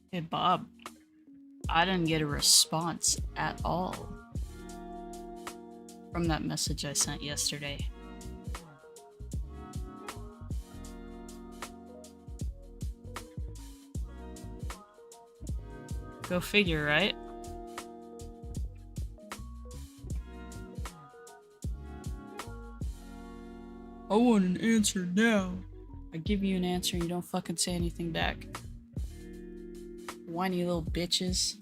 Hey, Bob, I didn't get a response at all from that message I sent yesterday. Go figure, right? I want an answer now. I give you an answer and you don't fucking say anything back. Whiny little bitches.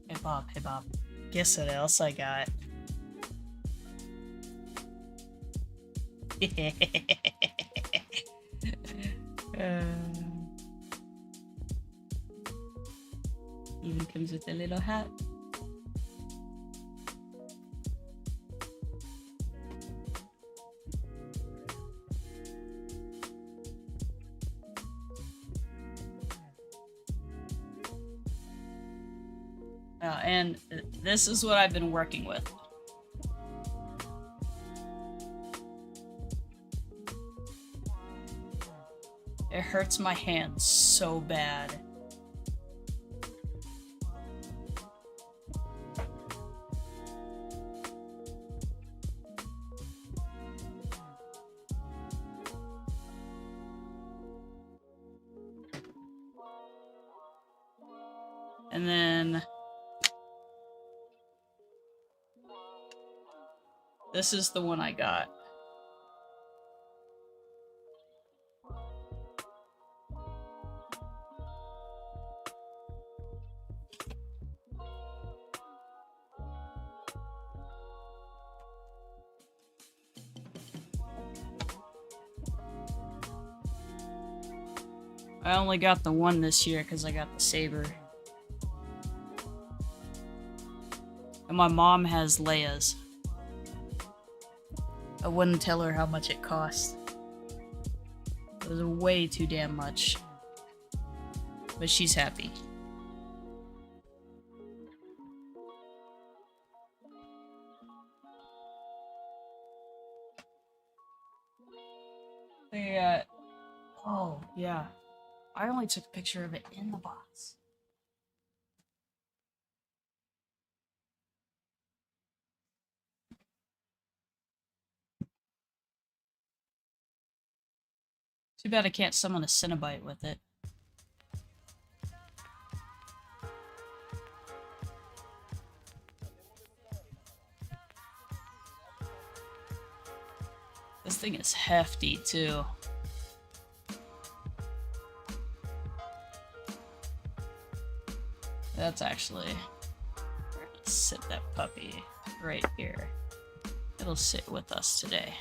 Hey Bob. Guess what else I got? Even comes with a little hat. And this is what I've been working with. It hurts my hands so bad. And then this is the one I got. I only got the one this year because I got the saber. And my mom has Leia's. I wouldn't tell her how much it cost. It was way too damn much. But she's happy. Oh, yeah. I only took a picture of it in the box. Too bad I can't summon a Cenobite with it. This thing is hefty, too. That's actually... We're gonna sit that puppy right here. It'll sit with us today.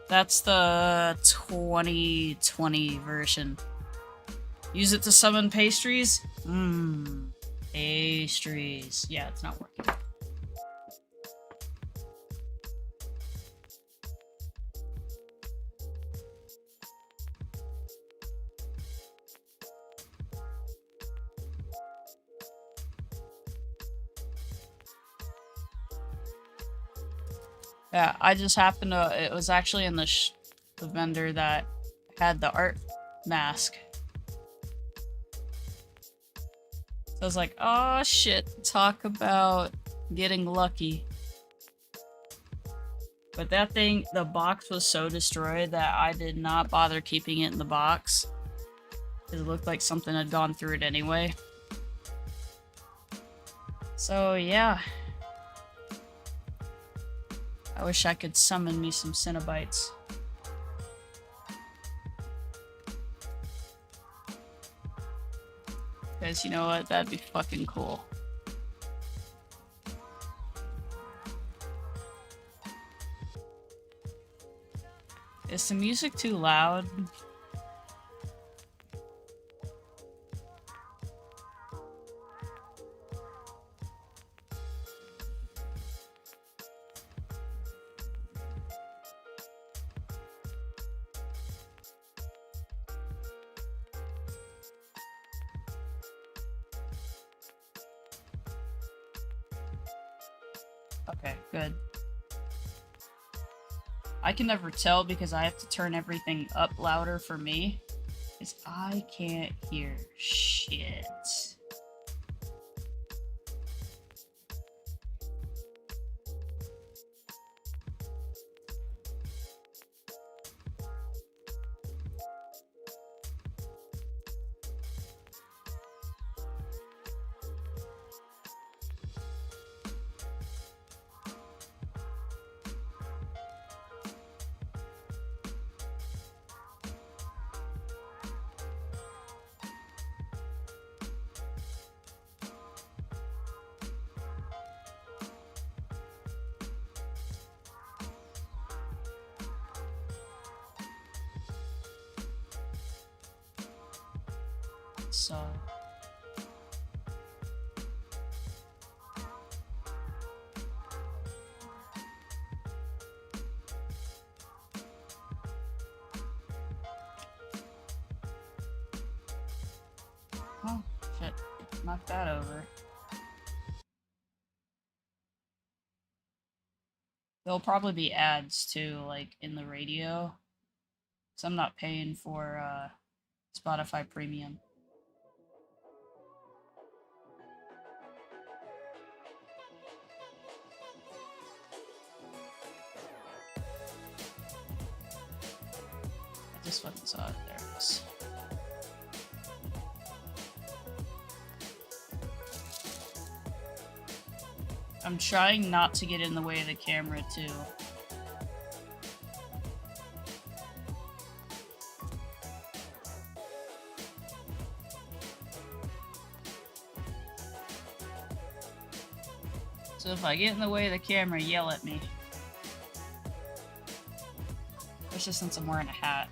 That's the 2020 version. Use it to summon pastries? Pastries. Yeah, it's not working. Yeah, I just happened to... It was actually in the vendor that had the art mask. So I was like, oh shit, talk about getting lucky. But that thing, the box was so destroyed that I did not bother keeping it in the box. Because it looked like something had gone through it anyway. So yeah. I wish I could summon me some Cenobites. Because you know what? That'd be fucking cool. Is the music too loud? Okay, good. I can never tell because I have to turn everything up louder for me. Because I can't hear shit. So shit. Knock that over. There'll probably be ads too, like in the radio. So I'm not paying for Spotify Premium. I just fucking saw it. There it is. I'm trying not to get in the way of the camera too. So if I get in the way of the camera, yell at me. Especially since I'm wearing a hat.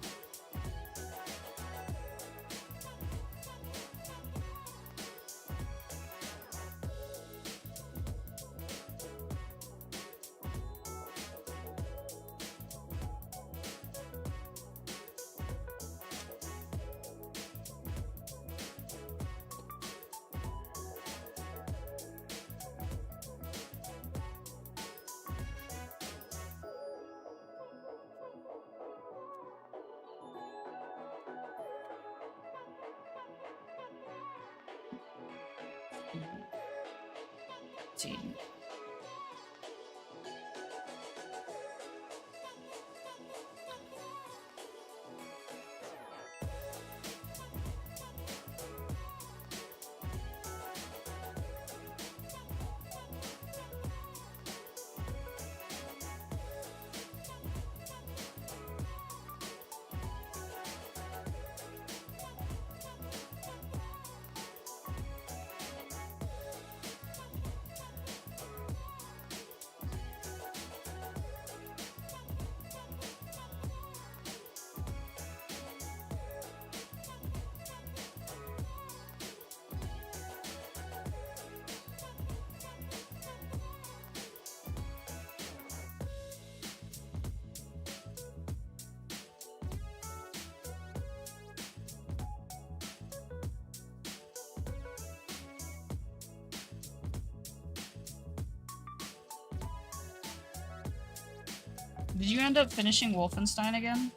Did you end up finishing Wolfenstein again?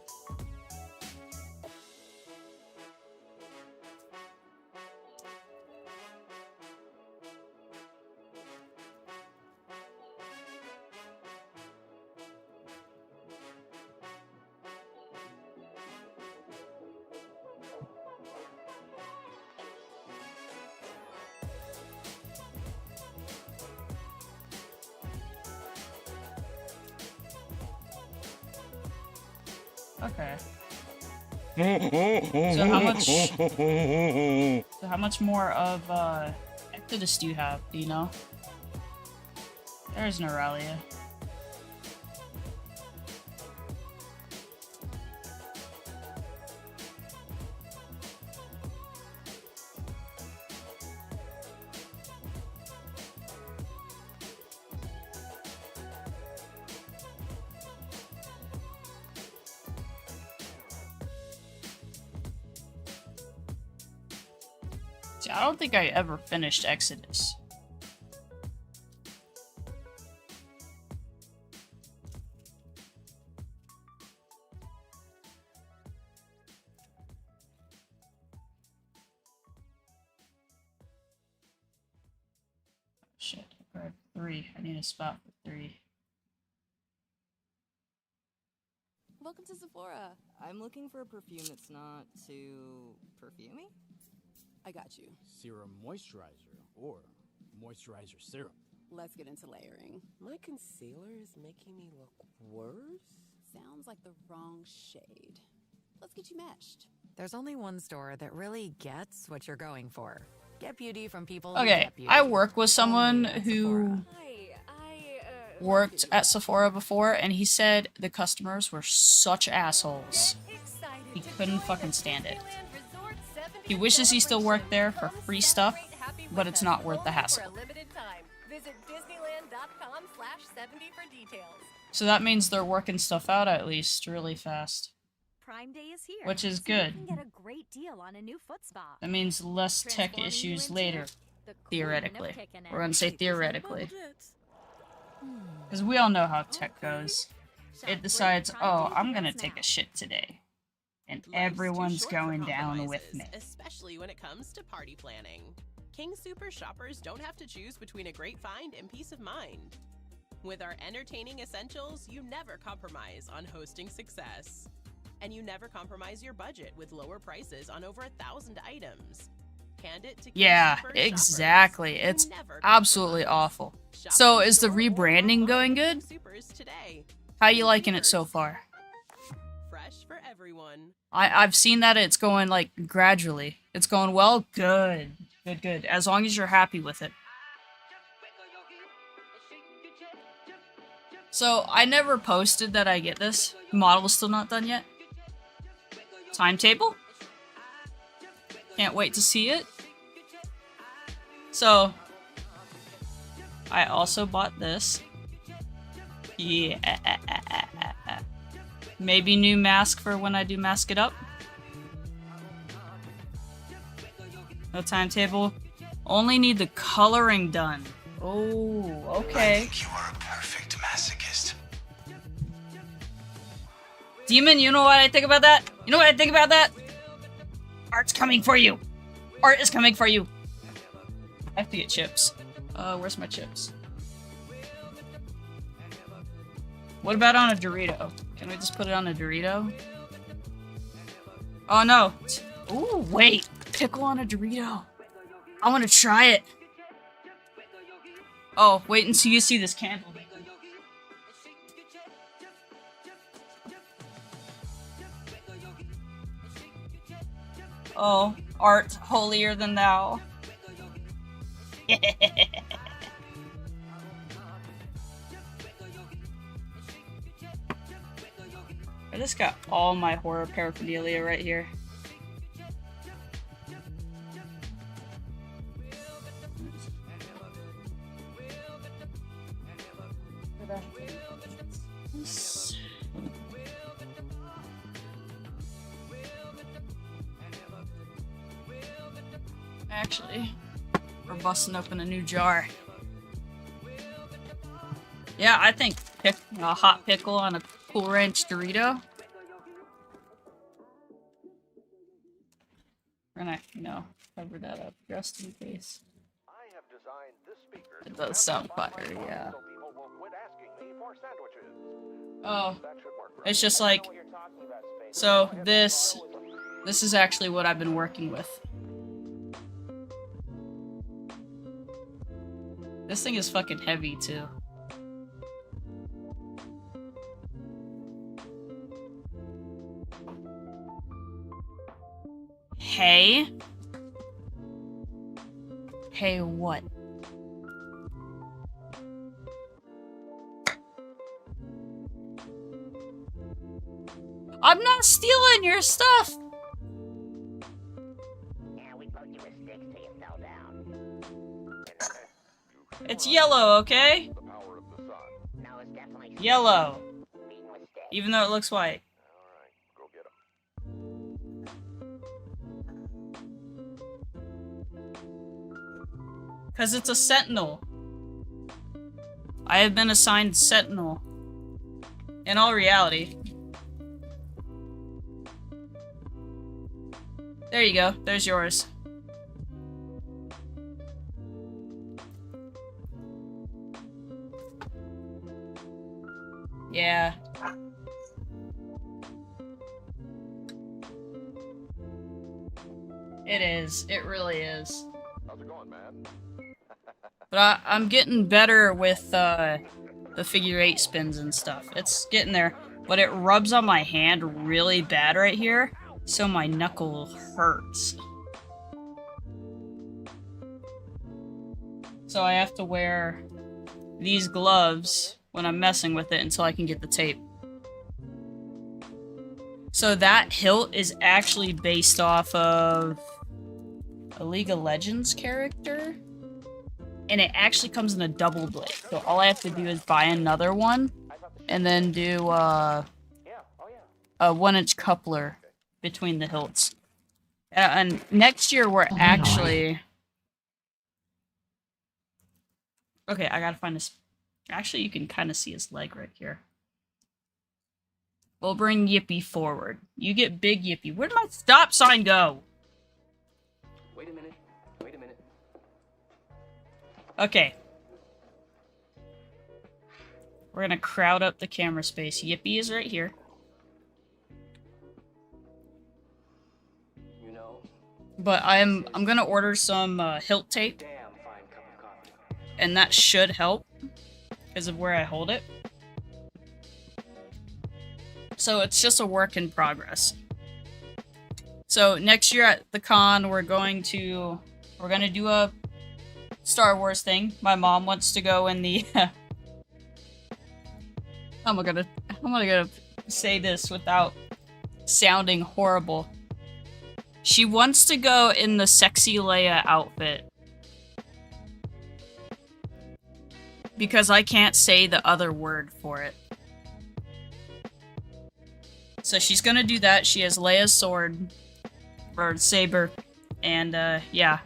Okay. So how much more of Exodus do you have? Do you know? There's Neuralia. See, I don't think I ever finished Exodus. Shit, I grabbed 3. I need a spot for 3. Welcome to Sephora. I'm looking for a perfume that's not too perfumey. I got you. Serum moisturizer or moisturizer serum. Let's get into layering. My concealer is making me look worse? Sounds like the wrong shade. Let's get you matched. There's only one store that really gets what you're going for. Get beauty from people who Okay, get beauty. I work with someone Only at who Sephora. worked at Sephora before, and he said the customers were such assholes. He couldn't fucking stand it. He wishes he still worked there for free stuff, but it's not worth the hassle. So that means they're working stuff out at least really fast. Prime Day is here, Which is so good. You can get a great great deal on a new foot spa. That means less tech Transforming you issues into later. the Theoretically. queen of kickin' We're gonna say theoretically. Hmm. Because we all know how tech goes. Shop It great decides, Prime oh, Day I'm gonna deals take now. a shit today. And Life's too everyone's short for going down with compromises, me. especially when it comes to party planning. King Super shoppers don't have to choose between a great find and peace of mind. With our entertaining essentials, you never compromise on hosting success. And you never compromise your budget with lower prices on over 1,000 items. Hand it to King Yeah, Super shoppers. exactly. You It's never absolutely compromise. awful. Shop So in is the store or rebranding online going at good? King Supers today. How you King liking it so Supers. far? Fresh for everyone. I've seen that it's going like gradually. It's going well. Good. Good, good. As long as you're happy with it. So I never posted that I get this. Model's still not done yet. Timetable? Can't wait to see it. So I also bought this. Yeah. Maybe new mask for when I do mask it up. No timetable. Only need the coloring done. Oh, okay. I think you are a perfect masochist. Demon, you know what I think about that? You know what I think about that? Art's coming for you. Art is coming for you. I have to get chips. Where's my chips? What about on a Dorito? Can we just put it on a Dorito? Oh no. Ooh, wait. Pickle on a Dorito. I want to try it. Oh, wait until you see this candle. Oh, art holier than thou. I just got all my horror paraphernalia right here. Actually, we're busting open a new jar. Yeah, I think a hot pickle on a Cool Ranch Dorito. We're gonna, cover that up just in case. It does sound fire, yeah. Oh, it's just like, so this is actually what I've been working with. This thing is fucking heavy too. Hey? Hey, what? I'm not stealing your stuff! It's yellow, okay? Yellow. Even though it looks white. Because it's a sentinel. I have been assigned sentinel. In all reality. There you go. There's yours. Yeah. It is. It really is. How's it going, man? But I'm getting better with the figure 8 spins and stuff. It's getting there. But it rubs on my hand really bad right here, so my knuckle hurts. So I have to wear these gloves when I'm messing with it until I can get the tape. So that hilt is actually based off of a League of Legends character. And it actually comes in a double blade. So all I have to do is buy another one and then do a 1-inch coupler between the hilts. And next year we're actually... Okay, I gotta find this. Actually, you can kind of see his leg right here. We'll bring Yippee forward. You get big Yippee. Where did my stop sign go? Wait a minute. Wait a minute. Okay. We're gonna crowd up the camera space. Yippee is right here. You know, But I'm gonna order some hilt tape, damn fine cup of coffee. and that should help because of where I hold it. So it's just a work in progress. So next year at the con, we're gonna do a Star Wars thing. My mom wants to go in the. How am I gonna say this without sounding horrible? She wants to go in the sexy Leia outfit. Because I can't say the other word for it. So she's gonna do that. She has Leia's sword. Or saber. And, yeah.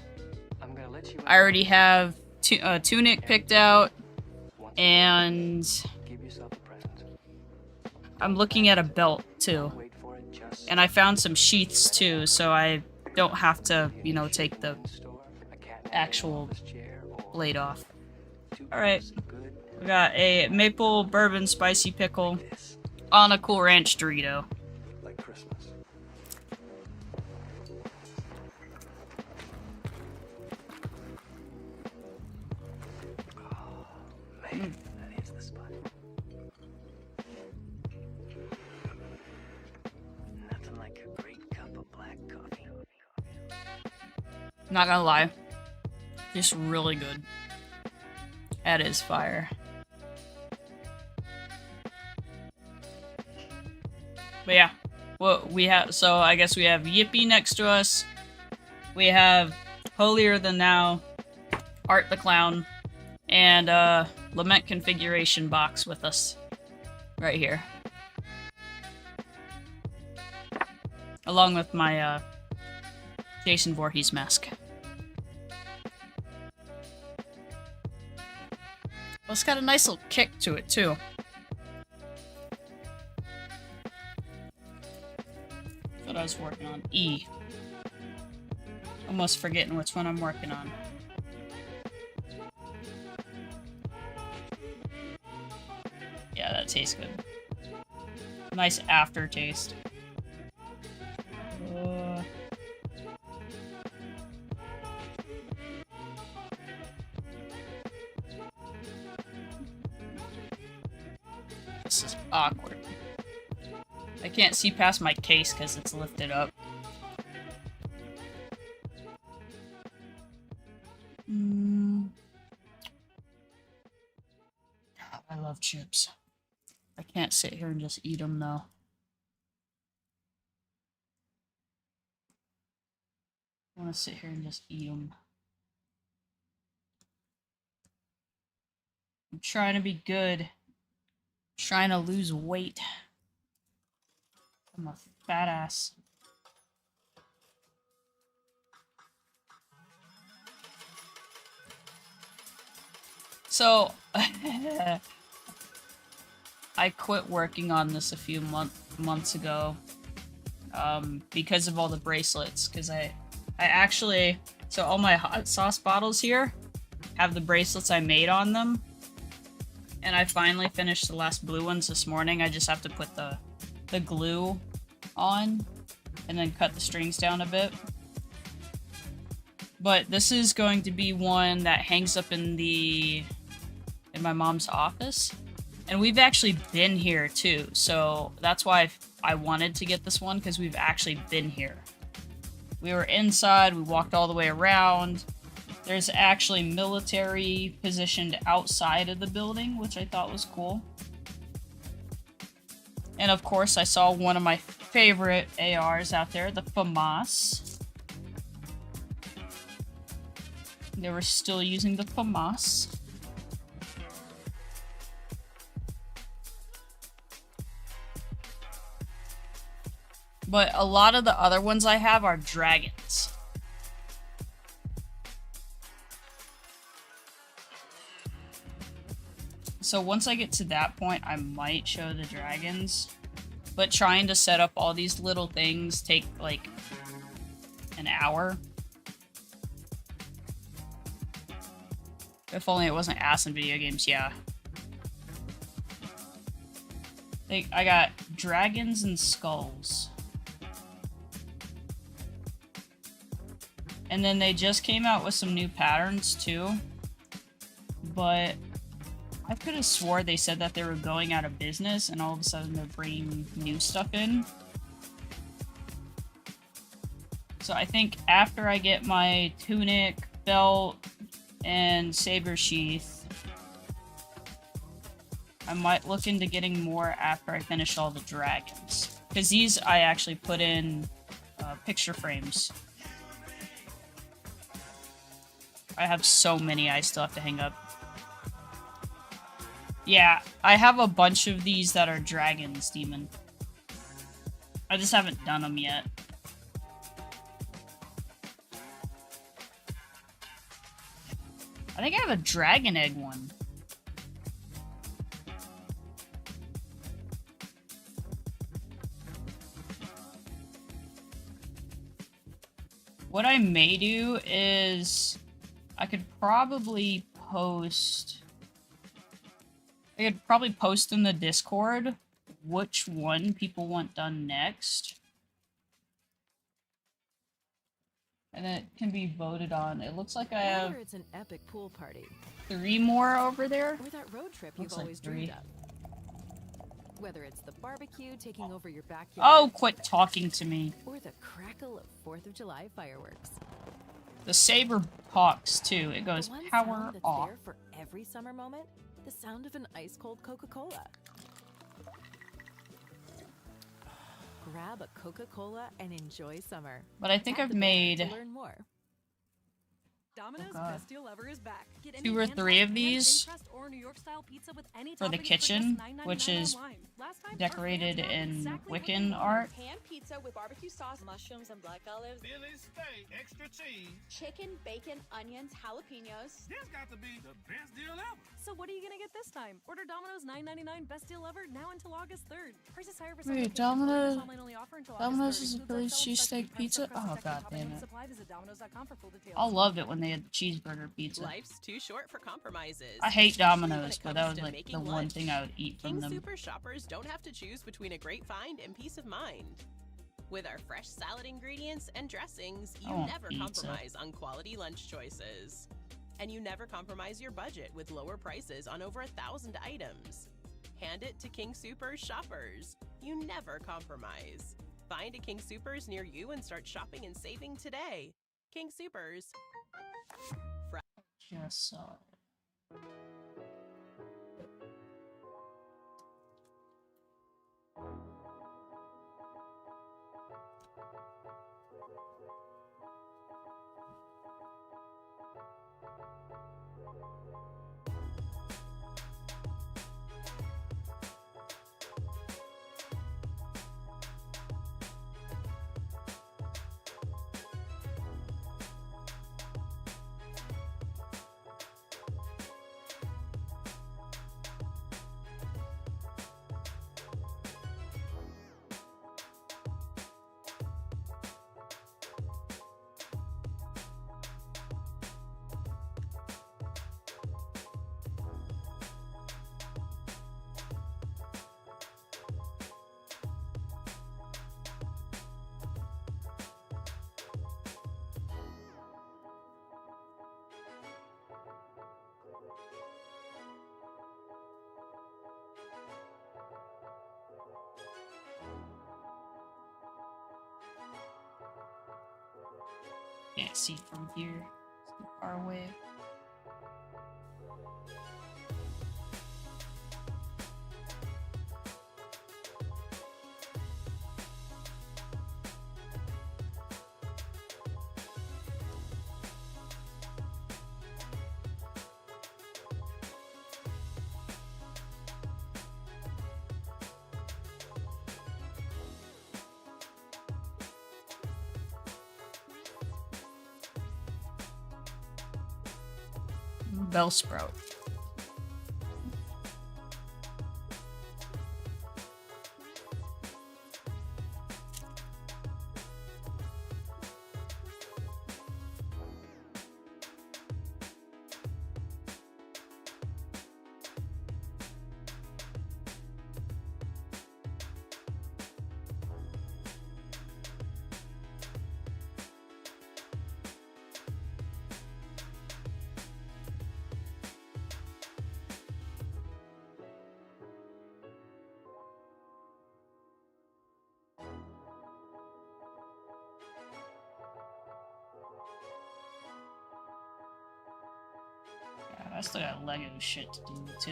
I'm gonna let you I already have tunic picked out. And give yourself a present. I'm looking at a belt, too. Wait for it just And I found some sheaths, too, so I don't have to, you know, take the store. A cat actual chair or blade off. two Alright. cups of good We got a maple bourbon spicy pickle this, on a Cool Ranch Dorito. like Christmas. Oh, man, that is the spot. Nothing like a great cup of black coffee. Not gonna lie. Just really good. That is fire. But yeah. Well, we have, so I guess we have Yippee next to us. We have Holier Than Now, Art the Clown, and Lament Configuration Box with us. Right here. Along with my Jason Voorhees mask. Well, it's got a nice little kick to it, too. What I was working on. E. Almost forgetting which one I'm working on. Yeah, that tastes good. Nice aftertaste. This is awkward. I can't see past my case because it's lifted up. I love chips. I can't sit here and just eat them though. I want to sit here and just eat them. I'm trying to be good. I'm trying to lose weight. I'm a fat ass. So, I quit working on this a few months ago because of all the bracelets. Because I actually, so all my hot sauce bottles here have the bracelets I made on them. And I finally finished the last blue ones this morning. I just have to put the glue on and then cut the strings down a bit. But this is going to be one that hangs up in my mom's office. And we've actually been here too. So that's why I wanted to get this one, because we've actually been here. We were inside, we walked all the way around. There's actually military positioned outside of the building, which I thought was cool. And of course, I saw one of my favorite ARs out there, the FAMAS. They were still using the FAMAS. But a lot of the other ones I have are dragons. So once I get to that point, I might show the dragons. But trying to set up all these little things take like an hour. If only it wasn't ass in video games, yeah. I got dragons and skulls. And then they just came out with some new patterns too. But I could have swore they said that they were going out of business and all of a sudden they're bringing new stuff in. So I think after I get my tunic, belt, and saber sheath, I might look into getting more after I finish all the dragons. Because these I actually put in picture frames. I have so many I still have to hang up. Yeah, I have a bunch of these that are dragons, Demon. I just haven't done them yet. I think I have a dragon egg one. What I may do is I could probably post in the Discord which one people want done next. And then it can be voted on. It looks like I have Whether it's an epic pool party 3 more over there. or that road trip Looks you've like always 3. dreamed of. Whether it's the barbecue taking over your backyard. Oh, quit talking to me. Or the crackle of 4th of July fireworks. The saber talks too. It goes The one power sound that's off. there for every summer moment, the sound of an ice-cold Coca-Cola. Grab a Coca-Cola and enjoy summer. But I think Tap I've the banner made to learn more. Domino's God. Best Deal Ever is back. Get 2 or 3 of these or New York style pizza with any for the toppings kitchen, just $9.99 which is online. Last time, our decorated fans wanted in exactly what they Wiccan wanted. art. Pan pizza with barbecue sauce, mushrooms, and black olives. Philly steak, extra cheese. Chicken, bacon, onions, jalapenos. This got to be the best deal ever. So what are you gonna get this time? Order Domino's $9.99 Best Deal Ever now until August 3rd. Prices higher for some Wait, locations. Orders Domino's online only offer until Domino's August 3rd. is a Includes Philly upsells, cheesesteak special pizza? price, Oh, protected god topping, damn and it. supply. Visit domino's.com for full details. I loved it when they had cheeseburger pizza. Life's too short for compromises. I hate especially when Domino's, it but comes that was to like making the one lunch. thing I would eat from King them. Super shoppers don't have to choose between a great find and peace of mind. With our fresh salad ingredients and dressings, you I want never pizza. compromise on quality lunch choices. And you never compromise your budget with lower prices on over 1,000 items. Hand it to King Super's shoppers. You never compromise. Find a King Super's near you and start shopping and saving today. King Super's. Just saw it. Can't see from here. It's too far away. Bellsprout. God, I still got Lego shit to do too.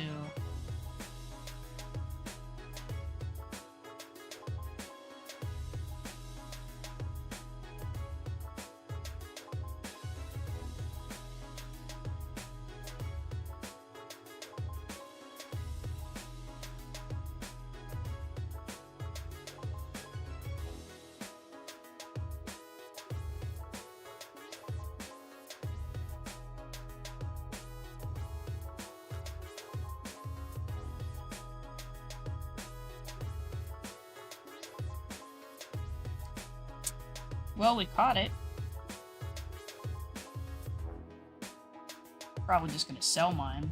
Well, we caught it. Probably just gonna sell mine.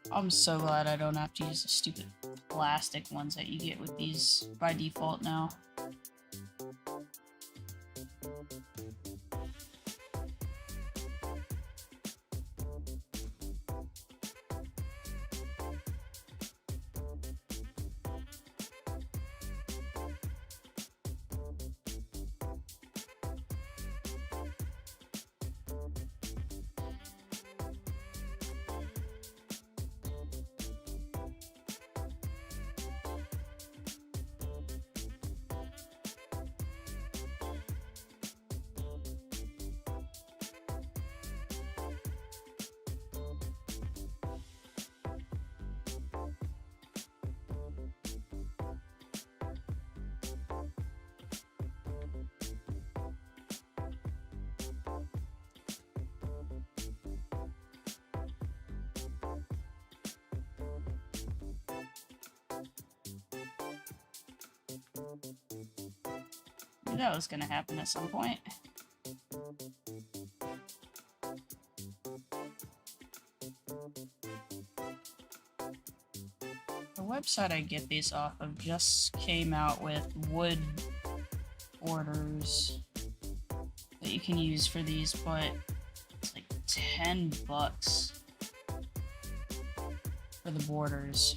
I'm so glad I don't have to use the stupid plastic ones that you get with these by default now. Knew that was gonna happen at some point. The website I get these off of just came out with wood orders that you can use for these, but it's like $10 for the borders.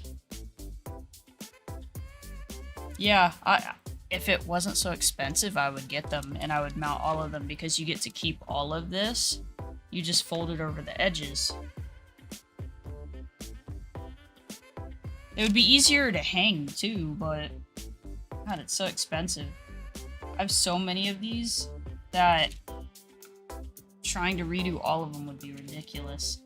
Yeah, if it wasn't so expensive, I would get them and I would mount all of them because you get to keep all of this. You just fold it over the edges. It would be easier to hang too, but God, it's so expensive. I have so many of these that trying to redo all of them would be ridiculous.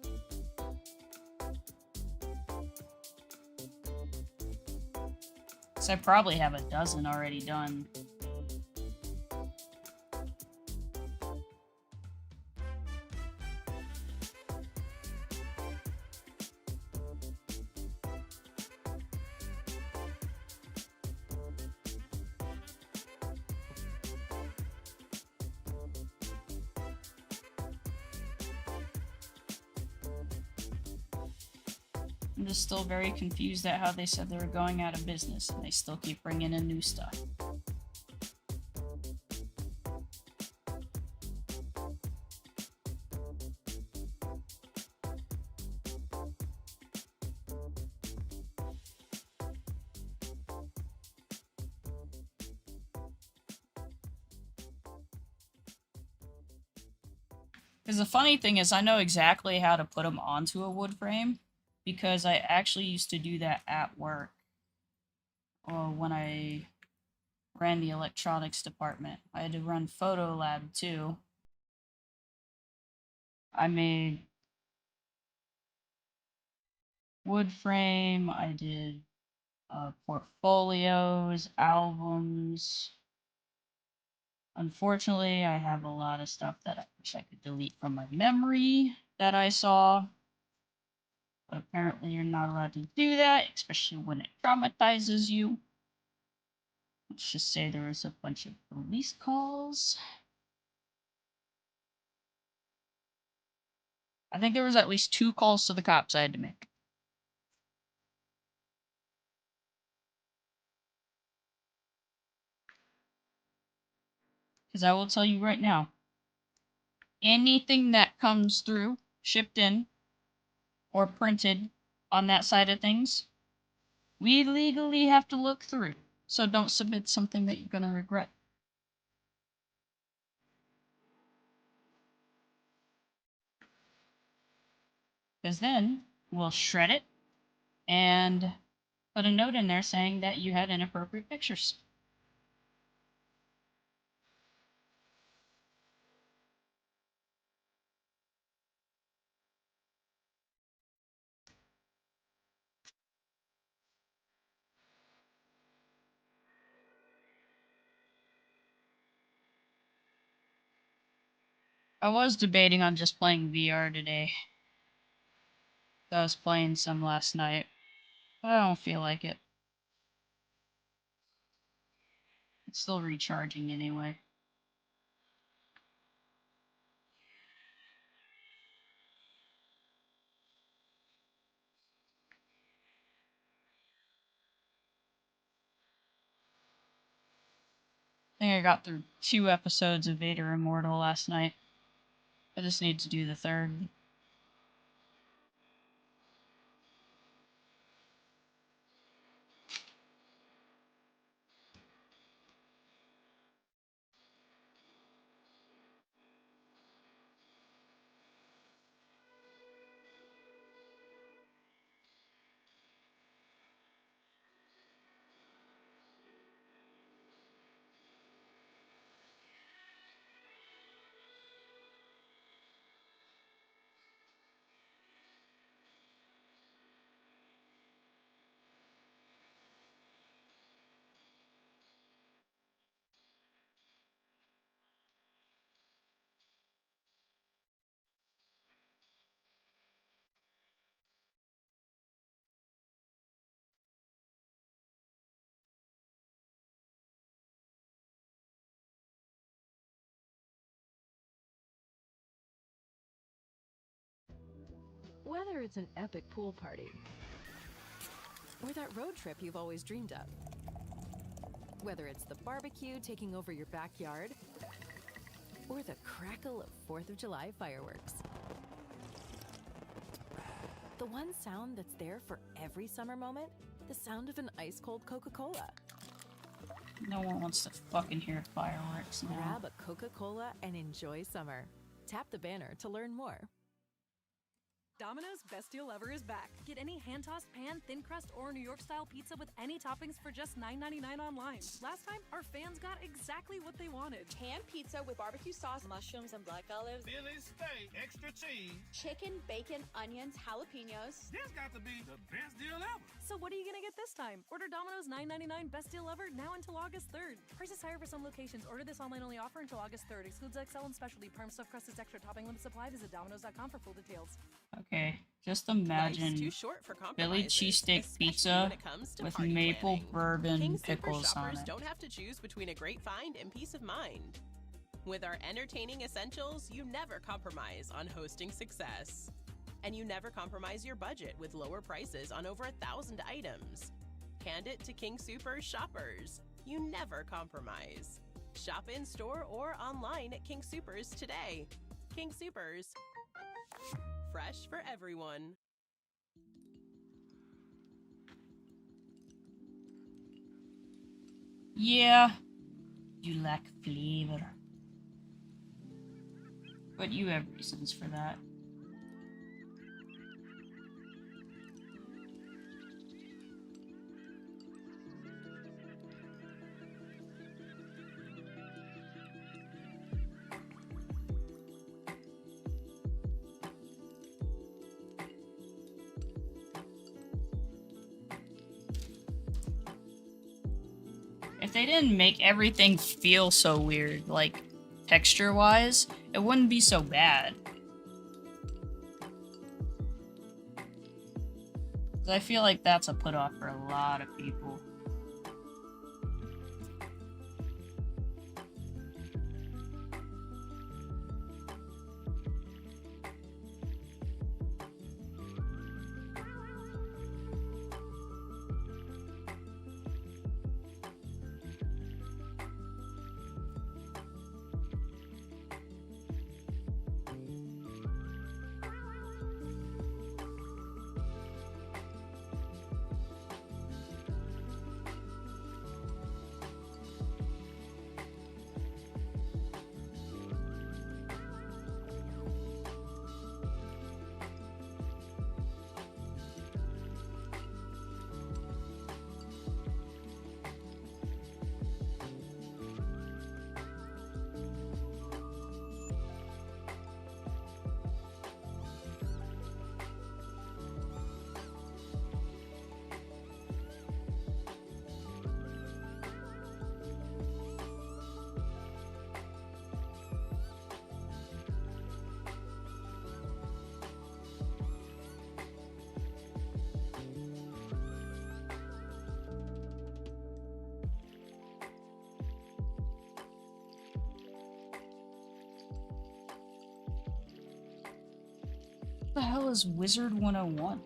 So I probably have a dozen already done. I'm just still very confused at how they said they were going out of business, and they still keep bringing in new stuff. Because the funny thing is, I know exactly how to put them onto a wood frame. because I actually used to do that at work. Or when I ran the electronics department. I had to run photo lab too. I made wood frame, I did portfolios, albums. Unfortunately, I have a lot of stuff that I wish I could delete from my memory that I saw. But apparently you're not allowed to do that, especially when it traumatizes you. Let's just say there was a bunch of police calls. I think there was at least 2 calls to the cops I had to make. Because I will tell you right now, anything that comes through, shipped in, or printed on that side of things, we legally have to look through. So don't submit something that you're going to regret. Because then we'll shred it and put a note in there saying that you had inappropriate pictures. I was debating on just playing VR today. I was playing some last night, but I don't feel like it. It's still recharging anyway. I think I got through 2 episodes of Vader Immortal last night. I just need to do the 3rd. Whether it's an epic pool party or that road trip you've always dreamed of, whether it's the barbecue taking over your backyard or the crackle of 4th of July fireworks, the one sound that's there for every summer moment, the sound of an ice-cold Coca-Cola. No one wants to fucking hear fireworks now. Grab a Coca-Cola and enjoy summer. Tap the banner to learn more. Domino's Best Deal Ever is back. Get any hand-tossed pan, thin crust, or New York-style pizza with any toppings for just $9.99 online. Last time, our fans got exactly what they wanted. Pan pizza with barbecue sauce, mushrooms, and black olives. Philly steak, extra cheese. Chicken, bacon, onions, jalapenos. This got to be the best deal ever. So what are you gonna get this time? Order Domino's $9.99 Best Deal Ever now until August 3rd. Prices higher for some locations. Order this online-only offer until August 3rd. Excludes XL and specialty. Perm stuffed crust is extra. Topping limit supply. Visit Domino's.com for full details. Okay, just imagine Philly cheesesteak pizza with maple bourbon King Super pickles on shoppers it. don't have to choose between a great find and peace of mind. With our entertaining essentials, you never compromise on hosting success. And you never compromise your budget with lower prices on over 1,000 items. Hand it to King Super shoppers. You never compromise. Shop in store or online at King Supers today. King Supers. Fresh for everyone. Yeah, you lack flavor. But you have reasons for that. they didn't make everything feel so weird, like texture-wise, it wouldn't be so bad. 'Cause I feel like that's a put off for a lot of people. What the hell is Wizard 101?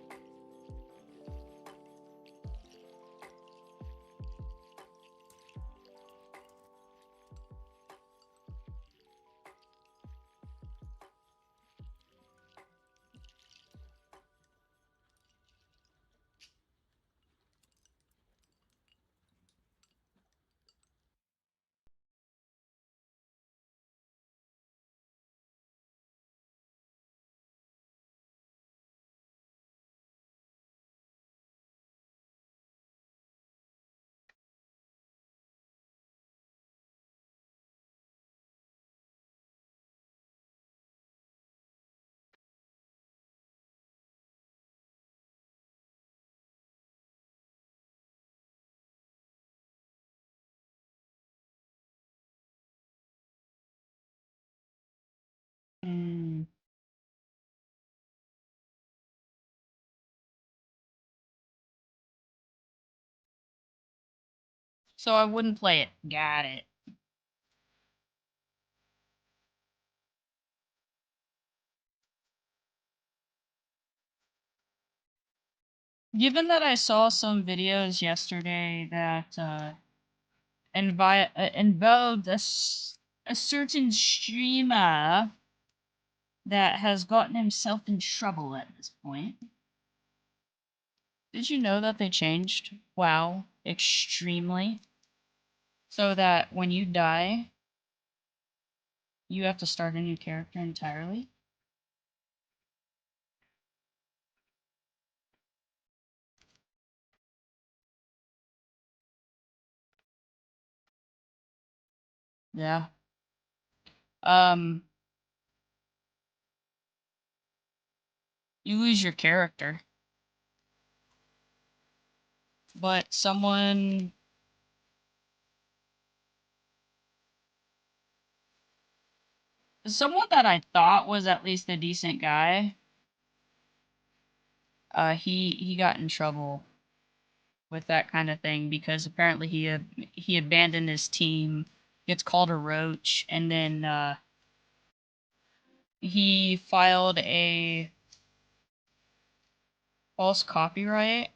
Hmm. So I wouldn't play it. Got it. Given that I saw some videos yesterday that involved a certain streamer that has gotten himself in trouble at this point. Did you know that they changed WoW extremely? So that when you die, you have to start a new character entirely? Yeah. You lose your character. But someone that I thought was at least a decent guy, he got in trouble with that kind of thing because apparently he abandoned his team, gets called a roach, and then he filed a false copyright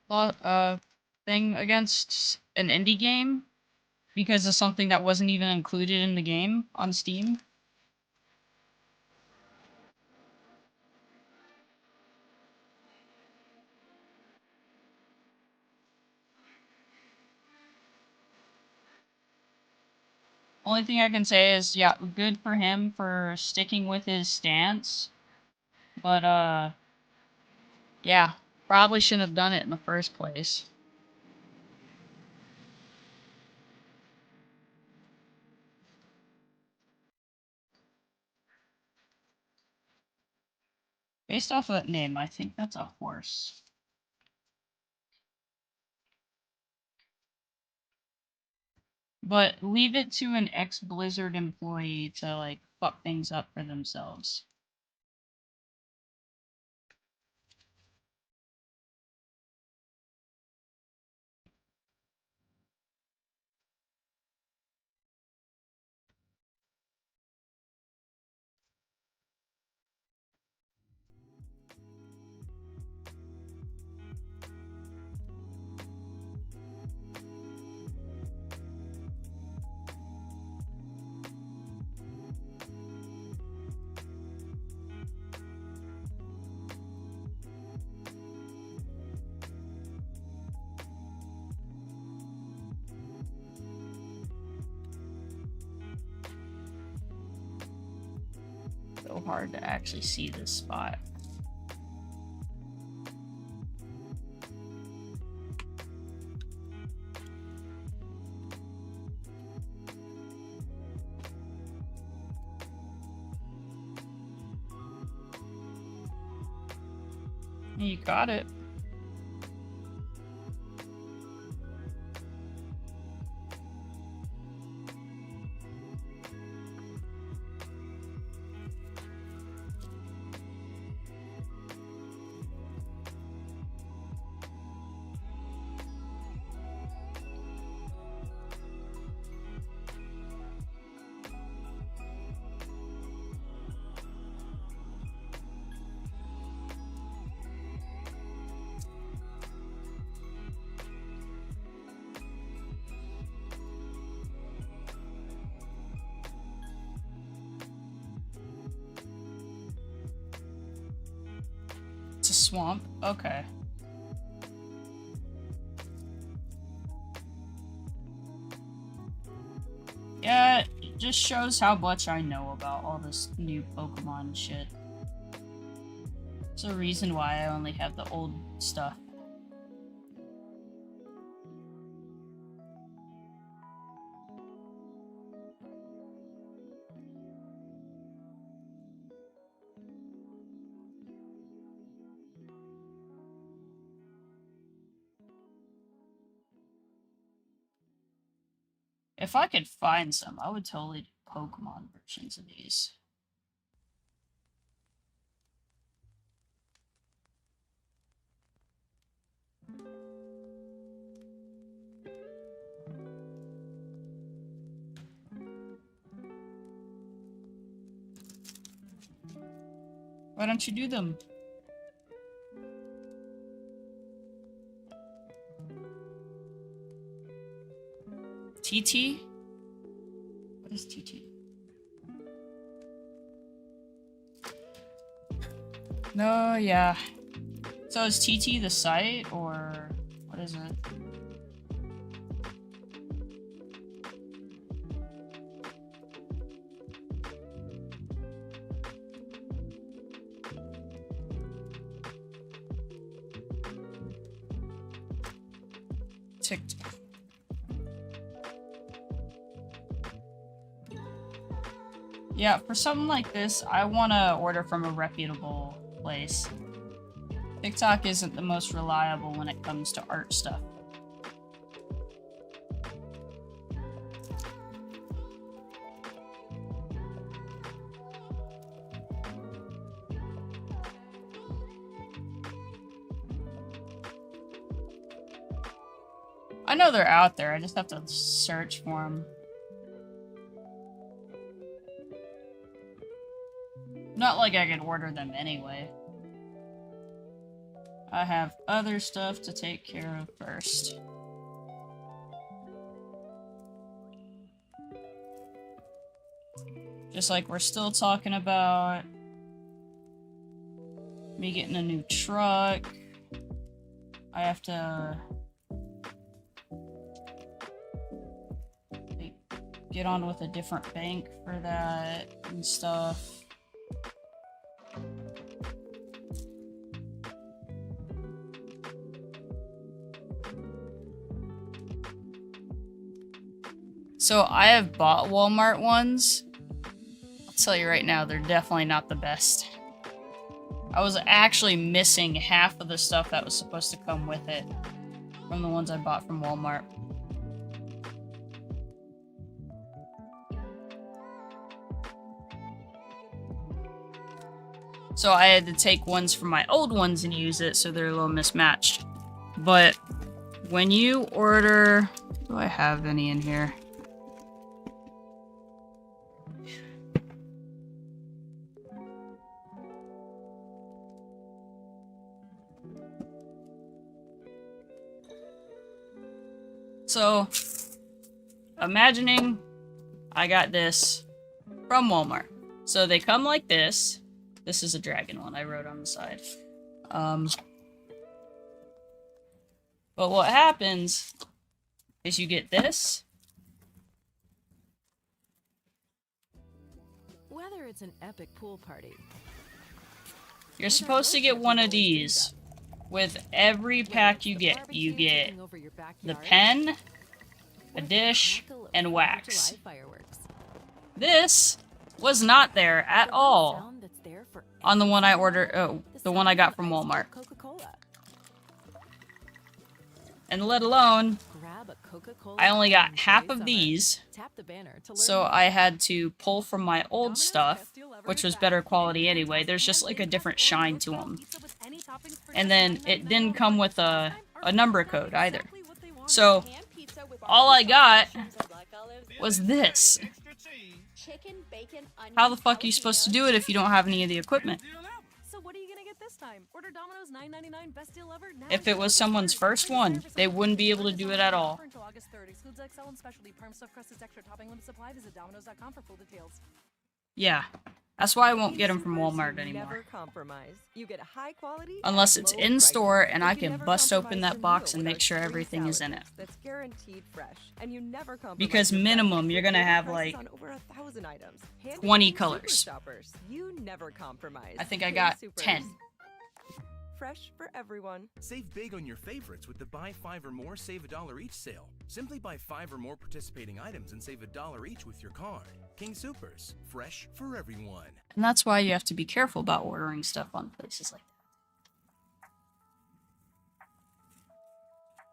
law thing against an indie game because of something that wasn't even included in the game on Steam. Only thing I can say is, yeah, good for him for sticking with his stance. But, yeah, probably shouldn't have done it in the first place. Based off of that name, I think that's a horse. But leave it to an ex-Blizzard employee to, like, fuck things up for themselves. So hard to actually see this spot. You got it. It's a swamp? Okay. Yeah, it just shows how much I know about all this new Pokemon shit. There's a reason why I only have the old stuff. If I could find some, I would totally do Pokemon versions of these. Why don't you do them? TT? What is TT? No, yeah. So is TT the site, or what is it? TikTok. Yeah, for something like this, I want to order from a reputable place. TikTok isn't the most reliable when it comes to art stuff. I know they're out there, I just have to search for them. Not like I could order them anyway. I have other stuff to take care of first. Just like we're still talking about me getting a new truck. I have to get on with a different bank for that and stuff. So I have bought Walmart ones. I'll tell you right now, they're definitely not the best. I was actually missing half of the stuff that was supposed to come with it from the ones I bought from Walmart. So I had to take ones from my old ones and use it, so they're a little mismatched. But when you order... Do I have any in here? So, imagining I got this from Walmart. So they come like this. This is a dragon one I wrote on the side. But what happens is you get this. Whether it's an epic pool party. You're supposed to get one of these with every pack you get. You get the pen, a dish, and wax. This was not there at all on the one I ordered, the one I got from Walmart. And let alone, I only got half of these, so I had to pull from my old stuff, which was better quality anyway. There's just like a different shine to them. And then it didn't come with a number code either. So all I got was this. How the fuck are you supposed to do it if you don't have any of the equipment? So what are you gonna get this time? Order Domino's $9.99 best deal ever. Now If it was someone's first one, they wouldn't be able to do it at all. Until August 3rd. Excludes XL and specialty. Parm stuffed crust is extra. Topping limit supply. Visit Domino's.com for full details. Yeah. That's why I won't get them from Walmart anymore. Never compromise. You get high quality Unless at it's low in prices. store and I You can never bust open compromise that your box meal and with make our sure free everything is in salad it. mix That's guaranteed fresh, and you never compromise Because your minimum, value you're with gonna low have, prices like, on over 1,000 items. Hand 20 picked colors. Super Shoppers. You never compromise. I think I King got Soopers. 10. Fresh for everyone. Save big on your favorites with the Buy 5 or More Save $1 each sale. Simply buy 5 or more participating items and save $1 each with your card. King Soopers, fresh for everyone. And that's why you have to be careful about ordering stuff on places like that.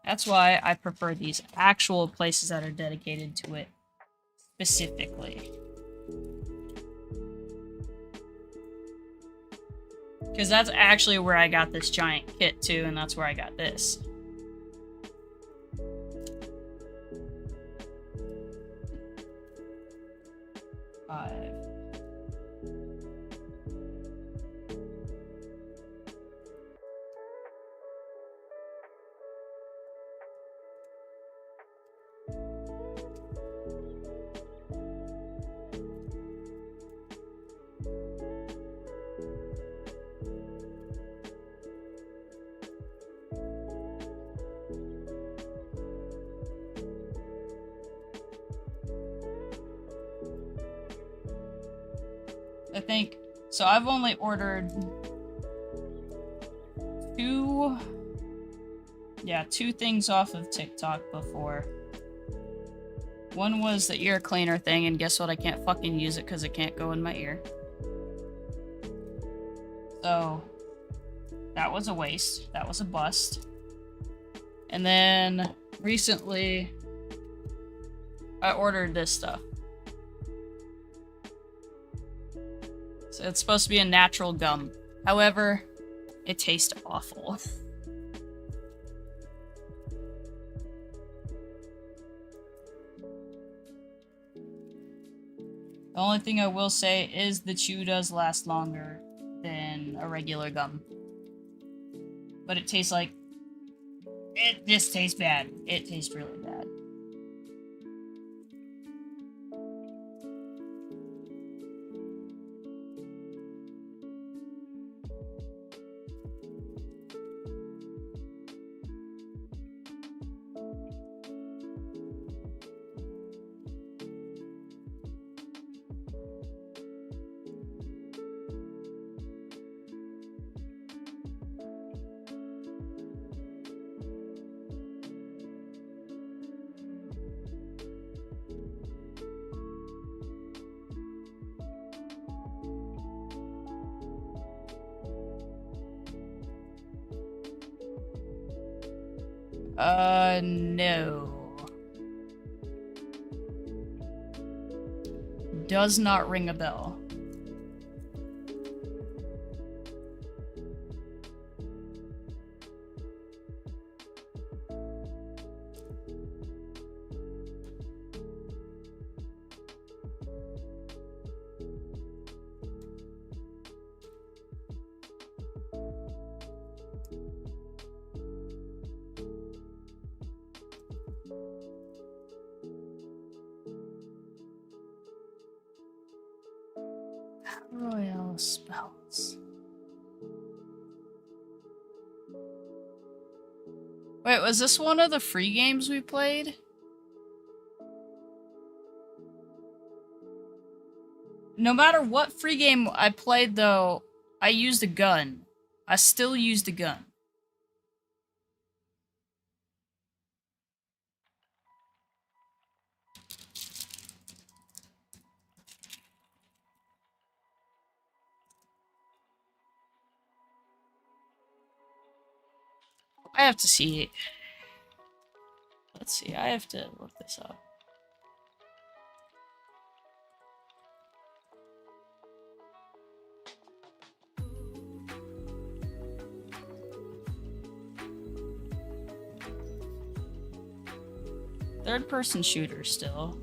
That's why I prefer these actual places that are dedicated to it specifically. Because that's actually where I got this giant kit too, and that's where I got this. Five. I think, so I've only ordered two things off of TikTok before. One was the ear cleaner thing, and guess what? I can't fucking use it because it can't go in my ear. So, that was a waste. That was a bust. And then, recently, I ordered this stuff. So it's supposed to be a natural gum. However, it tastes awful. The only thing I will say is the chew does last longer than a regular gum. But it tastes like... It just tastes bad. It tastes really bad. No. Does not ring a bell. spells. Wait, was this one of the free games we played? No matter what free game I played, though, I used a gun. I still used a gun. I have to see. Let's see, I have to look this up. Third-person shooter still.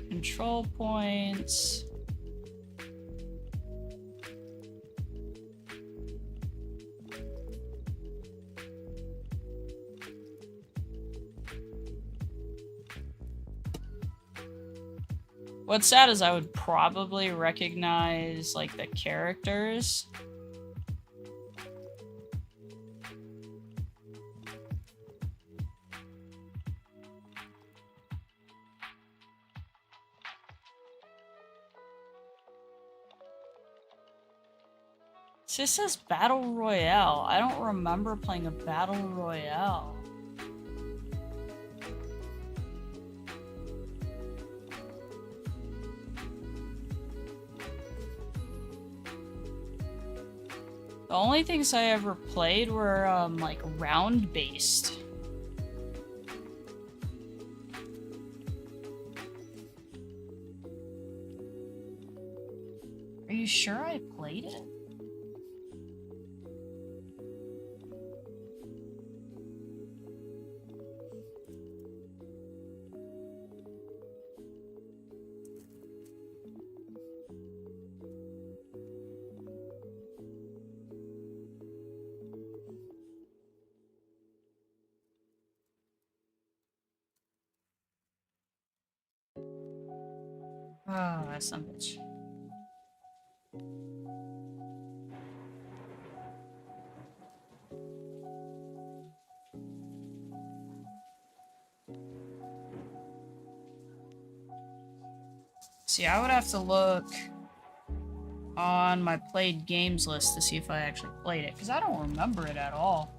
Control points. What's sad is I would probably recognize, like, the characters. This says Battle Royale. I don't remember playing a Battle Royale. The only things I ever played were, like, round-based. Are you sure I played it? Oh, that's some bitch. See, I would have to look on my played games list to see if I actually played it, because I don't remember it at all.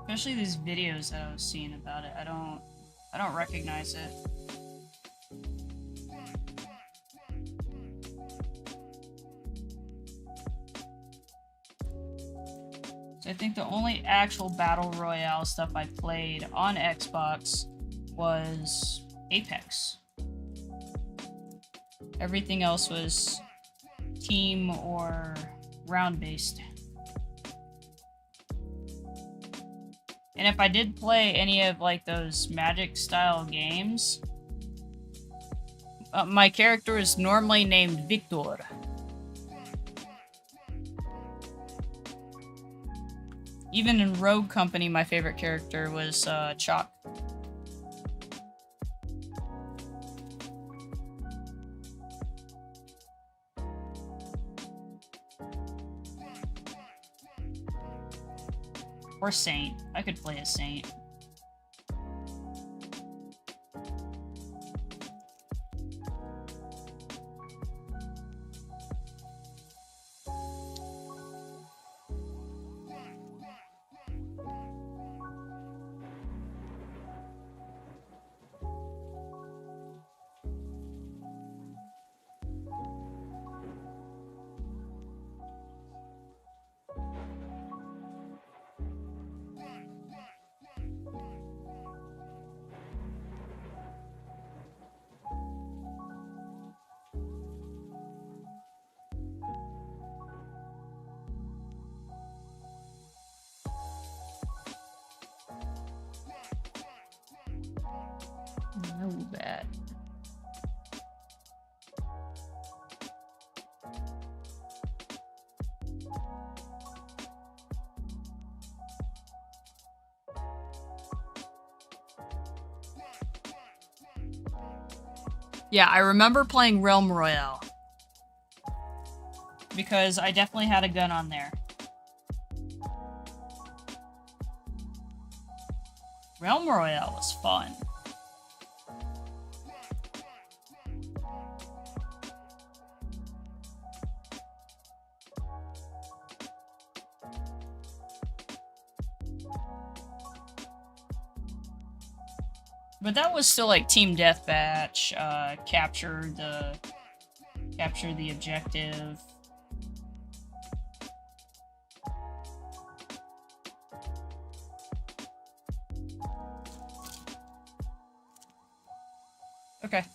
Especially these videos that I was seeing about it. I don't recognize it. So I think the only actual Battle Royale stuff I played on Xbox was Apex. Everything else was team or round-based. And if I did play any of, like, those Magic-style games, my character is normally named Victor. Even in Rogue Company, my favorite character was Chalk. Or Saint. I could play a Saint. that. Yeah, I remember playing Realm Royale. Because I definitely had a gun on there. Realm Royale was fun. But that was still like team deathmatch, capture the objective. Okay.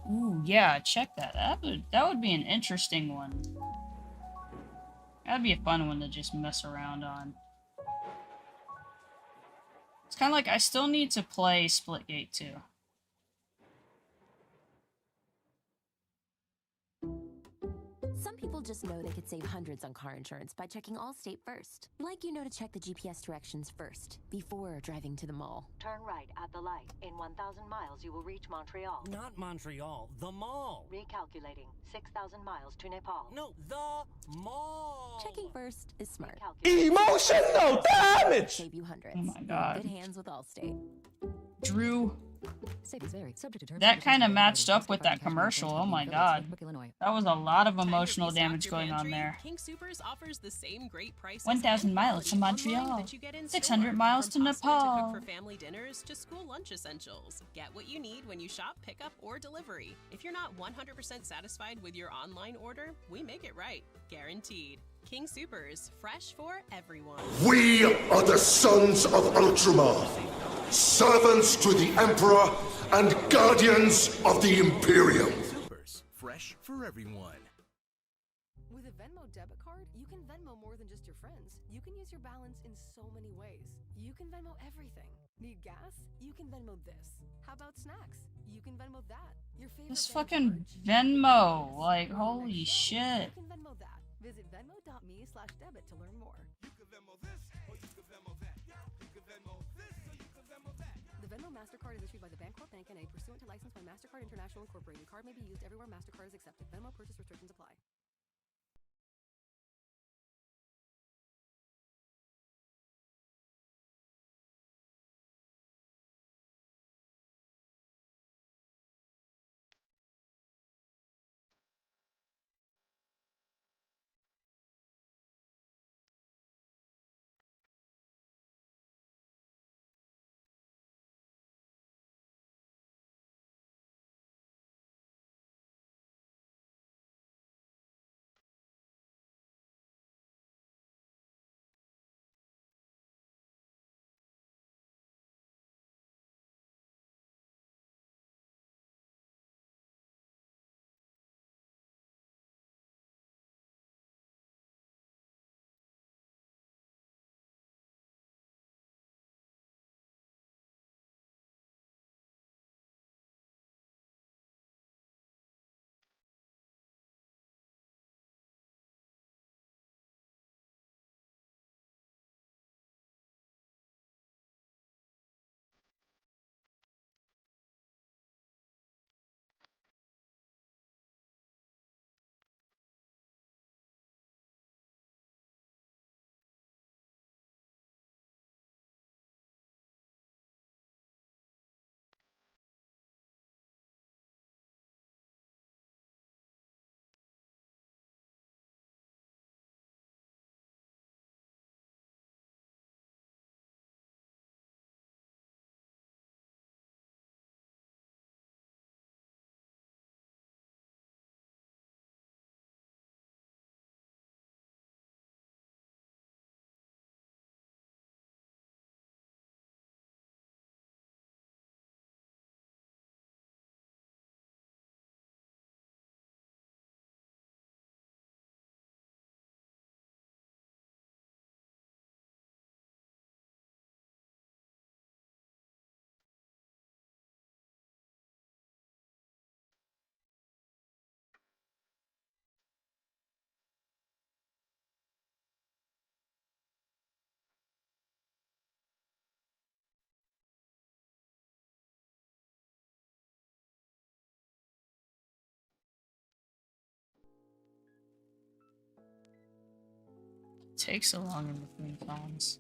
Ooh, yeah, check that. That would be an interesting one. That'd be a fun one to just mess around on. It's kind of like I still need to play Splitgate 2. Some people just know they could save hundreds on car insurance by checking Allstate first. Like you know to check the GPS directions first, before driving to the mall. Turn right at the light. In 1,000 miles, you will reach Montreal. Not Montreal, the mall. Recalculating. 6,000 miles to Nepal. No, the mall. Checking first is smart. Emotional damage! Save you hundreds. Oh my god. Good hands with Allstate. Drew. That kind of matched up with that commercial. Oh my god. That was a lot of emotional damage going on there. King Soopers offers the same great prices 1,000 and miles to quality online Montreal. that you get in 600 store. miles to From pasta Nepal. To cook for family dinners to school lunch essentials. Get what you need when you shop, pickup, or delivery. If you're not 100% satisfied with your online order, we make it right. Guaranteed. King Soopers, fresh for everyone. We are the sons of Ultramar, servants to the Emperor and guardians of the Imperium. Supers, fresh for everyone. With a Venmo debit card, you can Venmo more than just your friends. You can use your balance in so many ways. You can Venmo everything. Need gas? You can Venmo this. How about snacks? You can Venmo that. Your favorite This band fucking merch? Venmo. Like, holy shit. You can Venmo that. Visit venmo.me/debit to learn more. You can Venmo this, or you can Venmo that. You can Venmo this, or you can Venmo that. The Venmo MasterCard is issued by the Bancorp Bank N.A. pursuant to license by MasterCard International Incorporated. Card may be used everywhere MasterCard is accepted. Venmo purchase restrictions apply. take so long in between times?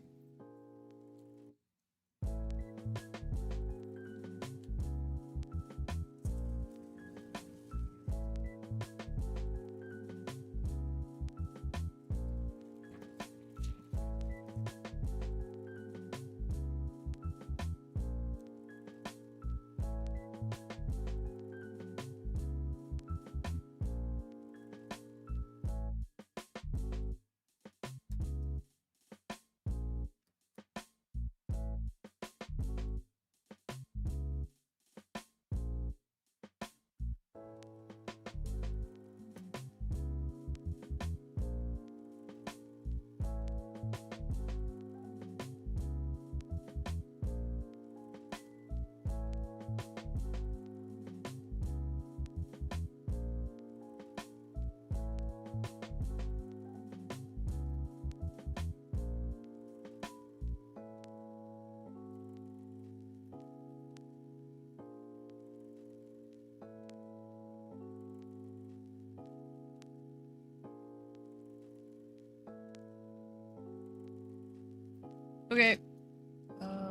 Okay.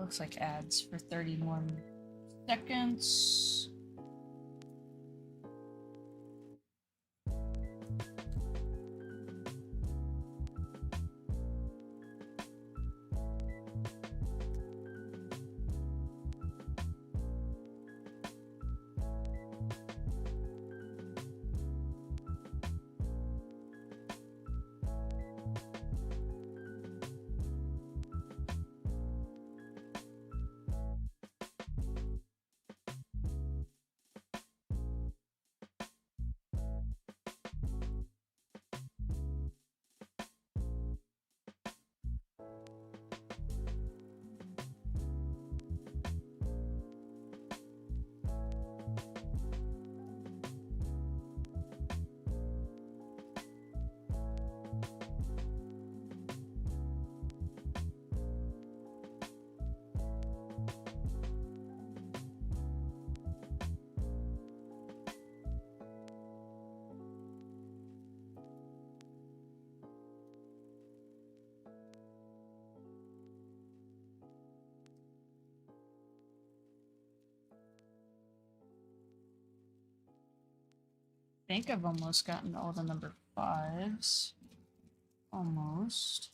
Looks like ads for 31 seconds. I think I've almost gotten all the number 5s. Almost.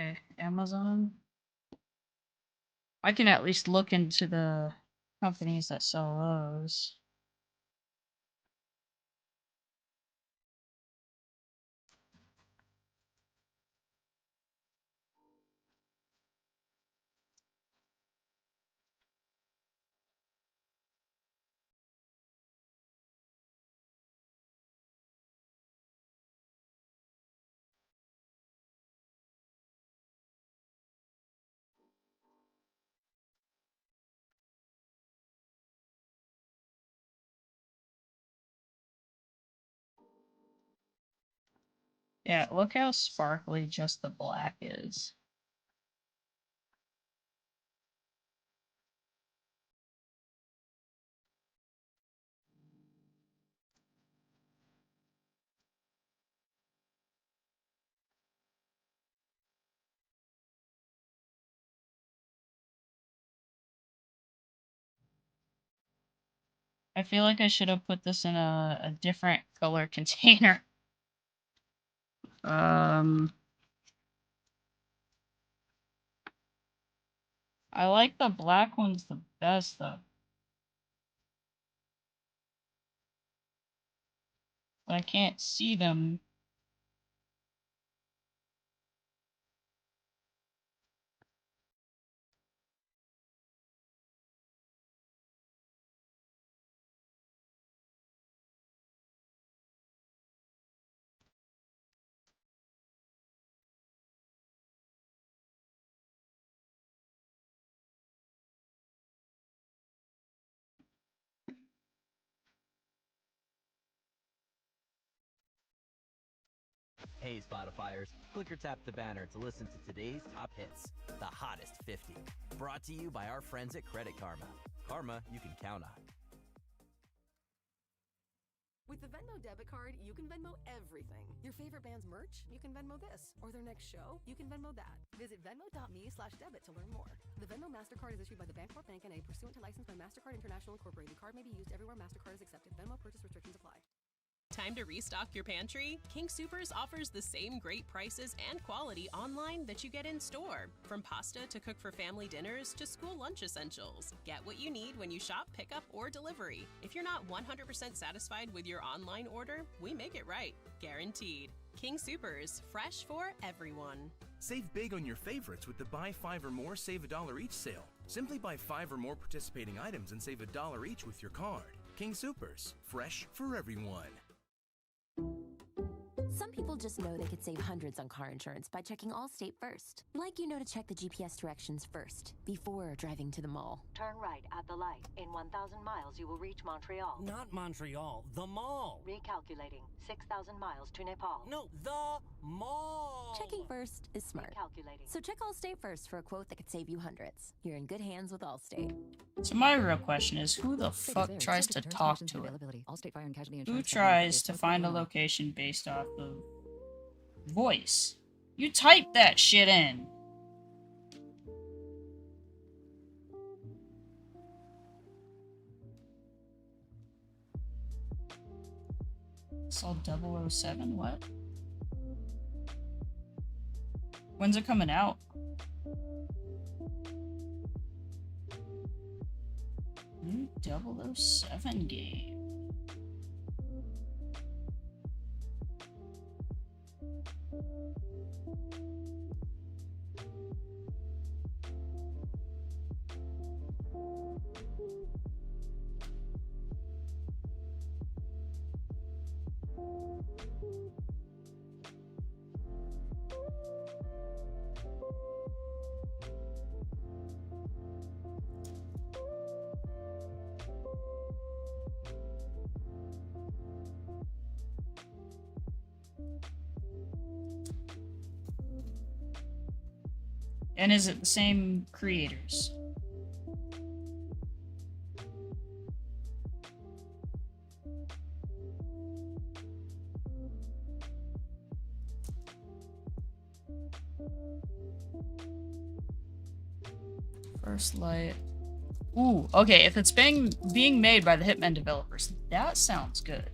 Okay, Amazon. I can at least look into the companies that sell those. Yeah, look how sparkly just the black is. I feel like I should have put this in a different color container. I like the black ones the best though. But I can't see them. Hey Spotifyers, click or tap the banner to listen to today's top hits, the hottest 50. Brought to you by our friends at Credit Karma. Karma you can count on. With the Venmo debit card, you can Venmo everything. Your favorite band's merch? You can Venmo this. Or their next show? You can Venmo that. Visit venmo.me/debit to learn more. The Venmo MasterCard is issued by the Bancorp Bank N.A. pursuant to license by MasterCard International Incorporated. The card may be used everywhere MasterCard is accepted. Venmo purchase restrictions apply. Time to restock your pantry? King Soopers offers the same great prices and quality online that you get in store. From pasta to cook for family dinners to school lunch essentials. Get what you need when you shop, pickup, or delivery. If you're not 100% satisfied with your online order, we make it right. Guaranteed. King Soopers, fresh for everyone. Save big on your favorites with the Buy 5 or More Save $1 each sale. Simply buy 5 or more participating items and save $1 each with your card. King Soopers, fresh for everyone. Some people just know they could save hundreds on car insurance by checking Allstate first. Like you know to check the GPS directions first, before driving to the mall. Turn right at the light. In 1,000 miles, you will reach Montreal. Not Montreal, the mall. Recalculating. 6,000 miles to Nepal. No, the mall. Checking first is smart. Recalculating. So check Allstate first for a quote that could save you hundreds. You're in good hands with Allstate. So my real question is, who the fuck tries to talk to it? Who tries to find a location based off of voice? You type that shit in. Saw 007, what? When's it coming out? New 007 game. And is it the same creators? First Light. Ooh, okay, if it's being made by the Hitman developers, that sounds good.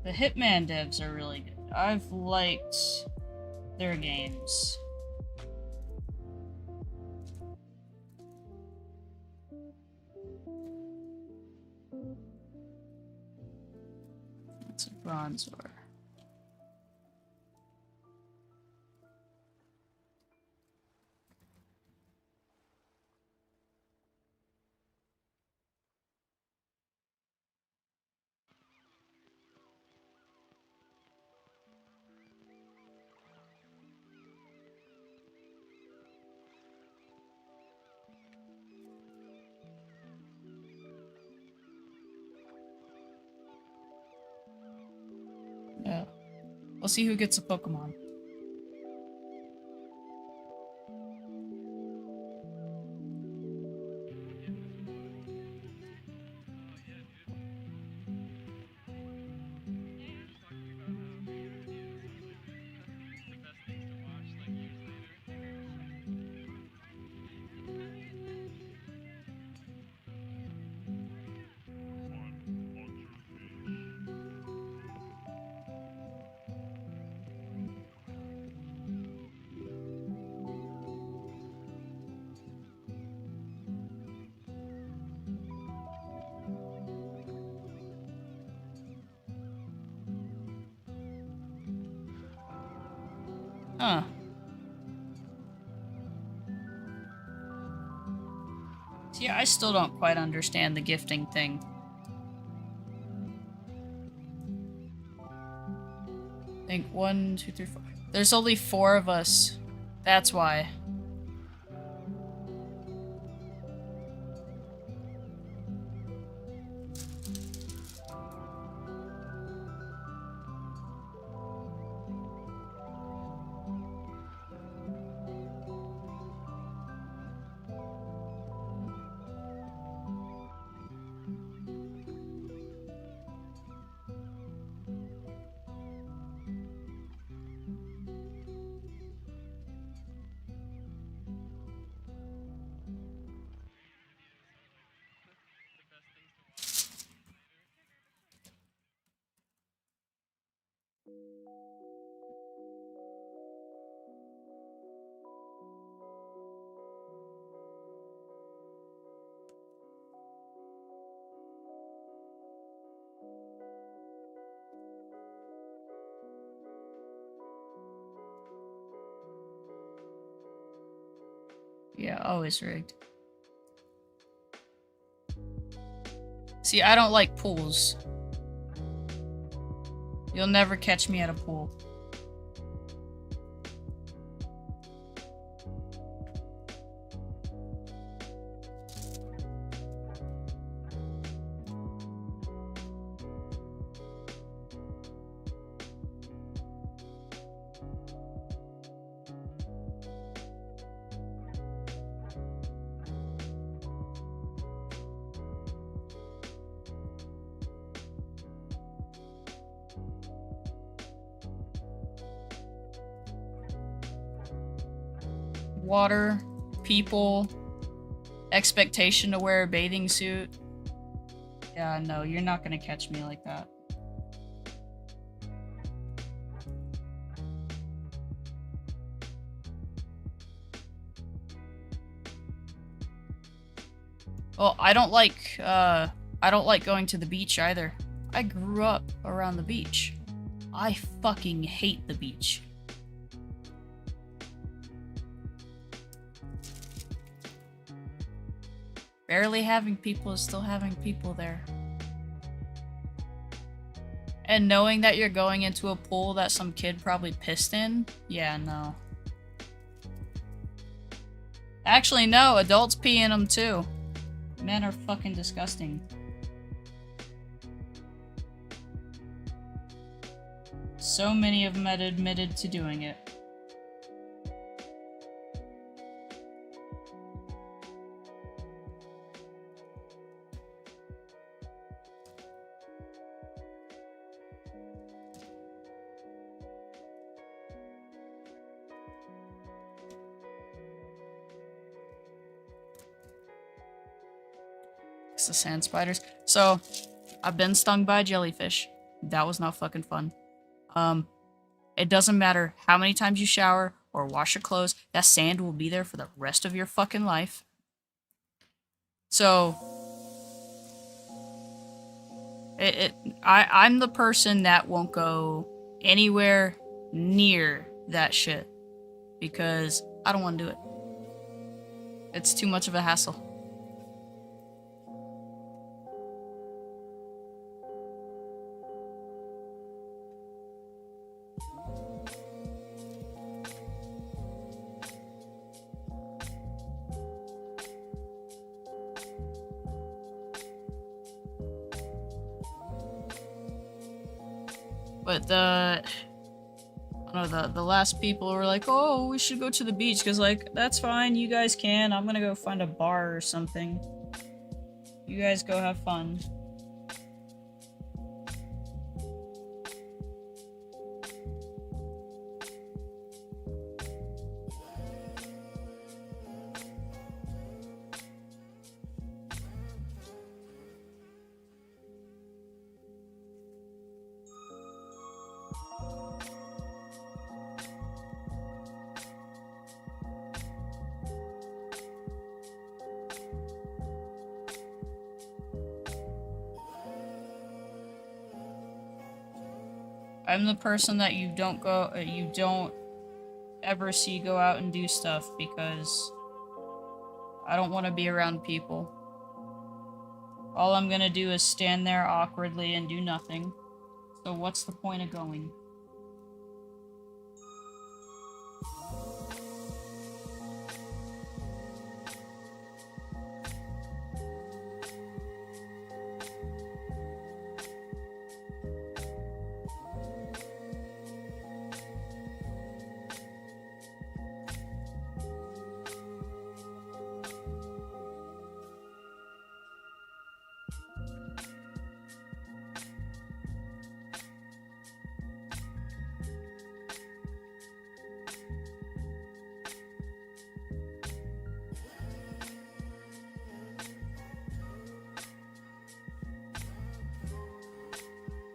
The Hitman devs are really good. I've liked their games. It's a Bronzor. Yeah. We'll see who gets a Pokemon. Huh. See, I still don't quite understand the gifting thing. I think 1, 2, 3, 4. There's only 4 of us. That's why. Yeah, always rigged. See, I don't like pools. You'll never catch me at a pool. Water, people, expectation to wear a bathing suit. Yeah, no, you're not gonna catch me like that. Well, I don't like going to the beach either. I grew up around the beach. I fucking hate the beach. Barely having people is still having people there. And knowing that you're going into a pool that some kid probably pissed in? Yeah, no. Actually, no, adults pee in them too. Men are fucking disgusting. So many of them had admitted to doing it. The sand spiders. So, I've been stung by a jellyfish. That was not fucking fun. It doesn't matter how many times you shower or wash your clothes, that sand will be there for the rest of your fucking life. So, I'm the person that won't go anywhere near that shit because I don't want to do it. It's too much of a hassle. But the last people were like, oh, we should go to the beach, because, like, that's fine, you guys can. I'm gonna go find a bar or something. You guys go have fun. I'm the person that you don't ever see go out and do stuff because I don't want to be around people. All I'm gonna do is stand there awkwardly and do nothing. So what's the point of going?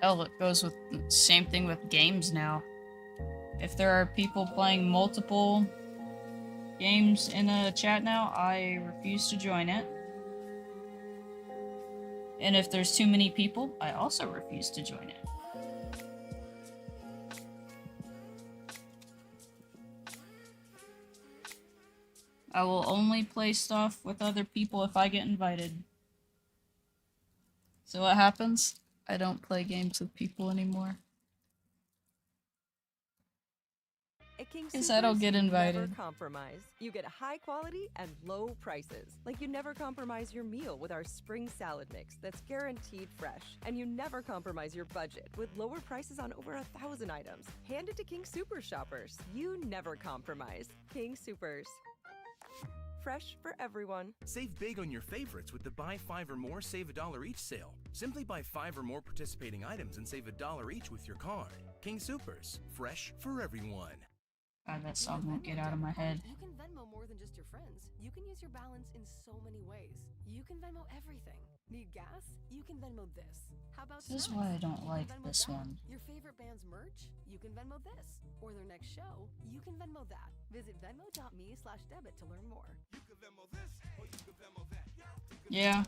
Hell, it goes with the same thing with games now. If there are people playing multiple games in a chat now, I refuse to join it. And if there's too many people, I also refuse to join it. I will only play stuff with other people if I get invited. So what happens? I don't play games with people anymore. At King Guess I don't Soopers, get you invited. Never compromise. You get high quality and low prices. Like you never compromise your meal with our spring salad mix that's guaranteed fresh. And you never compromise your budget with lower prices on over 1,000 items. Hand it to King Soopers shoppers. You never compromise. King Soopers. Fresh for everyone. Save big on your favorites with the buy 5 or more, save $1 each sale. Simply buy 5 or more participating items and save $1 each with your card. King Soopers, fresh for everyone. God, that song won't get out of my head. You can Venmo more than just your friends. You can use your balance in so many ways. You can Venmo everything. Need gas? You can Venmo this. How about This is snacks? why I don't You can like Venmo this that. one. Your favorite band's merch? You can Venmo this. Or their next show? You can Venmo that. Visit venmo.me/debit to learn more. Yeah.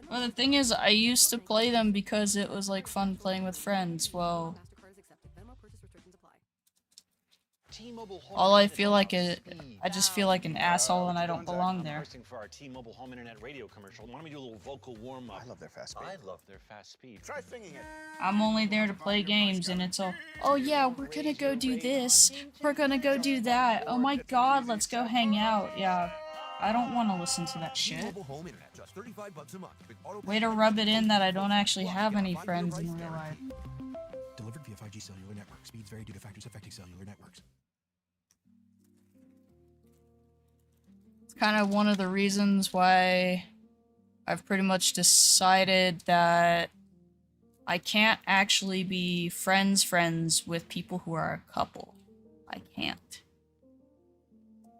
Well, the thing is, I used to play them because it was like fun playing with friends. Well, all I feel like I just feel like an asshole and I don't belong there. For our T-Mobile home internet radio commercial. Why don't we do a little vocal warm-up? I love their fast speed. I love their fast speed. Try singing it. I'm only there to play games and it's all, oh yeah, we're gonna go do this. We're gonna go do that. Oh my god, let's go hang out. Yeah, I don't want to listen to that shit. T-Mobile home internet, just $35 a month. With auto Way to rub it in that I don't actually have any friends in real life. Delivered via 5G cellular network. Speeds vary due to factors affecting cellular networks. It's kind of one of the reasons why I've pretty much decided that I can't actually be friends with people who are a couple. I can't.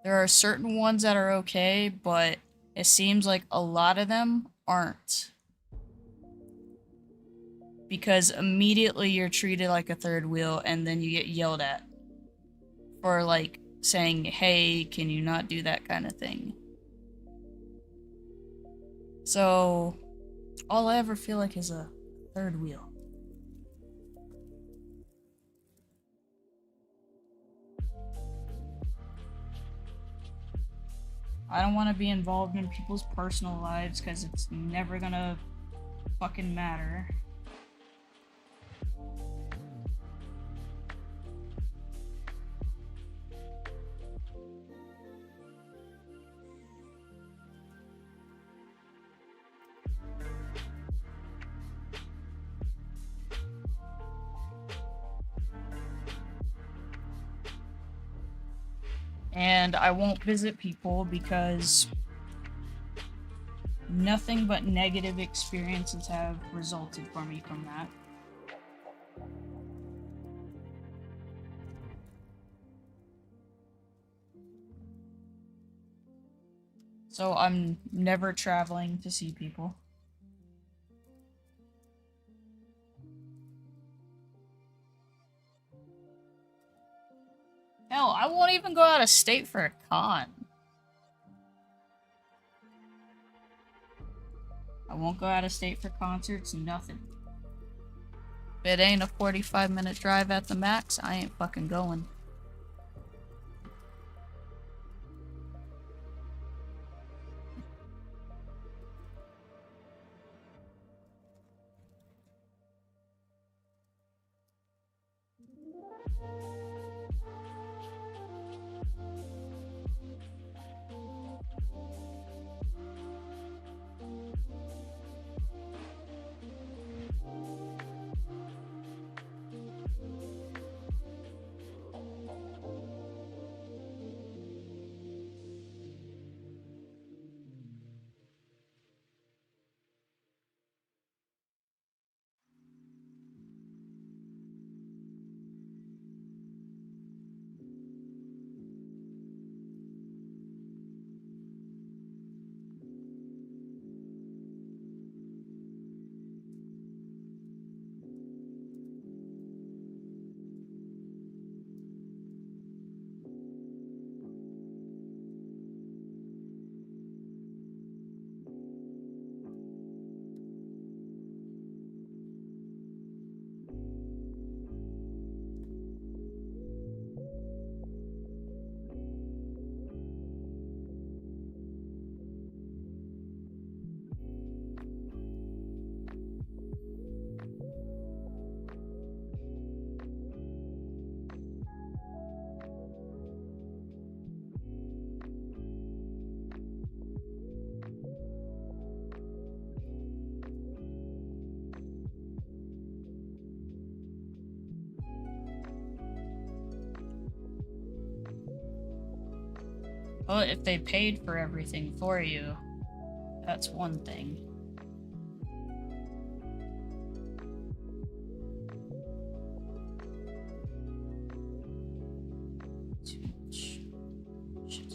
There are certain ones that are okay, but it seems like a lot of them aren't. Because immediately you're treated like a third wheel and then you get yelled at for like saying, hey, can you not do that kind of thing? So all I ever feel like is a third wheel. I don't want to be involved in people's personal lives because it's never gonna fucking matter. And I won't visit people because nothing but negative experiences have resulted for me from that. So I'm never traveling to see people. Hell, I won't even go out of state for a con. I won't go out of state for concerts, nothing. If it ain't a 45-minute drive at the max, I ain't fucking going. Well, if they paid for everything for you, that's one thing. Shit.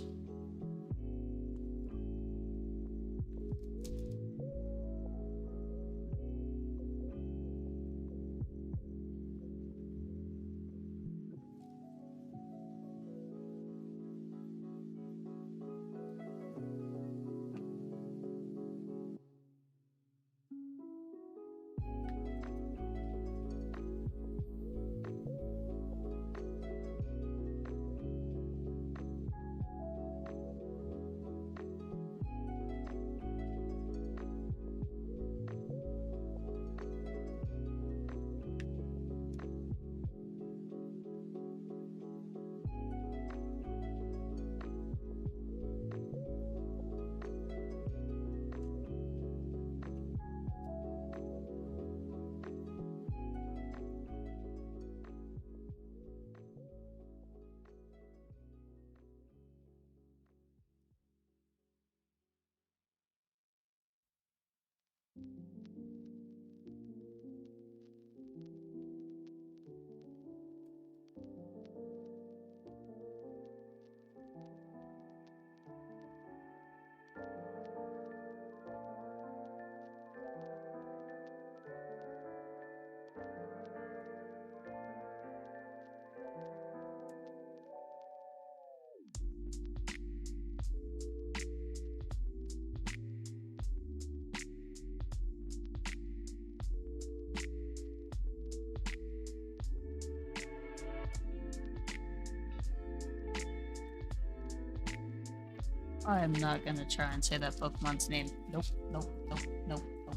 I'm not gonna try and say that Pokemon's name. Nope, nope, nope, nope, nope.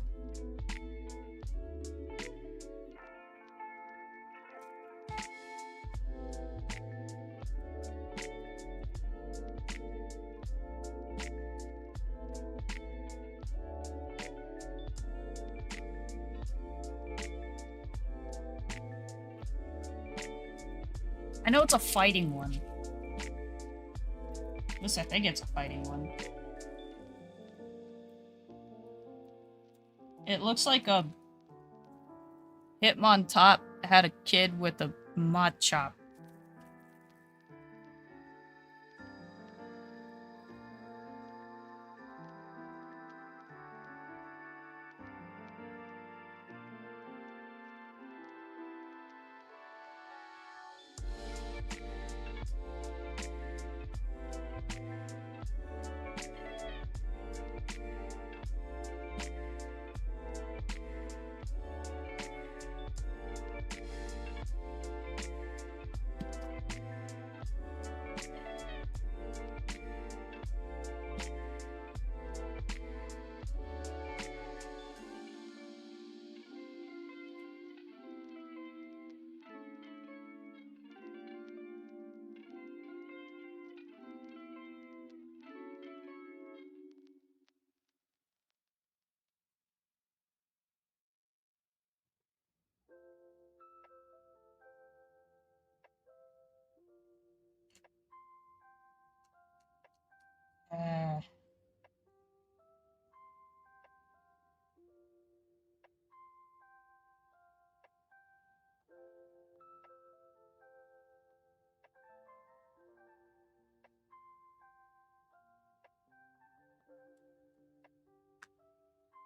I know it's a fighting one. At least I think it's a fighting one. It looks like a Hitmontop had a kid with a Machop.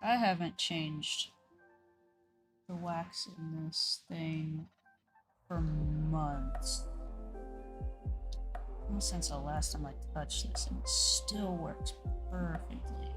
I haven't changed the wax in this thing for months. Since the last time I touched this, and it still works perfectly.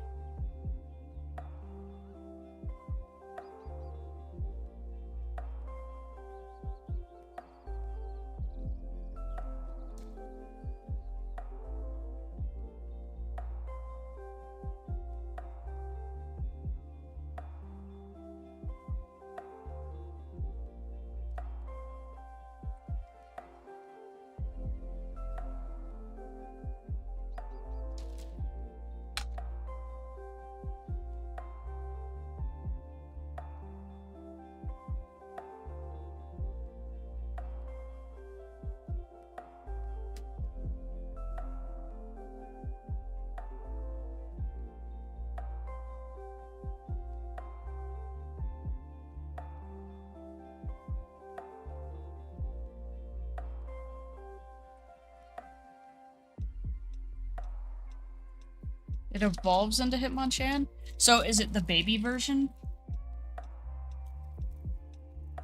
It evolves into Hitmonchan? So is it the baby version?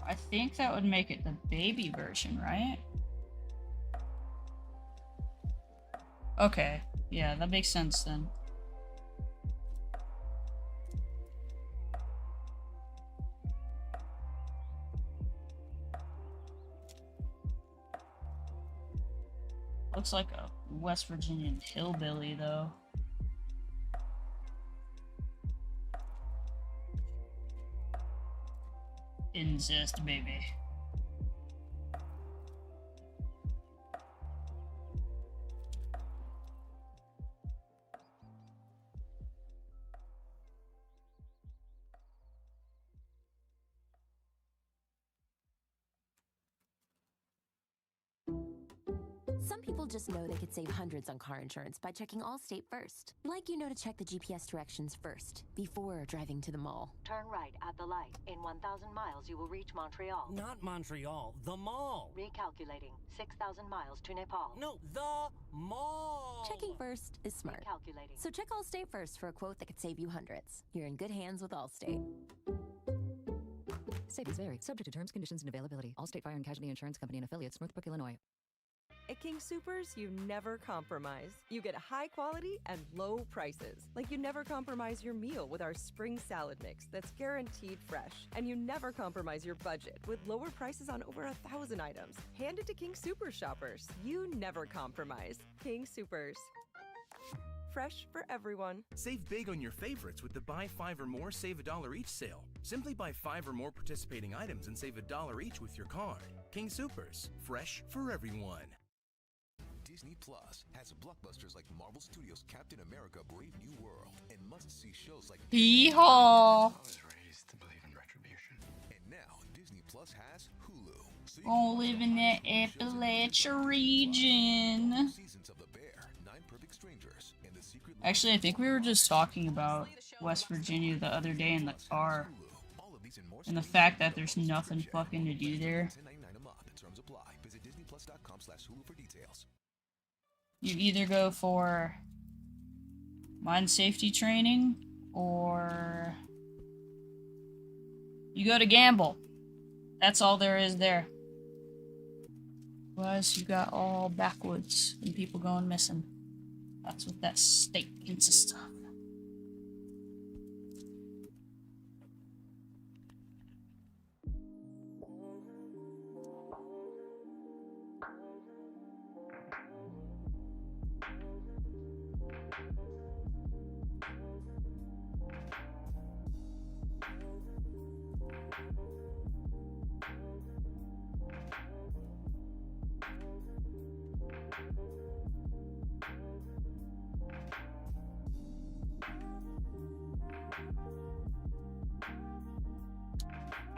I think that would make it the baby version, right? Okay. Yeah, that makes sense then. Looks like a West Virginian hillbilly, though. Incest, baby. Some people just know they could save hundreds on car insurance by checking Allstate first. Like you know to check the GPS directions first, before driving to the mall. Turn right at the light. In 1,000 miles, you will reach Montreal. Not Montreal, the mall. Recalculating. 6,000 miles to Nepal. No, the mall. Checking first is smart. Recalculating. So check Allstate first for a quote that could save you hundreds. You're in good hands with Allstate. Savings vary, subject to terms, conditions, and availability. Allstate Fire and Casualty Insurance Company and affiliates, Northbrook, Illinois. At King Soopers, you never compromise. You get high quality and low prices. Like you never compromise your meal with our spring salad mix that's guaranteed fresh. And you never compromise your budget with lower prices on over 1,000 items. Hand it to King Soopers shoppers. You never compromise. King Soopers. Fresh for everyone. Save big on your favorites with the buy 5 or more, save $1 each sale. Simply buy 5 or more participating items and save $1 each with your card. King Soopers. Fresh for everyone. Disney Plus has blockbusters like Marvel Studios' Captain America: Brave New World and must-see shows like Yeehaw! I was raised to believe in retribution. And now Disney Plus has Hulu. So you Oh, live in that Appalachia region. Seasons of The Bear, 9 Perfect Strangers, and The Secret. Actually, I think we were just talking about West Virginia the other day in the car. And the fact that there's nothing fucking to do there. $10.99 a month. Terms apply. Visit DisneyPlus.com/Hulu for details. You either go for mine safety training or you go to gamble. That's all there is there. Otherwise, you got all backwoods and people going missing. That's what that state consists of.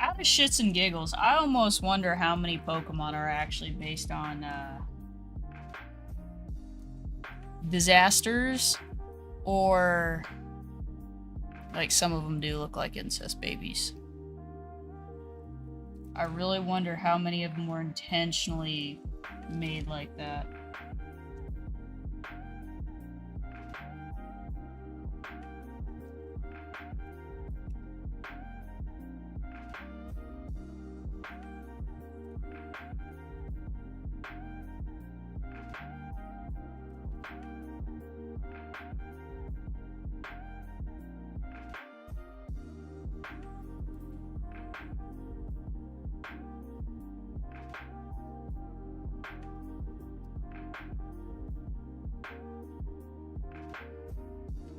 Out of shits and giggles, I almost wonder how many Pokemon are actually based on disasters, or like some of them do look like incest babies. I really wonder how many of them were intentionally made like that.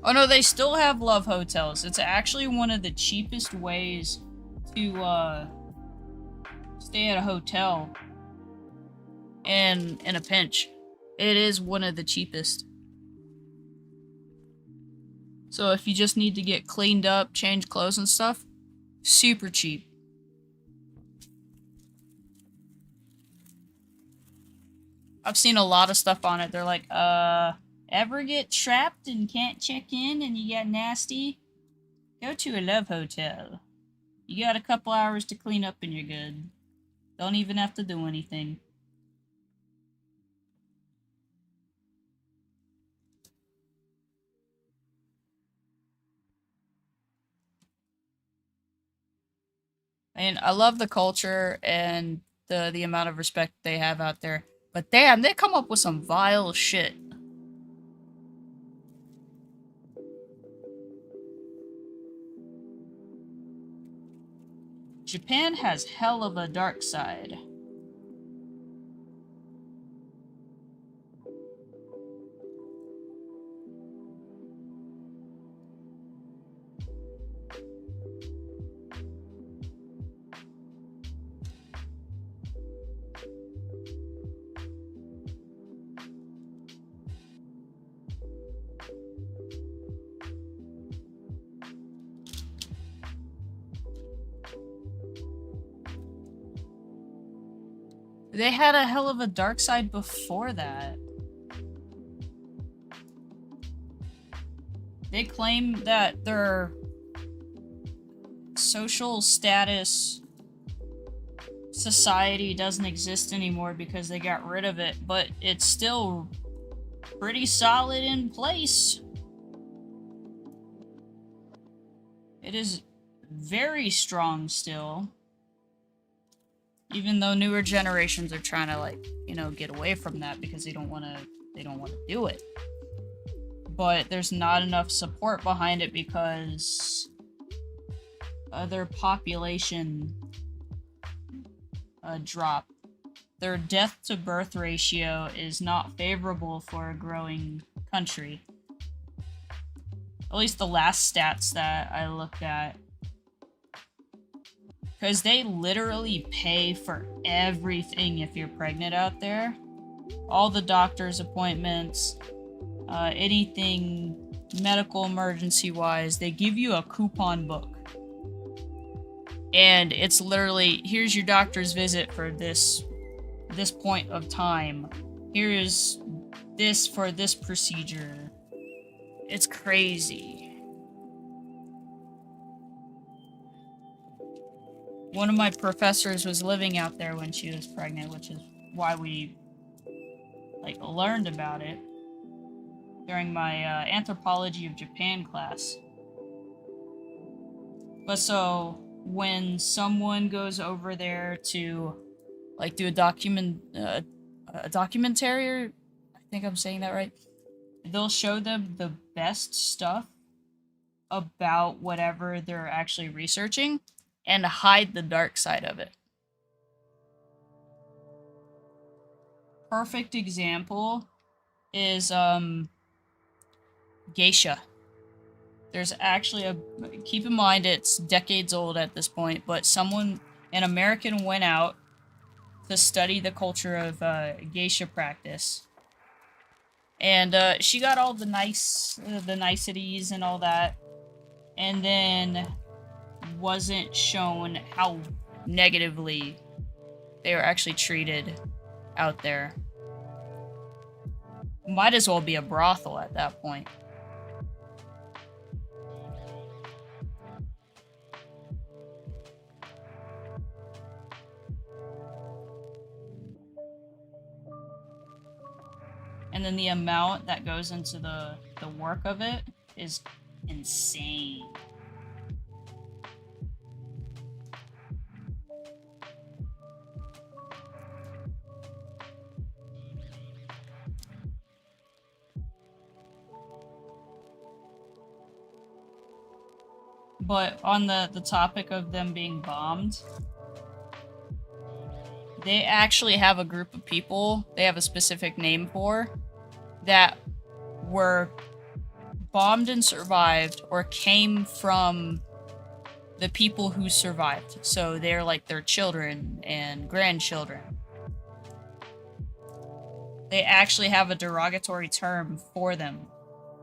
Oh no, they still have love hotels. It's actually one of the cheapest ways to stay at a hotel in a pinch. It is one of the cheapest. So if you just need to get cleaned up, change clothes and stuff, super cheap. I've seen a lot of stuff on it. They're like, ever get trapped and can't check in and you get nasty? Go to a love hotel. You got a couple hours to clean up and you're good. Don't even have to do anything. I mean, I love the culture and the amount of respect they have out there. But damn, they come up with some vile shit. Japan has hell of a dark side. They had a hell of a dark side before that. They claim that their social status society doesn't exist anymore because they got rid of it, but it's still pretty solid in place. It is very strong still. Even though newer generations are trying to, like, you know, get away from that because they don't want to do it. But there's not enough support behind it because their population drop. Their death to birth ratio is not favorable for a growing country. At least the last stats that I looked at. Because they literally pay for everything if you're pregnant out there. All the doctor's appointments, anything medical emergency wise, they give you a coupon book. And it's literally, here's your doctor's visit for this point of time. Here is this for this procedure. It's crazy. One of my professors was living out there when she was pregnant, which is why we, like, learned about it during my Anthropology of Japan class. But so, when someone goes over there to, like, do a documentary, or I think I'm saying that right, they'll show them the best stuff about whatever they're actually researching and hide the dark side of it. Perfect example is geisha. There's actually keep in mind it's decades old at this point, but an American went out to study the culture of geisha practice. And she got all the niceties and all that, and then wasn't shown how negatively they were actually treated out there. Might as well be a brothel at that point. And then the amount that goes into the work of it is insane. But on the topic of them being bombed, they actually have a group of people they have a specific name for that were bombed and survived or came from the people who survived. So they're like their children and grandchildren. They actually have a derogatory term for them,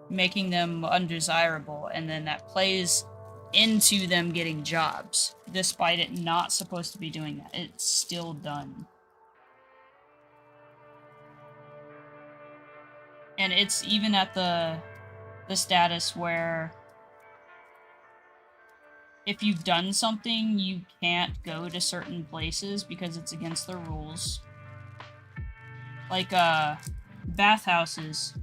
making them undesirable, and then that plays into them getting jobs, despite it not supposed to be doing that. It's still done. And it's even at the status where if you've done something, you can't go to certain places because it's against the rules. Like, bathhouses.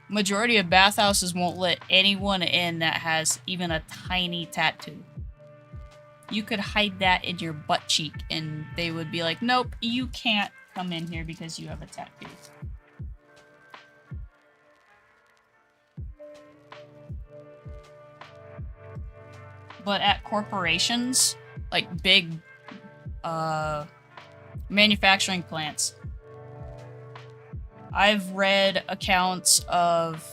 Majority of bathhouses won't let anyone in that has even a tiny tattoo. you could hide that in your butt cheek and they would be like, nope, you can't come in here because you have a tattoo. But at corporations, like big manufacturing plants, I've read accounts of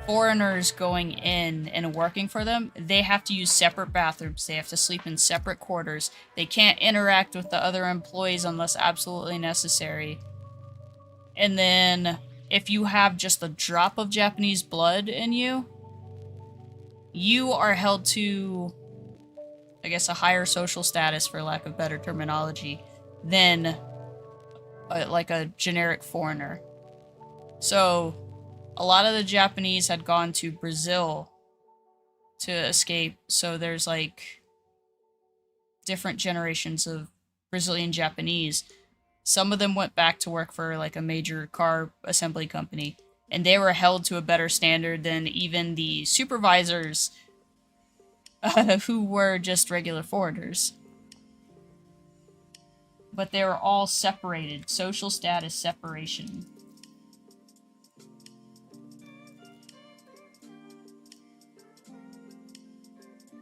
foreigners going in and working for them. They have to use separate bathrooms. They have to sleep in separate quarters. They can't interact with the other employees unless absolutely necessary. And then if you have just a drop of Japanese blood in you, you are held to, I guess, a higher social status, for lack of better terminology, than like a generic foreigner. So a lot of the Japanese had gone to Brazil to escape, so there's like different generations of Brazilian Japanese. Some of them went back to work for like a major car assembly company, and they were held to a better standard than even the supervisors who were just regular foreigners. But they were all separated. Social status separation.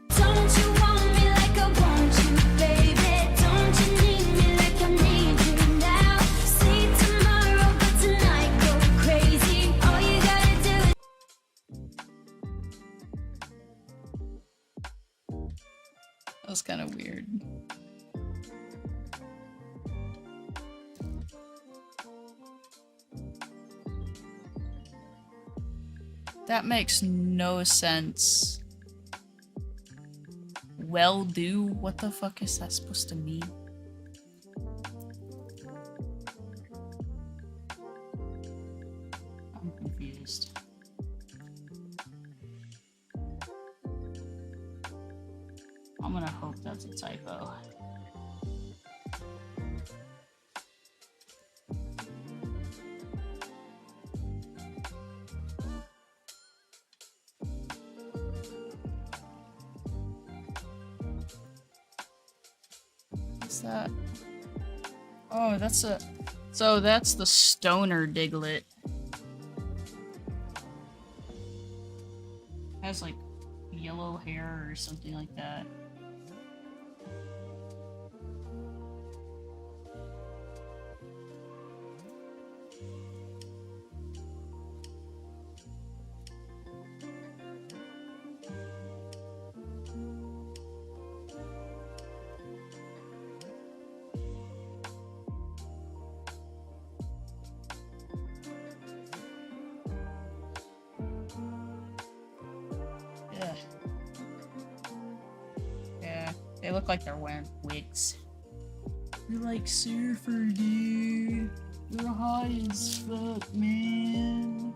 Don't you want me like I want you, baby? Don't you need me like I need you now? See tomorrow, but tonight go crazy. All you gotta do is... That was kind of weird. That makes no sense. Well do? What the fuck is that supposed to mean? I'm confused. I'm gonna hope that's a typo. What's that? Oh, that's a... So that's the stoner Diglett. Has like yellow hair or something like that. Yeah. Yeah, they look like they're wearing wigs. You're like surfer, dude. You're high as fuck, man.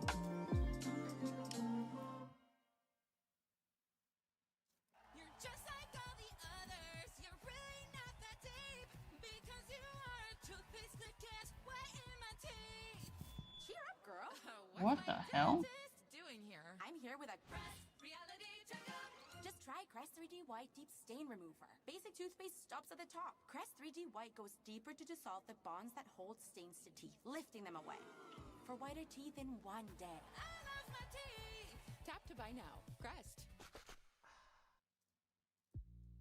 Cheer up, girl. What the hell? Doing here? I'm here with a Just try Crest 3D White Deep Stain Remover. Basic toothpaste stops at the top. Crest 3D White goes deeper to dissolve the bonds that hold stains to teeth, lifting them away. For whiter teeth in one day. I love my teeth! Tap to buy now. Crest.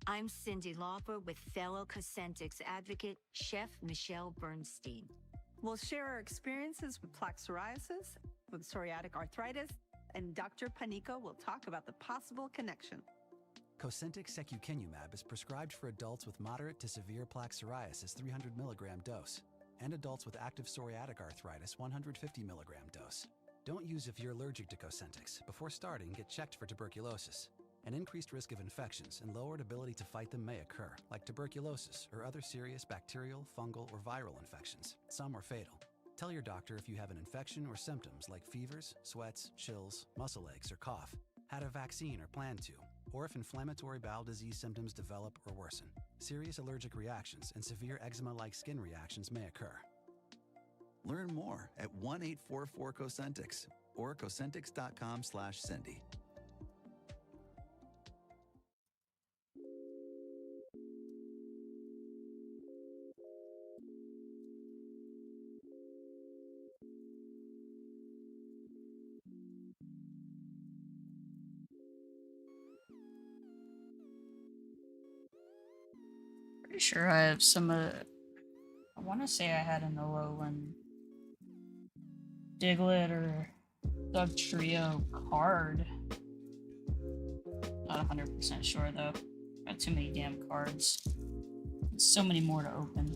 I'm Cindy Lauper with fellow Cosentix advocate, Chef Michelle Bernstein. We'll share our experiences with plaque psoriasis, with psoriatic arthritis, and Dr. Panico will talk about the possible connection. Cosentix secukinumab is prescribed for adults with moderate to severe plaque psoriasis 300 mg dose, and adults with active psoriatic arthritis 150 mg dose. Don't use if you're allergic to Cosentix. Before starting, get checked for tuberculosis. An increased risk of infections and lowered ability to fight them may occur, like tuberculosis or other serious bacterial, fungal, or viral infections. Some are fatal. Tell your doctor if you have an infection or symptoms like fevers, sweats, chills, muscle aches, or cough, had a vaccine or plan to, or if inflammatory bowel disease symptoms develop or worsen. Serious allergic reactions and severe eczema-like skin reactions may occur. Learn more at 1-844-COSENTIX or Cosentix.com/Cindy. Pretty sure I have some I want to say I had an Alolan Diglett or Dugtrio card. Not 100% sure though. Got too many damn cards. So many more to open.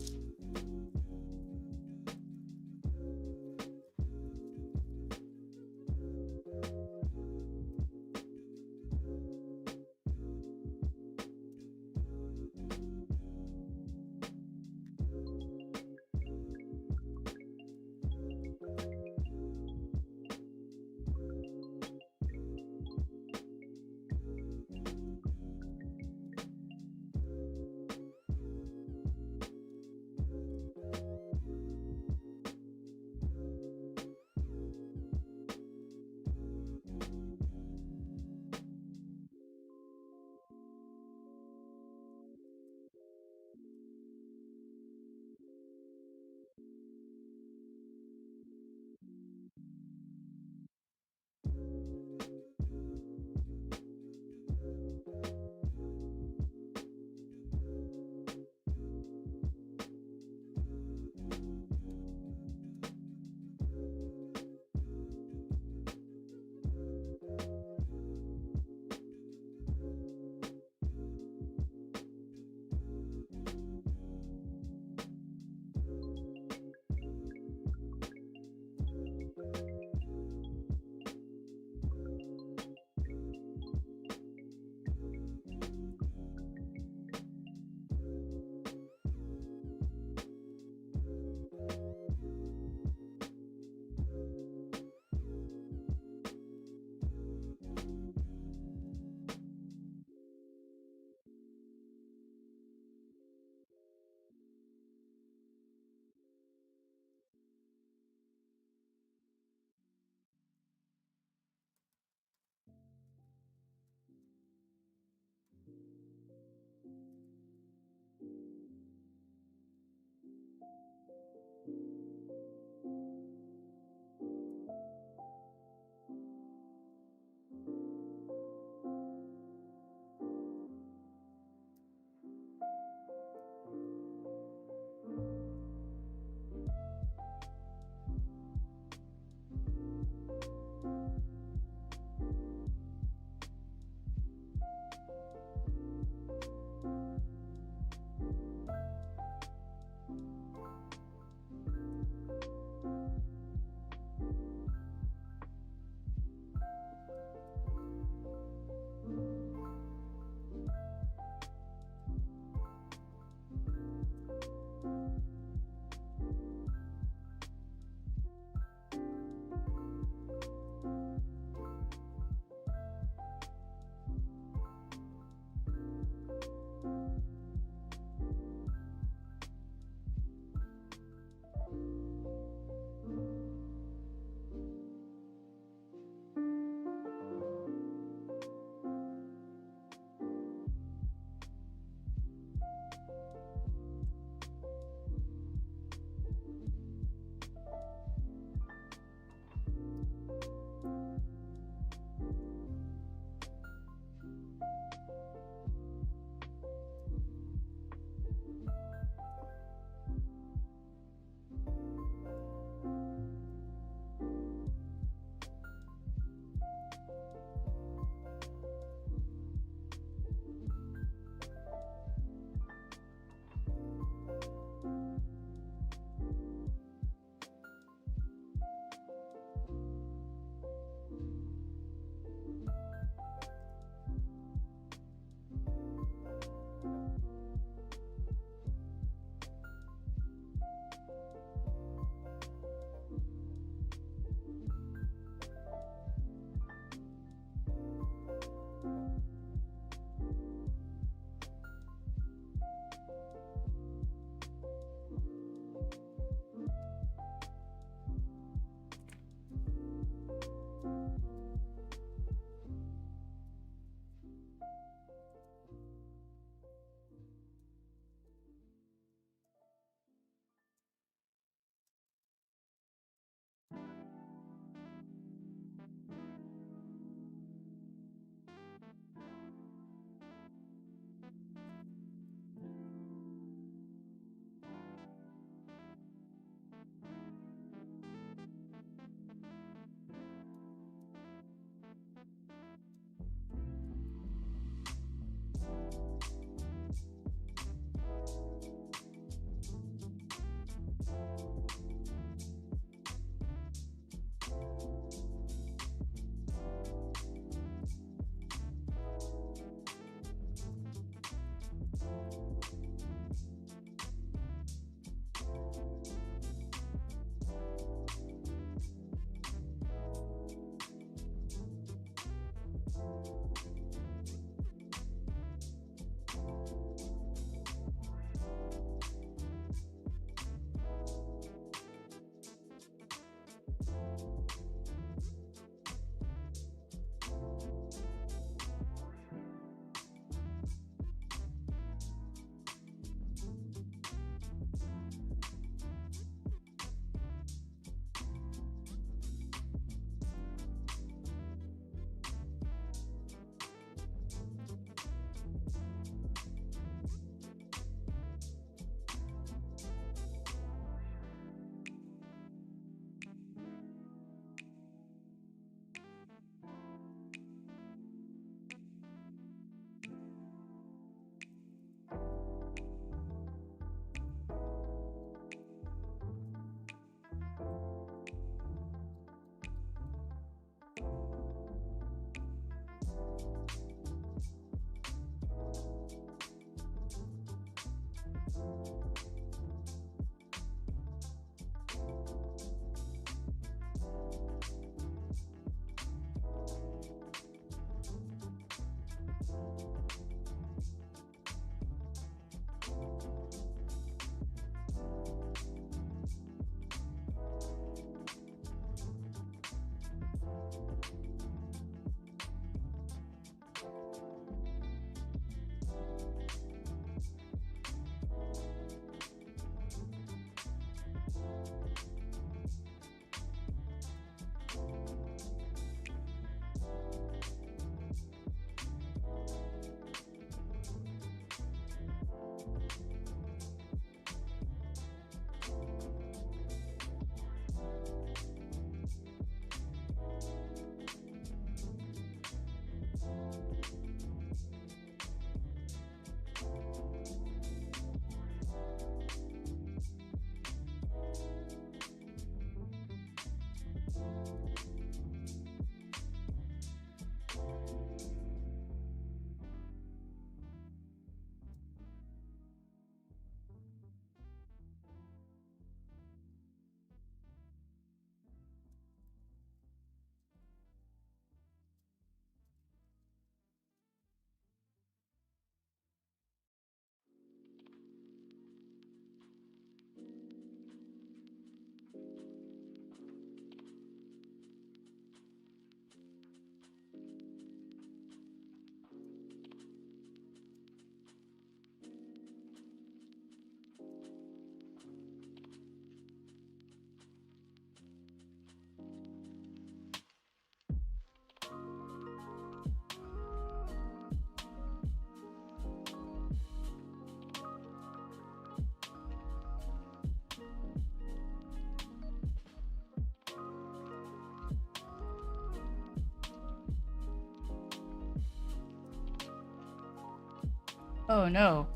Oh no.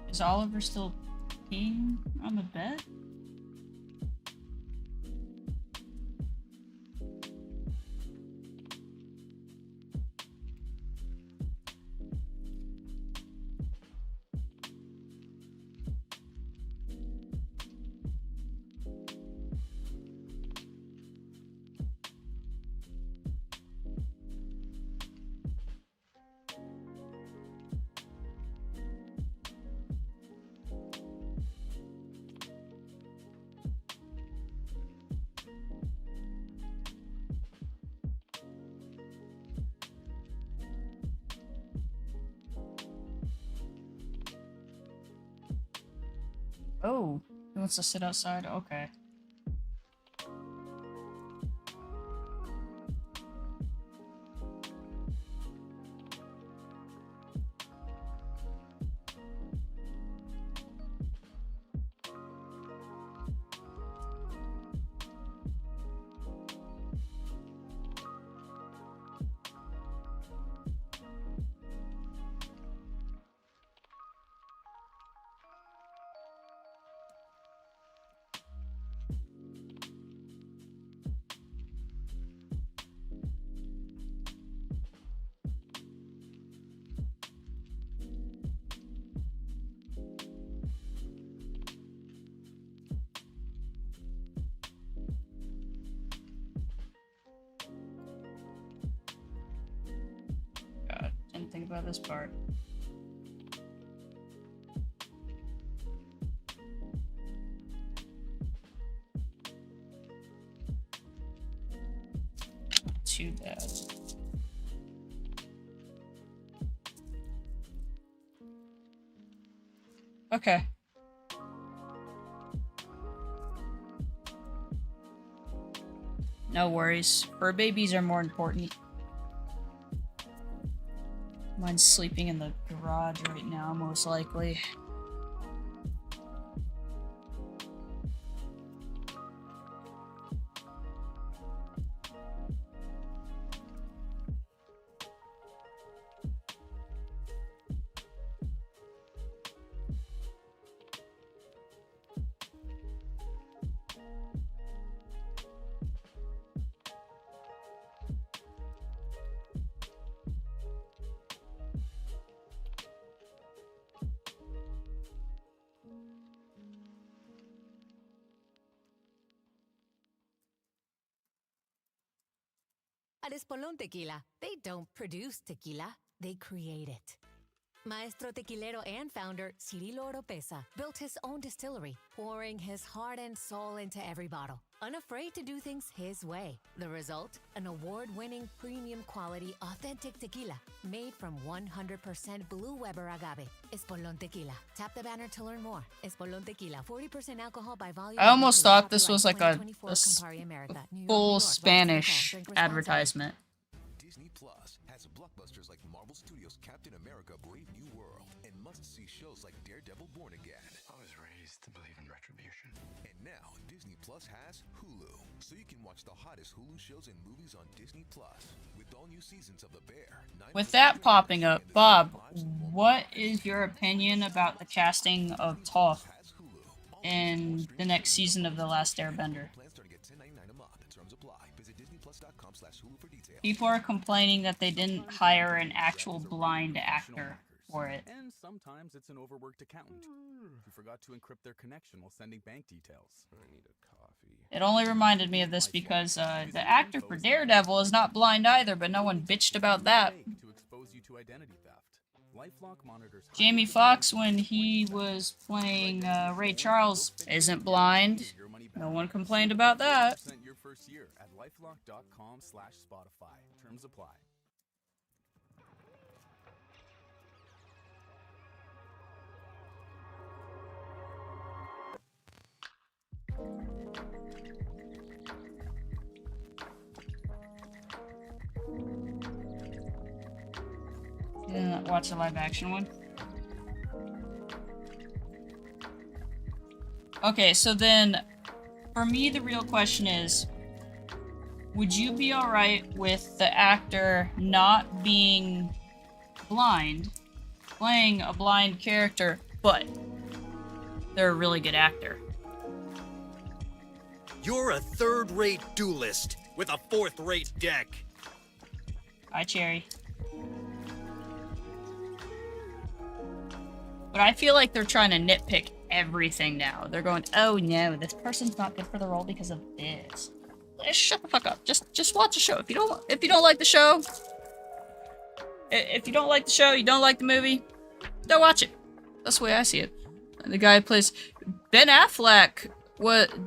Is Oliver still peeing on the bed? Oh, he wants to sit outside? Okay. God, didn't think about this part. Too bad. Okay. No worries. Fur babies are more important. Mine's sleeping in the garage right now, most likely. At Espolón Tequila, they don't produce tequila, they create it. Maestro tequilero and founder Cirilo Oropesa built his own distillery, pouring his heart and soul into every bottle, unafraid to do things his way. The result? An award-winning, premium quality, authentic tequila made from 100% Blue Weber agave. Espolón Tequila. Tap the banner to learn more. Espolón Tequila, 40% alcohol by volume. I almost thought this was like a Campari America, New York, full New York. Spanish Drink responsibly. advertisement. Disney Plus has blockbusters like Marvel Studios' Captain America: Brave New World and must-see shows like Daredevil: Born Again. I was raised to believe in retribution. And now Disney Plus has Hulu, so you can watch the hottest Hulu shows and movies on Disney Plus with all new seasons of The Bear. With that popping up, Bob, what is your opinion about the casting of Toph in the next season of The Last Airbender? People are complaining that they didn't hire an actual blind actor for it. And sometimes it's an overworked accountant who forgot to encrypt their connection while sending bank details. I need a coffee. It only reminded me of this because the actor for Daredevil is not blind either, but no one bitched about that. To expose you to identity theft. LifeLock monitors Jamie Foxx, when he was playing Ray Charles, isn't blind. No one complained about that. your first year at lifelock.com/Spotify. Terms apply. You didn't watch the live action one? Okay, so then, for me, the real question is, would you be alright with the actor not being blind, playing a blind character, but they're a really good actor. You're a third-rate duelist with a fourth-rate deck. Hi, Cherry. But I feel like they're trying to nitpick everything now. They're going, oh no, this person's not good for the role because of this. Shut the fuck up. Just watch the show. If you don't like the show, if you don't like the show, you don't like the movie, don't watch it. That's the way I see it. And the guy who plays Ben Affleck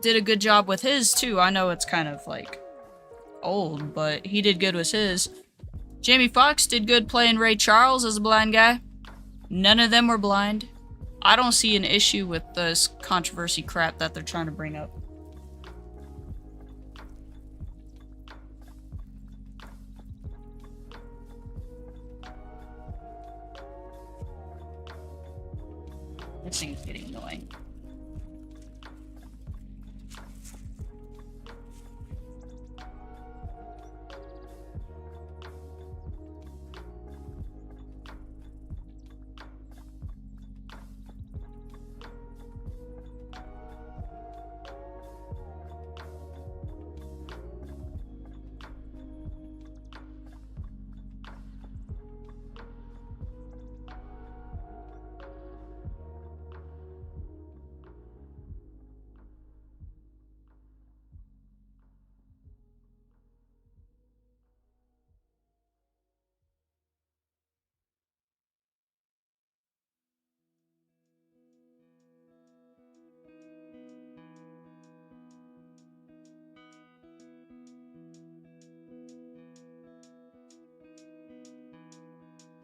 did a good job with his too. I know it's kind of like old, but he did good with his. Jamie Foxx did good playing Ray Charles as a blind guy. None of them were blind. I don't see an issue with this controversy crap that they're trying to bring up. This thing's getting annoying.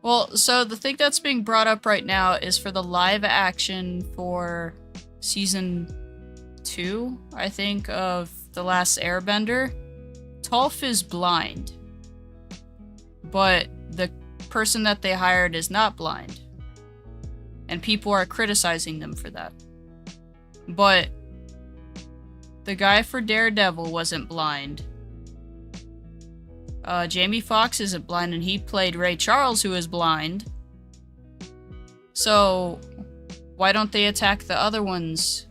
Well, so the thing that's being brought up right now is for the live action for season 2, I think, of The Last Airbender. Toph is blind, but the person that they hired is not blind, and people are criticizing them for that. But the guy for Daredevil wasn't blind. Jamie Foxx isn't blind, and he played Ray Charles, who is blind. So, why don't they attack the other ones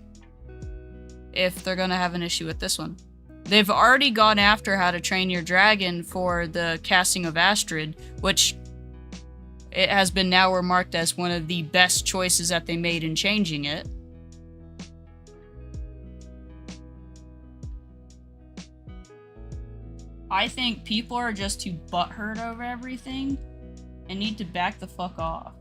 if they're gonna have an issue with this one? They've already gone after How to Train Your Dragon for the casting of Astrid, which it has been now remarked as one of the best choices that they made in changing it. I think people are just too butthurt over everything and need to back the fuck off.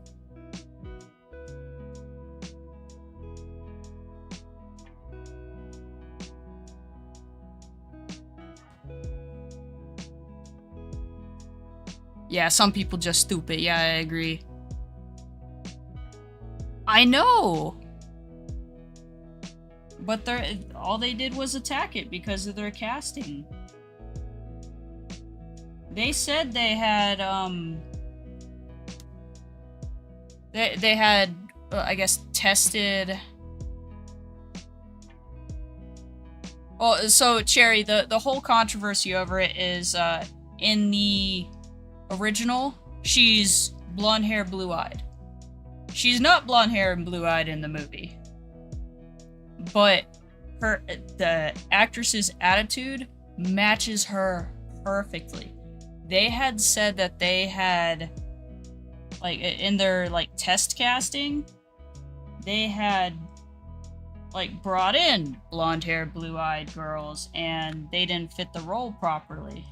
Yeah, some people just stupid. Yeah, I agree. I know! But all they did was attack it because of their casting. They said they had, they had, I guess, tested... Well, so, Cherry, the whole controversy over it is, in the original, she's blonde hair, blue-eyed. She's not blonde hair and blue-eyed in the movie. But the actress's attitude matches her perfectly. They had said that they had, like, in their, like, test casting, they had, like, brought in blonde-haired, blue-eyed girls, and they didn't fit the role properly.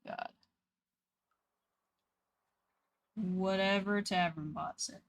God. Whatever Tavern Bot said.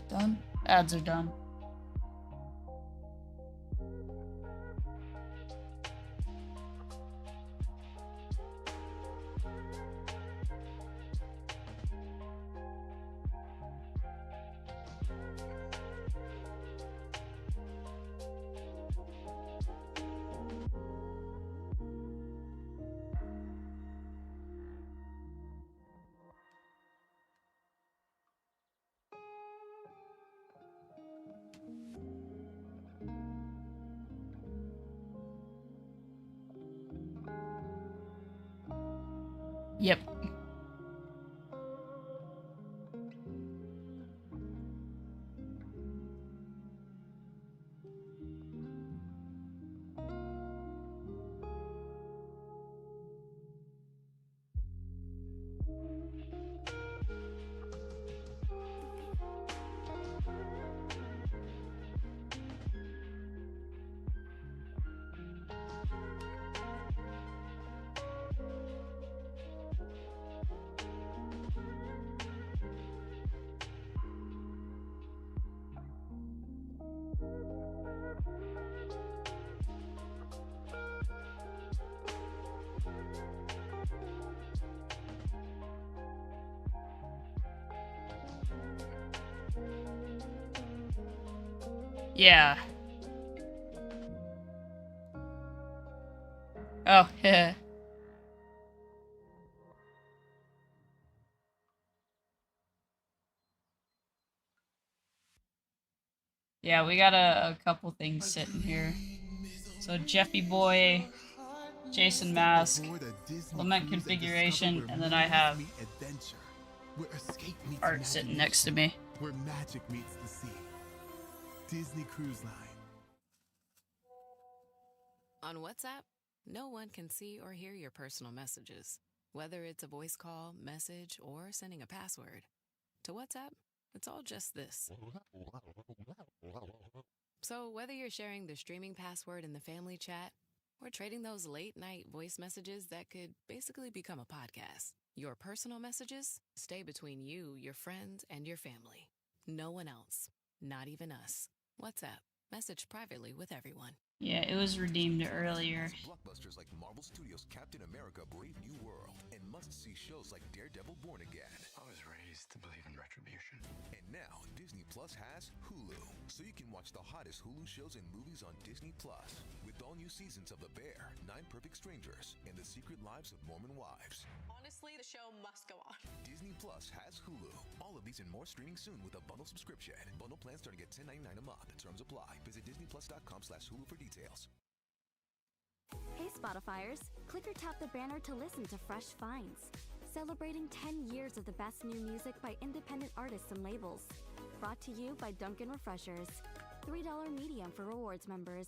Done? Ads are done. Yep. Yeah. Oh, yeah. Yeah, we got a couple things sitting here. So Jeffy Boy, Jason Mask, Lament Configuration, and then I have art sitting next to me. Where magic meets the sea. Disney Cruise Line. On WhatsApp, no one can see or hear your personal messages, whether it's a voice call, message, or sending a password. To WhatsApp, it's all just this. So whether you're sharing the streaming password in the family chat or trading those late-night voice messages that could basically become a podcast, your personal messages stay between you, your friends, and your family. No one else, not even us. WhatsApp, message privately with everyone. Yeah, it was redeemed earlier. Blockbusters like Marvel Studios' Captain America: Brave New World and must-see shows like Daredevil: Born Again. I was raised to believe in retribution. And now Disney Plus has Hulu, so you can watch the hottest Hulu shows and movies on Disney Plus, with all new seasons of The Bear, 9 Perfect Strangers, and The Secret Lives of Mormon Wives. Honestly, the show must go on. Disney Plus has Hulu. All of these and more streaming soon with a bundle subscription. Bundle plans starting at $10.99 a month. Terms apply. Visit disneyplus.com/Hulu for details. Hey Spotifyers, click or tap the banner to listen to Fresh Finds, celebrating 10 years of the best new music by independent artists and labels. Brought to you by Dunkin' Refreshers, $3 medium for rewards members.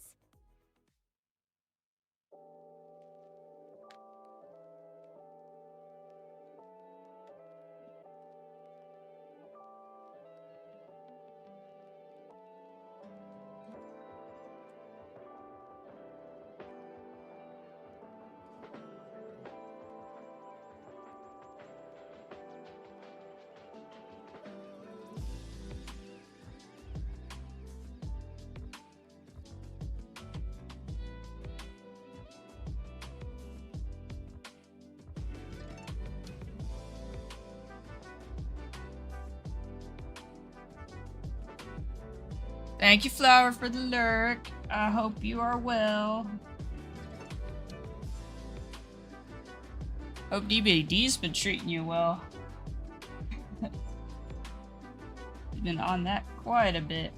Thank you, Flower, for the lurk. I hope you are well. Hope DBD's been treating you well. been on that quite a bit.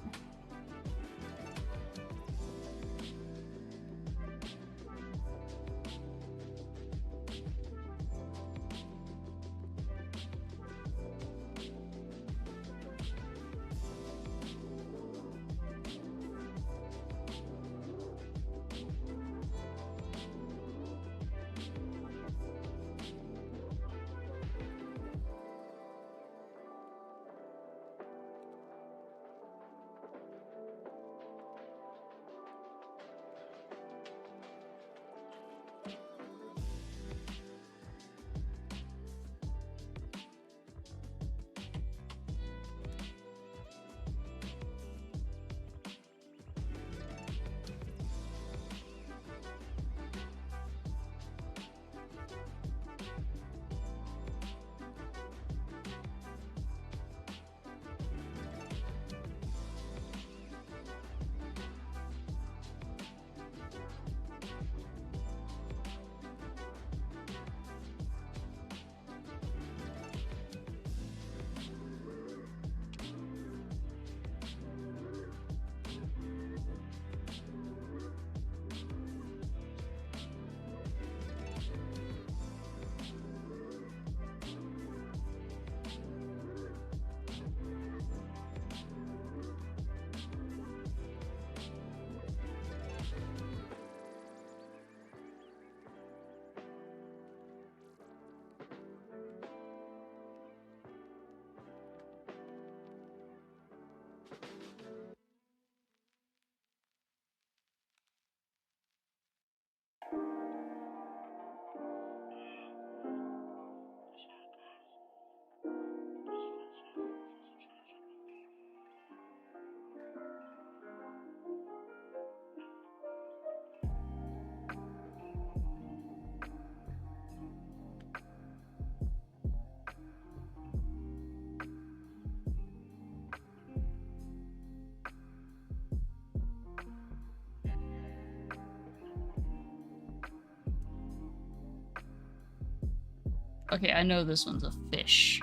Okay, I know this one's a fish.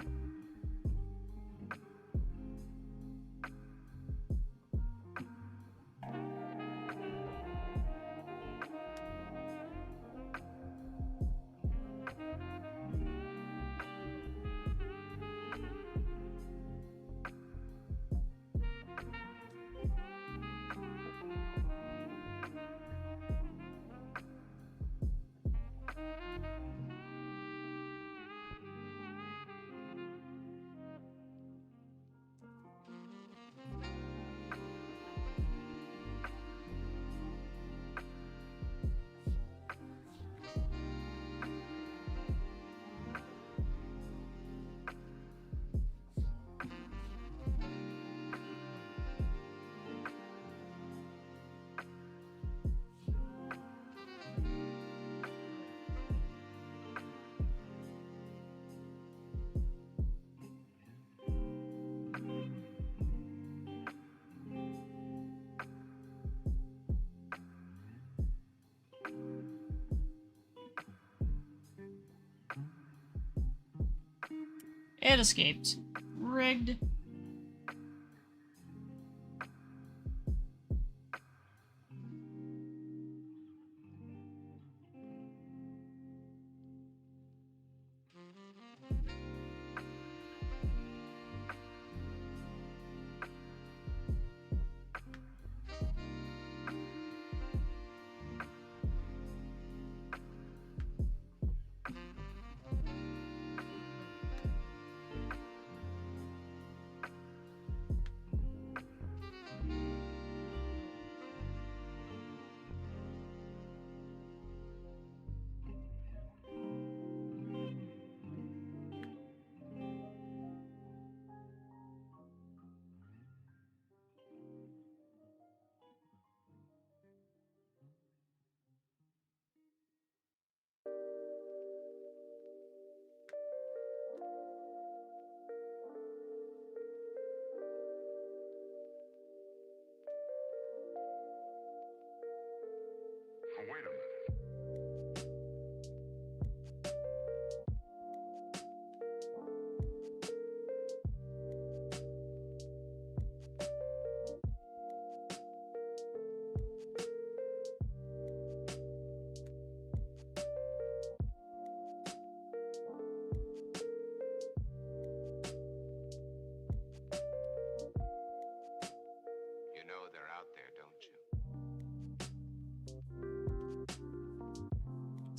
It escaped. Rigged.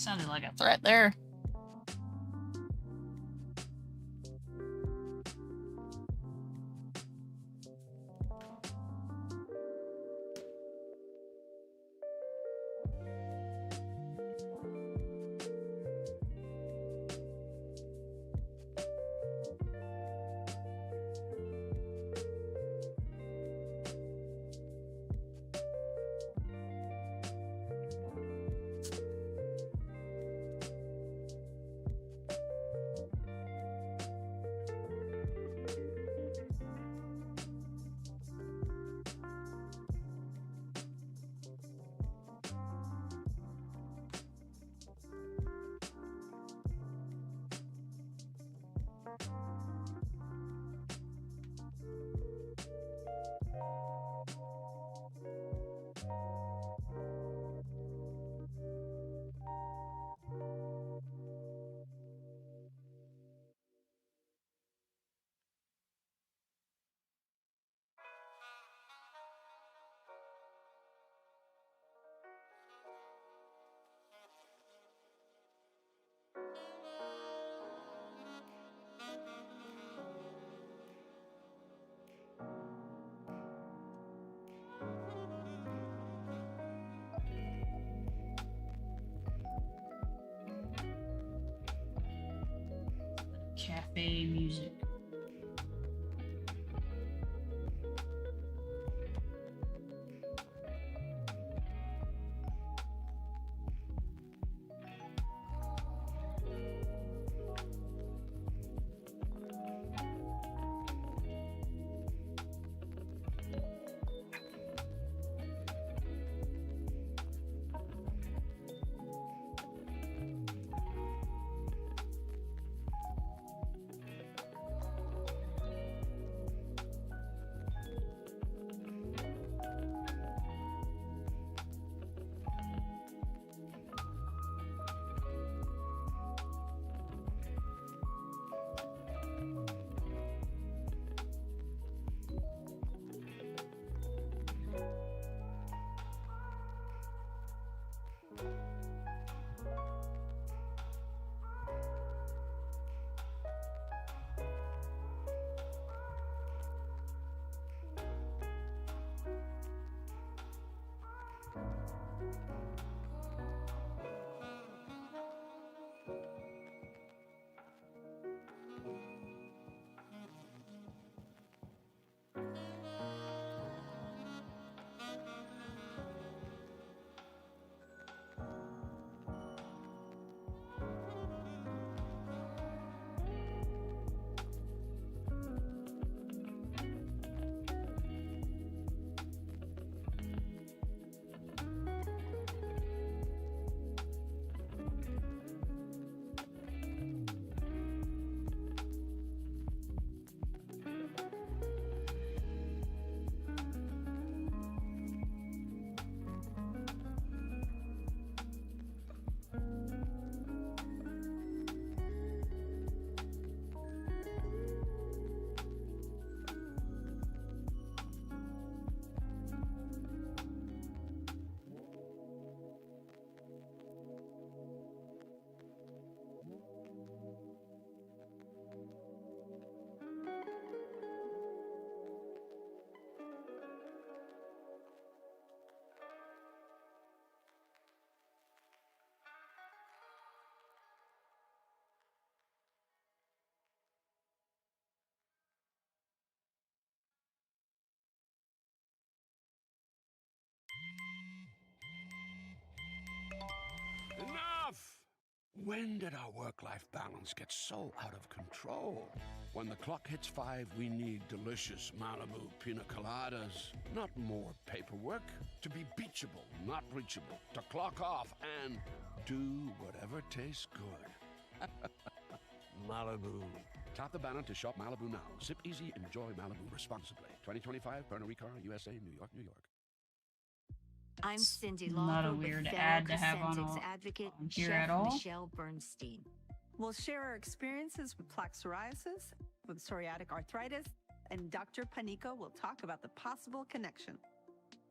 Sounded like a threat there. Cafe music. Enough! When did our work-life balance get so out of control? When the clock hits 5, we need delicious Malibu pina coladas, not more paperwork. To be beachable, not reachable. To clock off and do whatever tastes good. Malibu. Tap the banner to shop Malibu now. Sip easy, enjoy Malibu responsibly. 2025, Pernod Ricard, USA, New York, New York. I'm Cindy Not a Lauper weird with ad fellow to have on Cosentyx advocate here Chef at all. Michelle Bernstein. We'll share our experiences with plaque psoriasis, with psoriatic arthritis, and Dr. Panico will talk about the possible connection.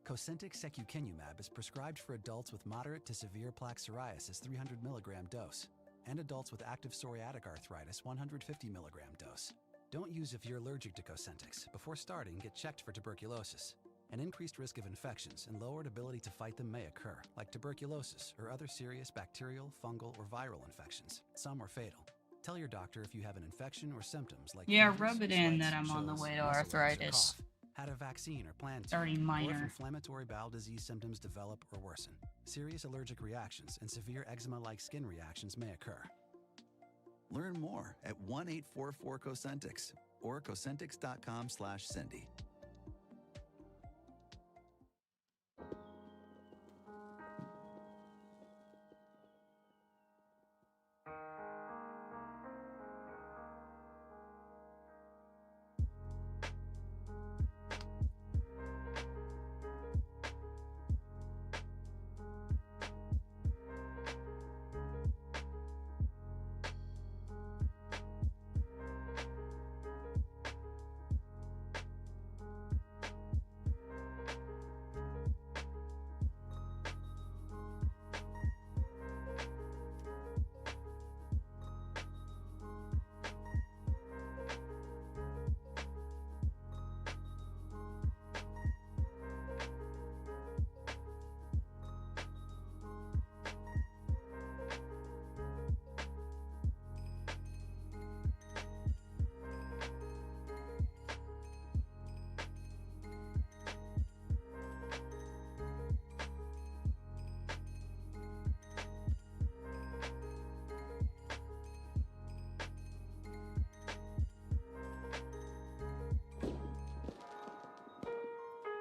Cosentyx secukinumab is prescribed for adults with moderate to severe plaque psoriasis 300 milligram dose and adults with active psoriatic arthritis 150 milligram dose. Don't use if you're allergic to Cosentyx. Before starting, get checked for tuberculosis. An increased risk of infections and lowered ability to fight them may occur, like tuberculosis or other serious bacterial, fungal, or viral infections. Some are fatal. Tell your doctor if you have an infection or symptoms like Yeah, fevers, rub it in sweats, that I'm on the chills, way to muscle aches, or arthritis. cough, had a vaccine or plan to, Already or if minor. inflammatory bowel disease symptoms develop or worsen. Serious allergic reactions and severe eczema-like skin reactions may occur. Learn more at 1-844-COSENTYX or Cosentyx.com/Cindy.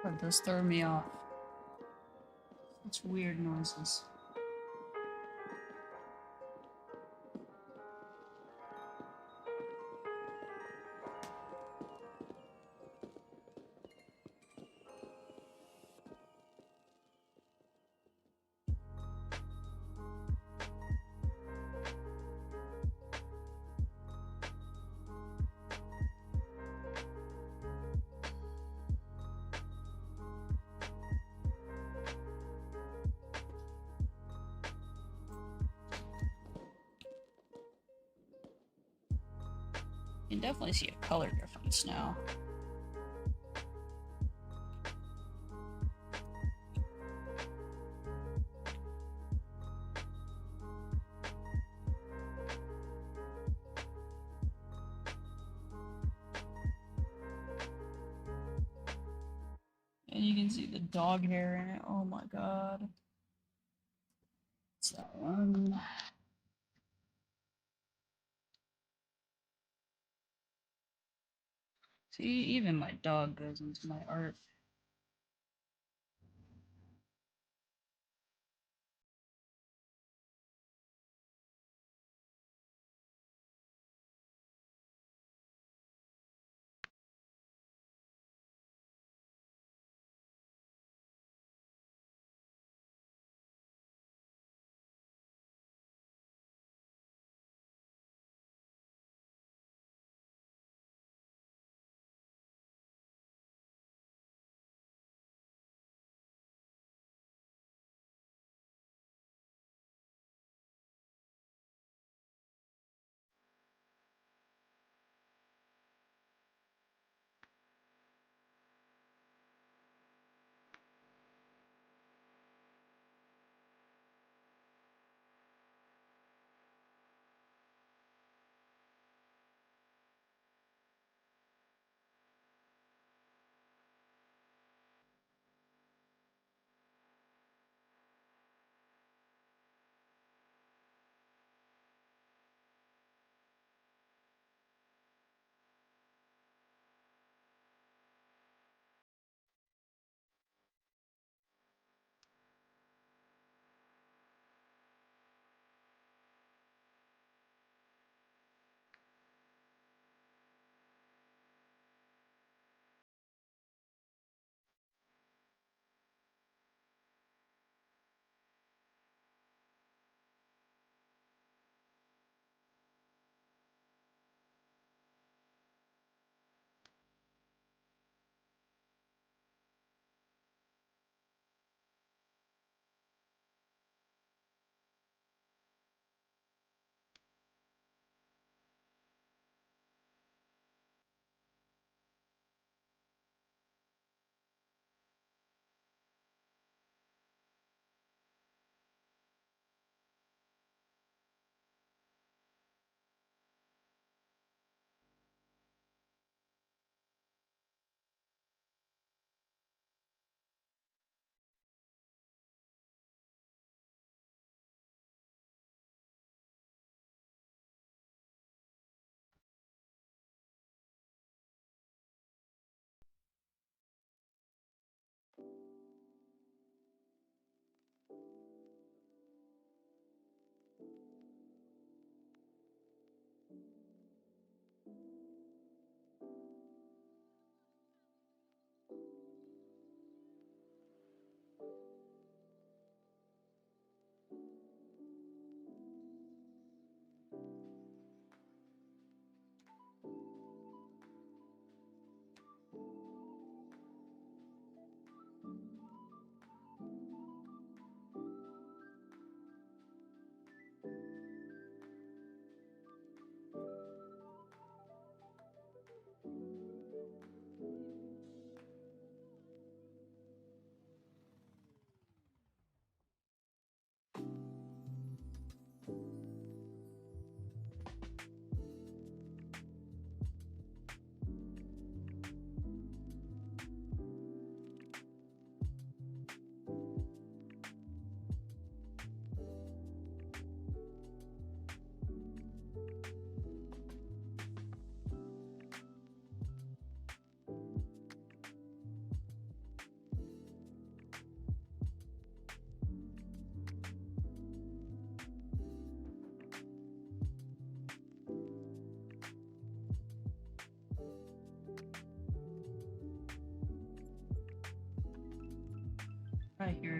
That does throw me off. It's weird noises. You can definitely see a color difference now. And you can see the dog hair in it. Oh my god. It's that one. See, even my dog goes into my art.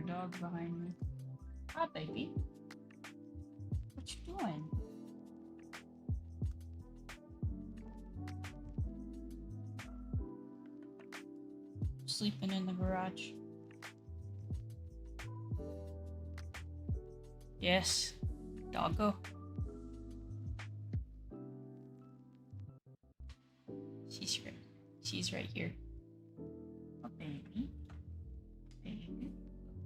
dog behind me. Hi, baby. What you doing? Sleeping in the garage. Yes, doggo. She's right here. Oh, baby. Baby.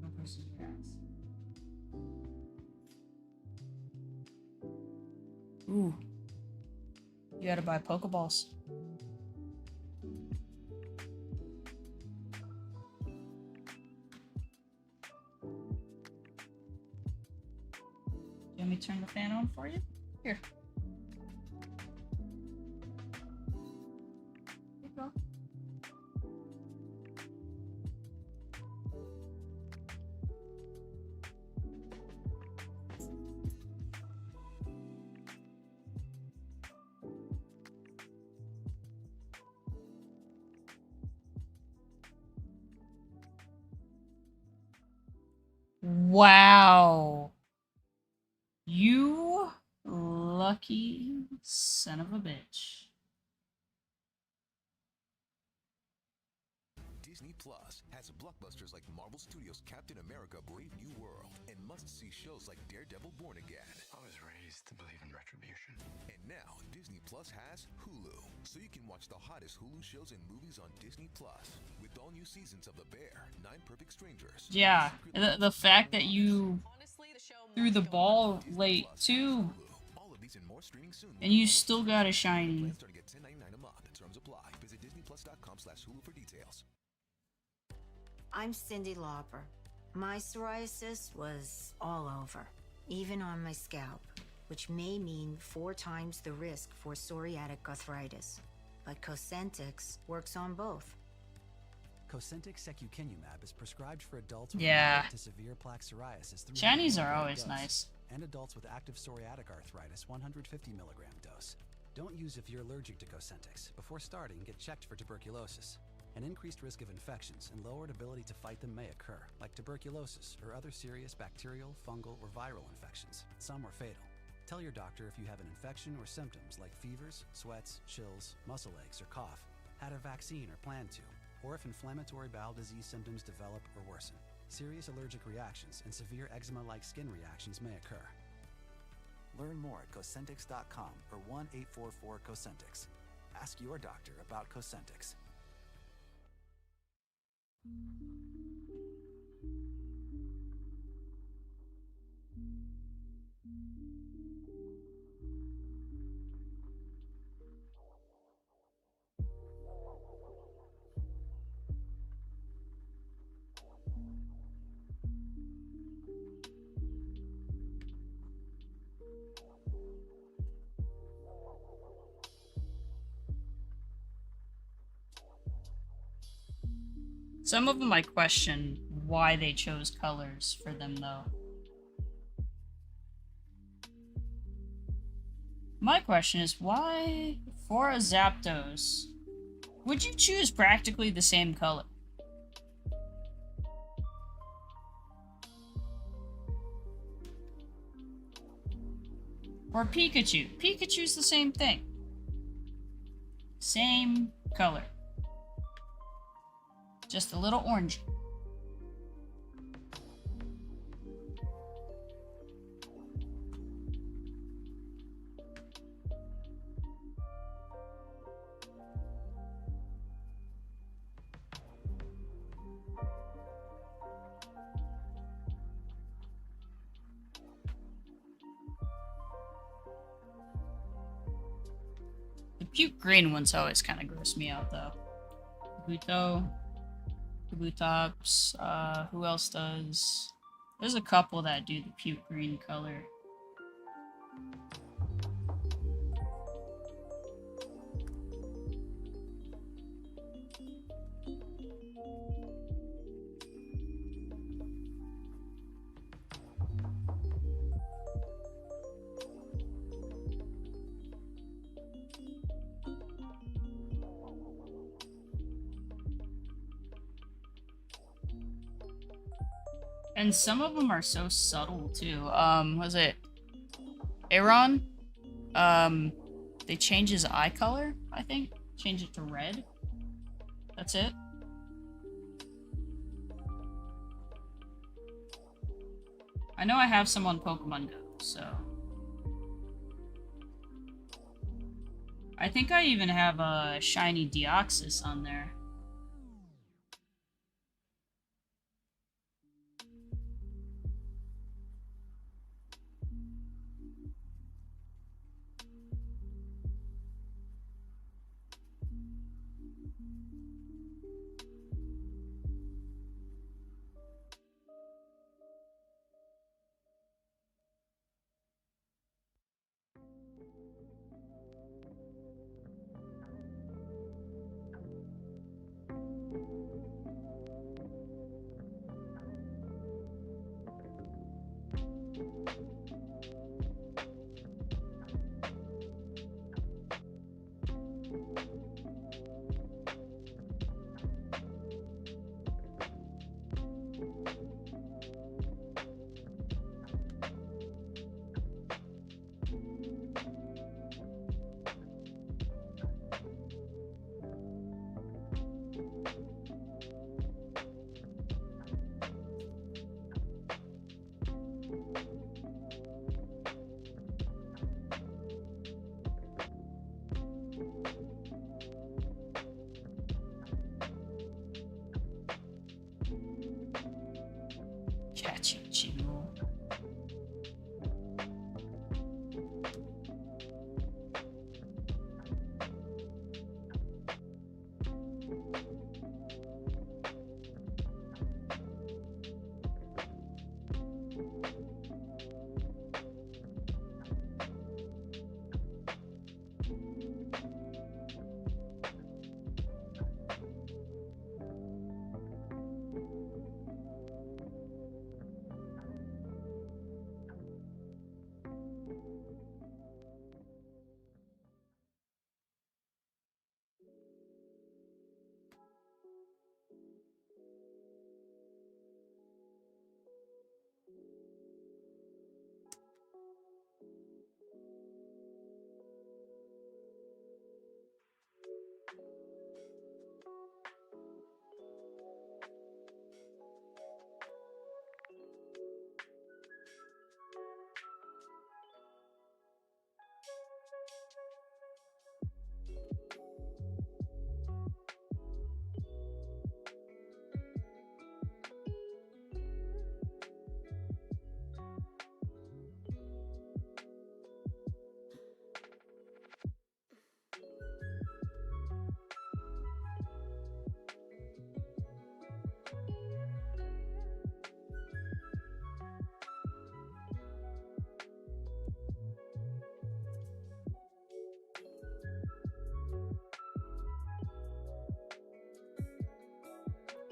No person grass. Ooh. You gotta buy Pokeballs. Let me turn the fan on for you? Here. Here you go. Wow. You lucky son of a bitch. Disney Plus has blockbusters like Marvel Studios' Captain America: Brave New World and must-see shows like Daredevil: Born Again. I was raised to believe in retribution. And now Disney Plus has Hulu, so you can watch the hottest Hulu shows and movies on Disney Plus with all new seasons of The Bear, 9 Perfect Strangers. Yeah, the fact that you threw the ball late too, All of these and more streaming soon. and you still got a shiny. Starting at $10.99 a month. Terms apply. Visit DisneyPlus.com/Hulu for details. I'm Cindy Lauper. My psoriasis was all over, even on my scalp, which may mean 4 times the risk for psoriatic arthritis. But Cosentix works on both. Cosentyx secukinumab is prescribed for adults with Yeah. moderate to severe plaque psoriasis. 300 Shinies are milligram always dose, nice. And adults with active psoriatic arthritis, 150 milligram dose. Don't use if you're allergic to Cosentyx. Before starting, get checked for tuberculosis. An increased risk of infections and lowered ability to fight them may occur, like tuberculosis or other serious bacterial, fungal, or viral infections. Some are fatal. Tell your doctor if you have an infection or symptoms like fevers, sweats, chills, muscle aches, or cough, had a vaccine or plan to, or if inflammatory bowel disease symptoms develop or worsen. Serious allergic reactions and severe eczema-like skin reactions may occur. Learn more at Cosentyx.com or 1-844-COSENTYX. Ask your doctor about Cosentyx. Some of them I question why they chose colors for them though. My question is why for a Zapdos would you choose practically the same color? Or Pikachu. Pikachu's the same thing. Same color. Just a little orange. The puke green ones always kind of gross me out though. Kabutops, who else does? There's a couple that do the puke green color. And some of them are so subtle too. Was it Aaron? They change his eye color, I think. Change it to red. That's it. I know I have some on Pokemon Go, so... I think I even have a shiny Deoxys on there. Catching you.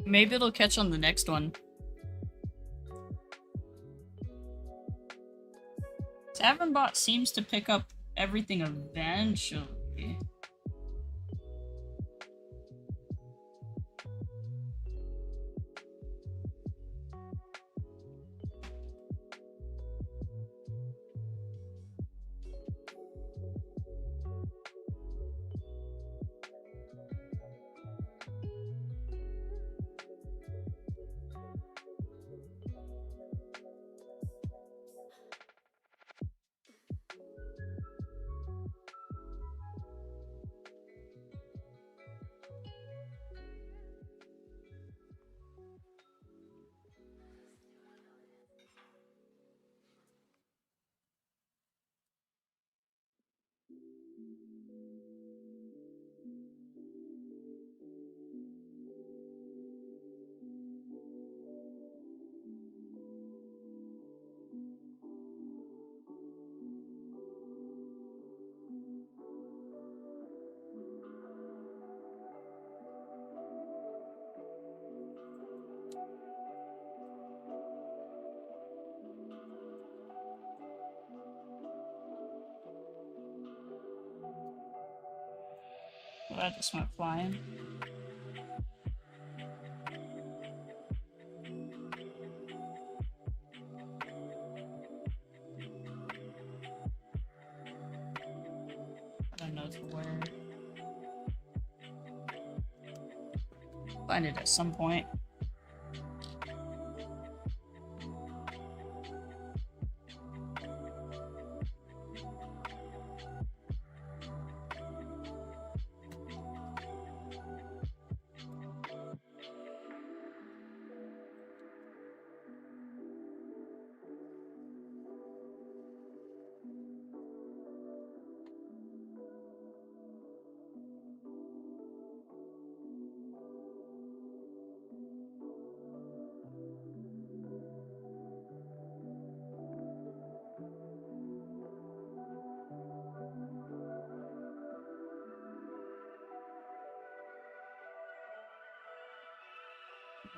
Maybe it'll catch on the next one. Tavernbot seems to pick up everything eventually. Well, that just went flying. everywhere. Find it at some point.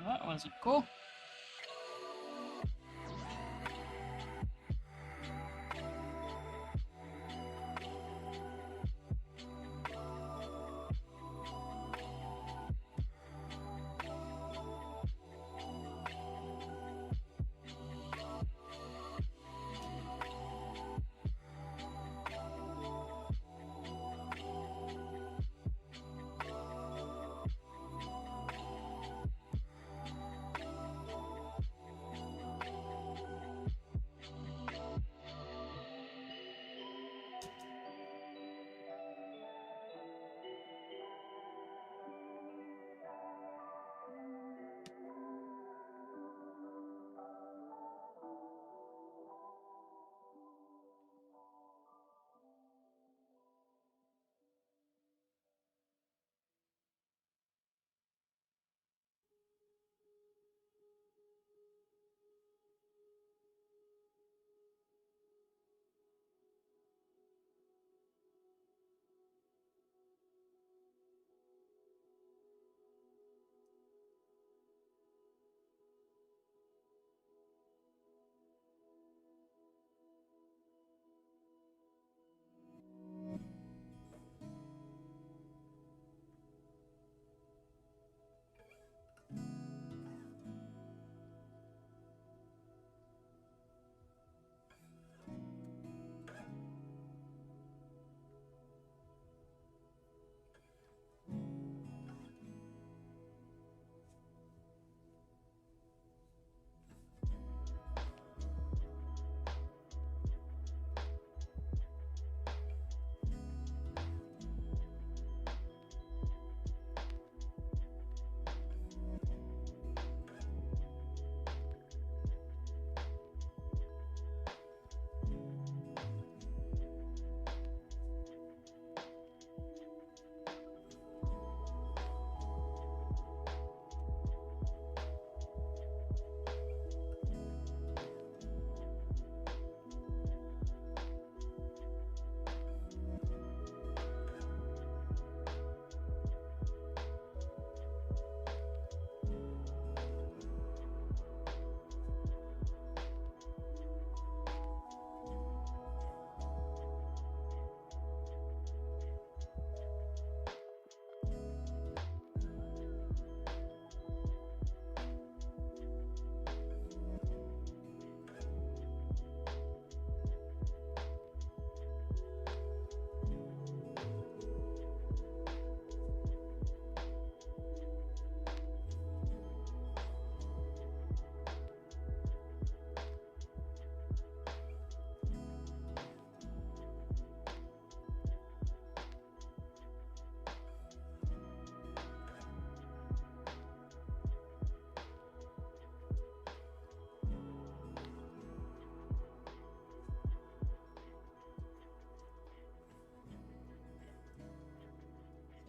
That wasn't cool.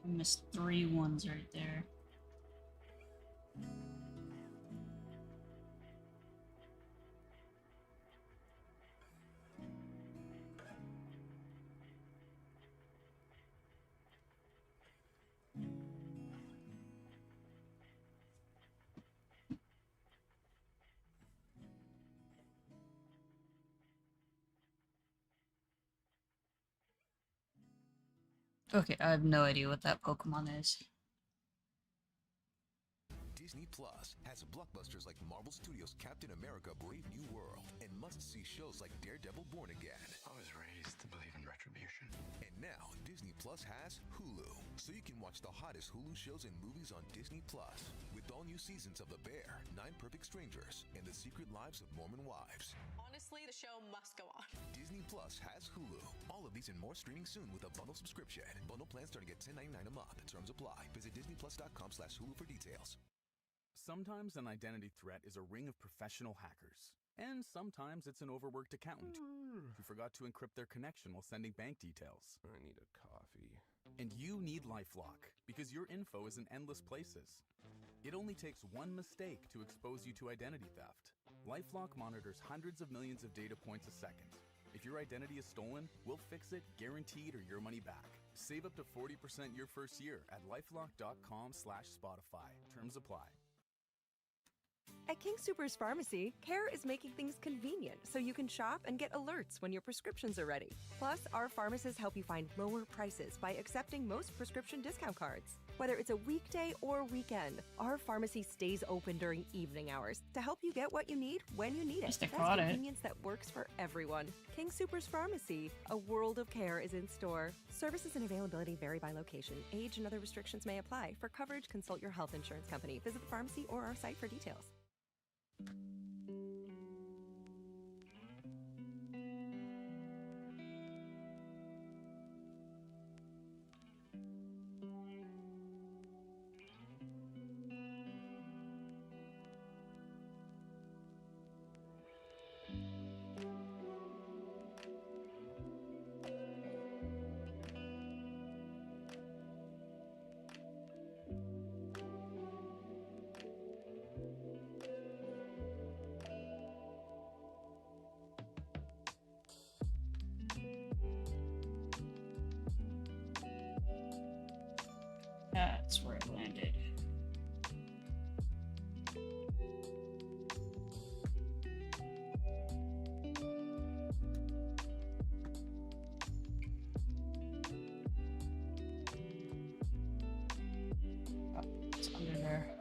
I missed 3 ones right there. Okay, I have no idea what that Pokemon is. Disney Plus has blockbusters like Marvel Studios' Captain America: Brave New World and must-see shows like Daredevil: Born Again. I was raised to believe in retribution. And now Disney Plus has Hulu, so you can watch the hottest Hulu shows and movies on Disney Plus with all new seasons of The Bear, 9 Perfect Strangers, and The Secret Lives of Mormon Wives. Honestly, the show must go on. Disney Plus has Hulu. All of these and more streaming soon with a bundle subscription. Bundle plans starting at $10.99 a month. Terms apply. Visit disneyplus.com/Hulu for details. Sometimes an identity threat is a ring of professional hackers. And sometimes it's an overworked accountant who forgot to encrypt their connection while sending bank details. I need a coffee. And you need LifeLock, because your info is in endless places. It only takes one mistake to expose you to identity theft. LifeLock monitors hundreds of millions of data points a second. If your identity is stolen, we'll fix it, guaranteed, or your money back. Save up to 40% your first year at lifelock.com/Spotify. Terms apply. At King Soopers Pharmacy, Care is making things convenient so you can shop and get alerts when your prescriptions are ready. Plus, our pharmacists help you find lower prices by accepting most prescription discount cards. Whether it's a weekday or weekend, our pharmacy stays open during evening hours to help you get what you need when you need it. Must have That's caught it. convenience that works for everyone. King Soopers Pharmacy, a world of care is in store. Services and availability vary by location. Age and other restrictions may apply. For coverage, consult your health insurance company. Visit the pharmacy or our site for details. That's where it landed. Oh, it's under there.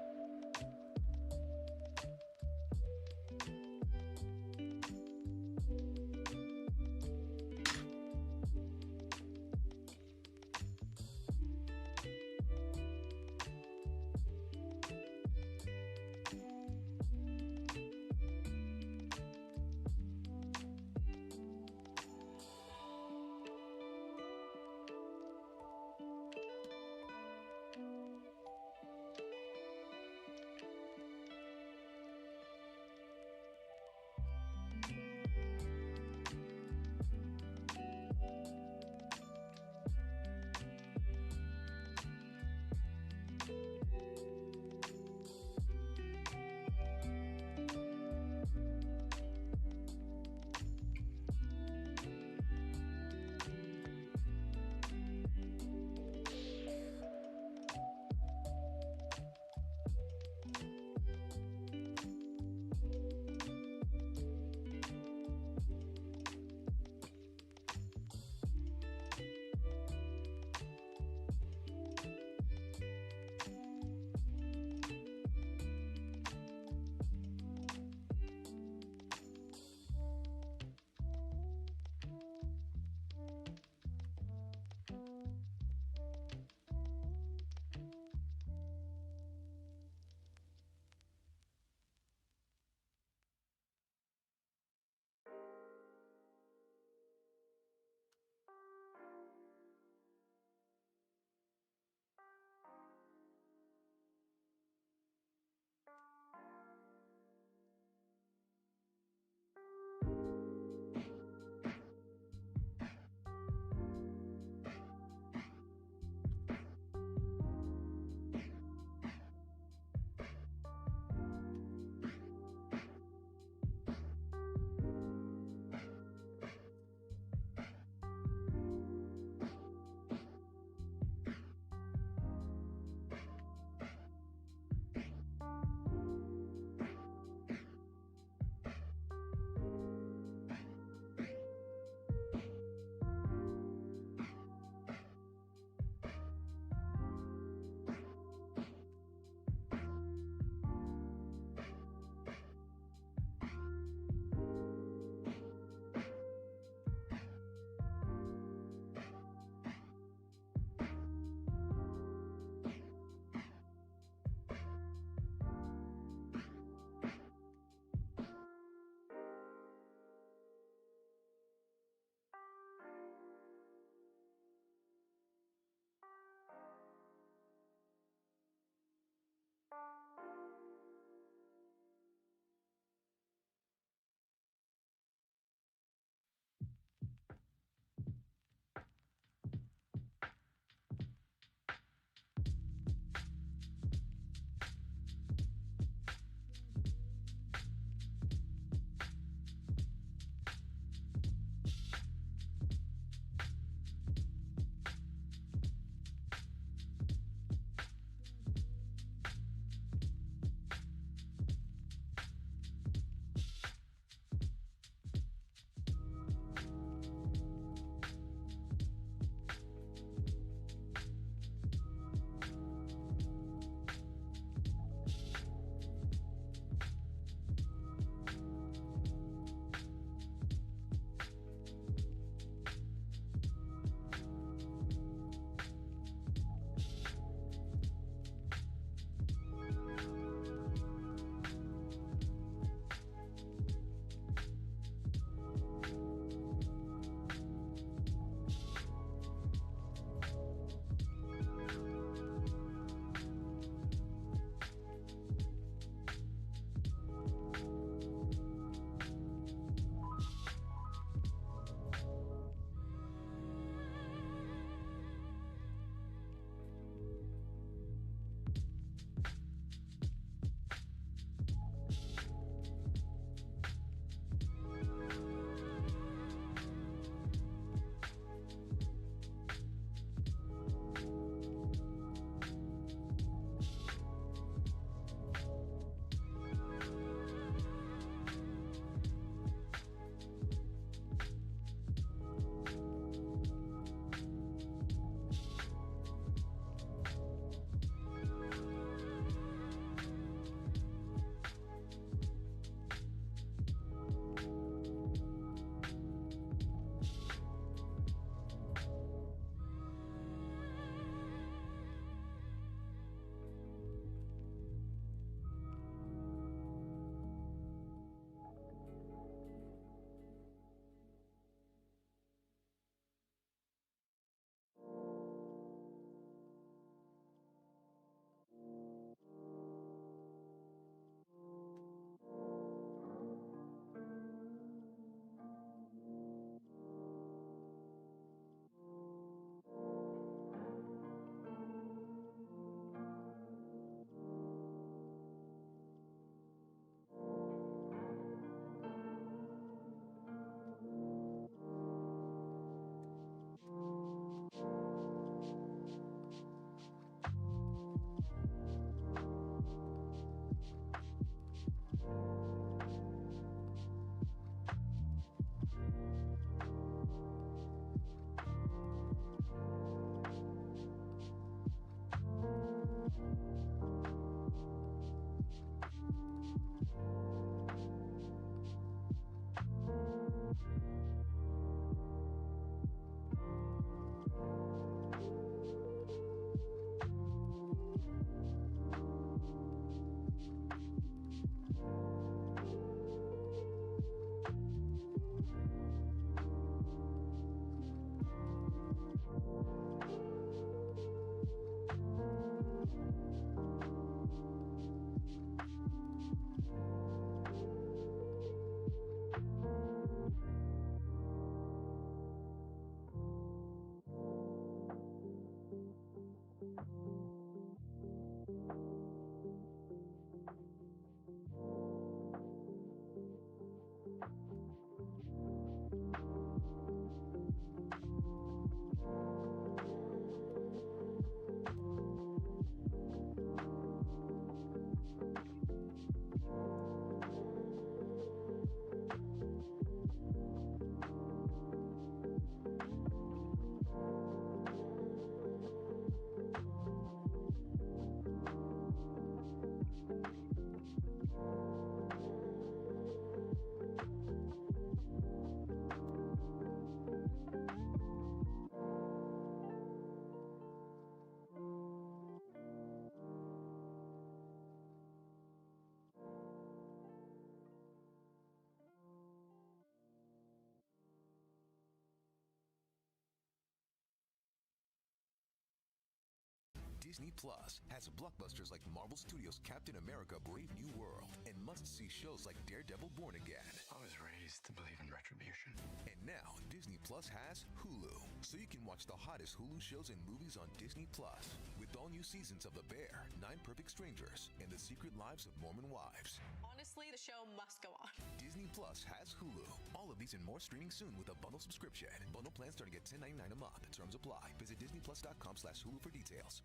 Disney Plus has blockbusters like Marvel Studios' Captain America: Brave New World and must-see shows like Daredevil: Born Again. I was raised to believe in retribution. And now Disney Plus has Hulu, so you can watch the hottest Hulu shows and movies on Disney Plus with all new seasons of The Bear, 9 Perfect Strangers, and The Secret Lives of Mormon Wives. Honestly, the show must go on. Disney Plus has Hulu. All of these and more streaming soon with a bundle subscription. Bundle plan starting at $10.99 a month. Terms apply. Visit disneyplus.com/Hulu for details.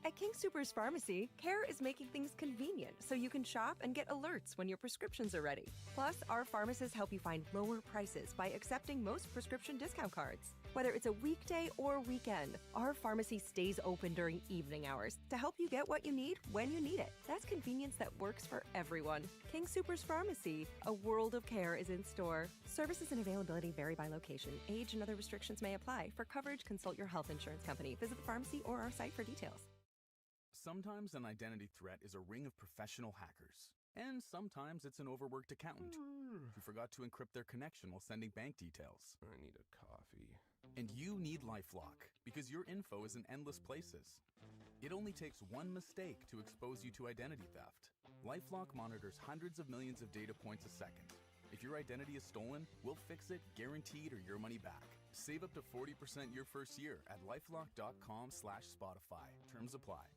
At King Soopers Pharmacy, Care is making things convenient so you can shop and get alerts when your prescriptions are ready. Plus, our pharmacists help you find lower prices by accepting most prescription discount cards. Whether it's a weekday or weekend, our pharmacy stays open during evening hours to help you get what you need when you need it. That's convenience that works for everyone. King Soopers Pharmacy, a world of care is in store. Services and availability vary by location. Age and other restrictions may apply. For coverage, consult your health insurance company. Visit the pharmacy or our site for details. Sometimes an identity threat is a ring of professional hackers. And sometimes it's an overworked accountant who forgot to encrypt their connection while sending bank details. I need a coffee. And you need LifeLock, because your info is in endless places. It only takes one mistake to expose you to identity theft. LifeLock monitors hundreds of millions of data points a second. If your identity is stolen, we'll fix it, guaranteed, or your money back. Save up to 40% your first year at lifelock.com/Spotify. Terms apply.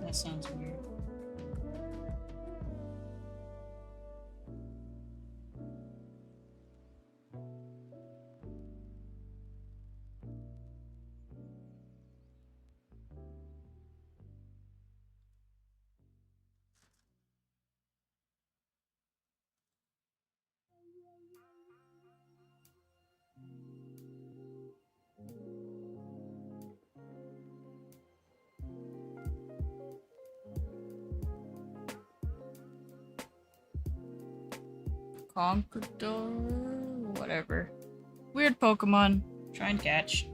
That sounds weird. Conqueror, whatever. Weird Pokemon. Try and catch.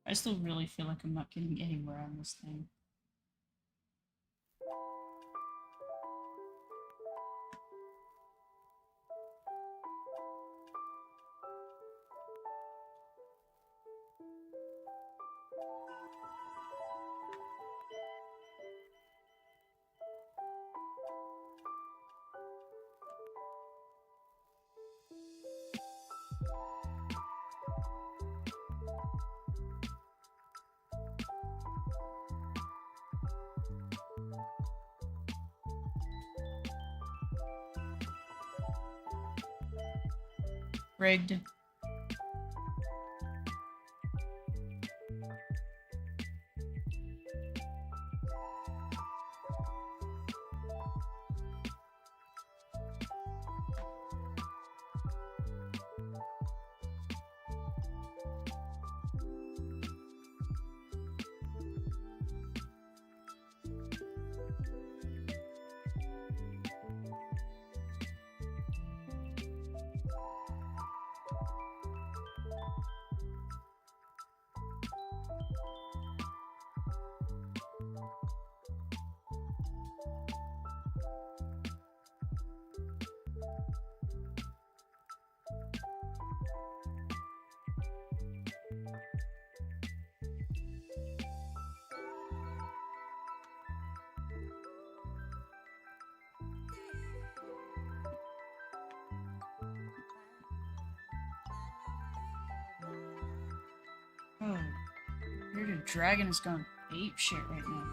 I still really feel like I'm not getting anywhere on this thing. Rigged. Oh, bearded dragon is going ape shit right now.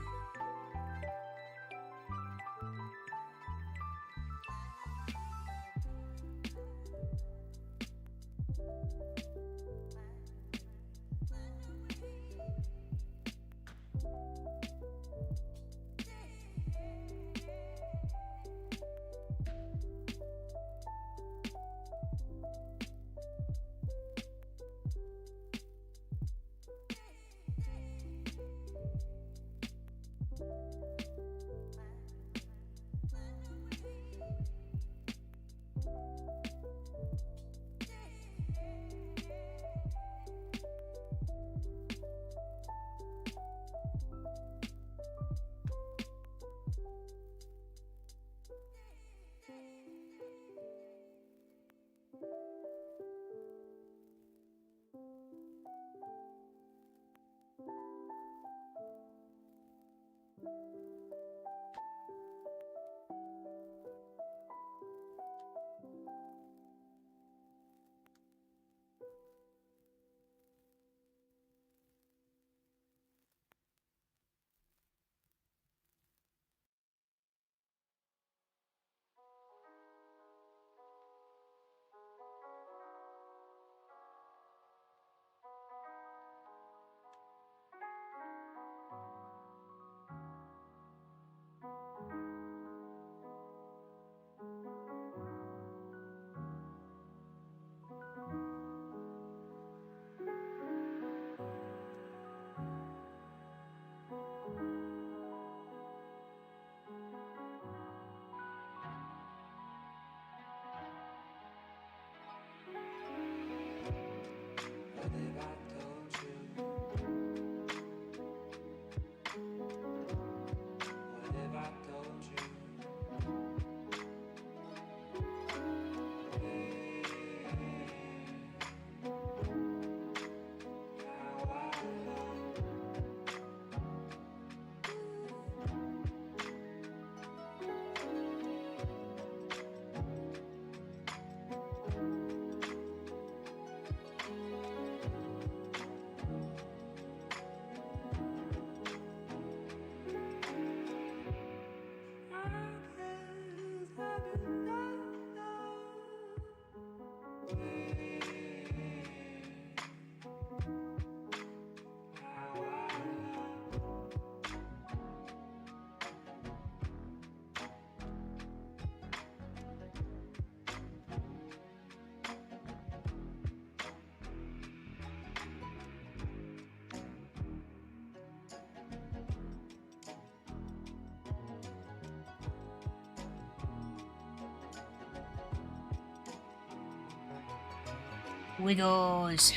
Wiggles.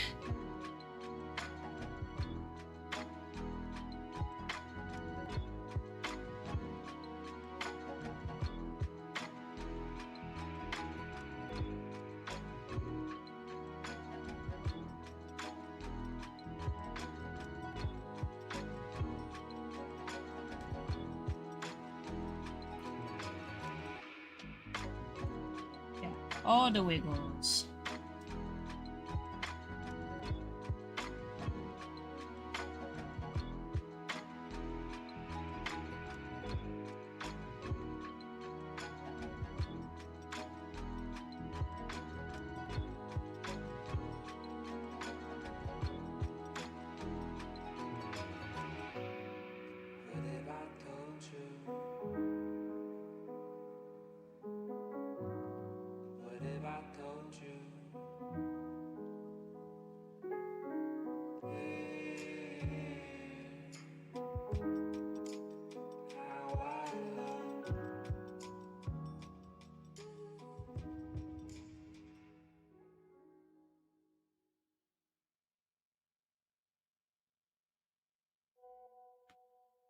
All the Wiggles. What have I told you? What have I told you? How I love.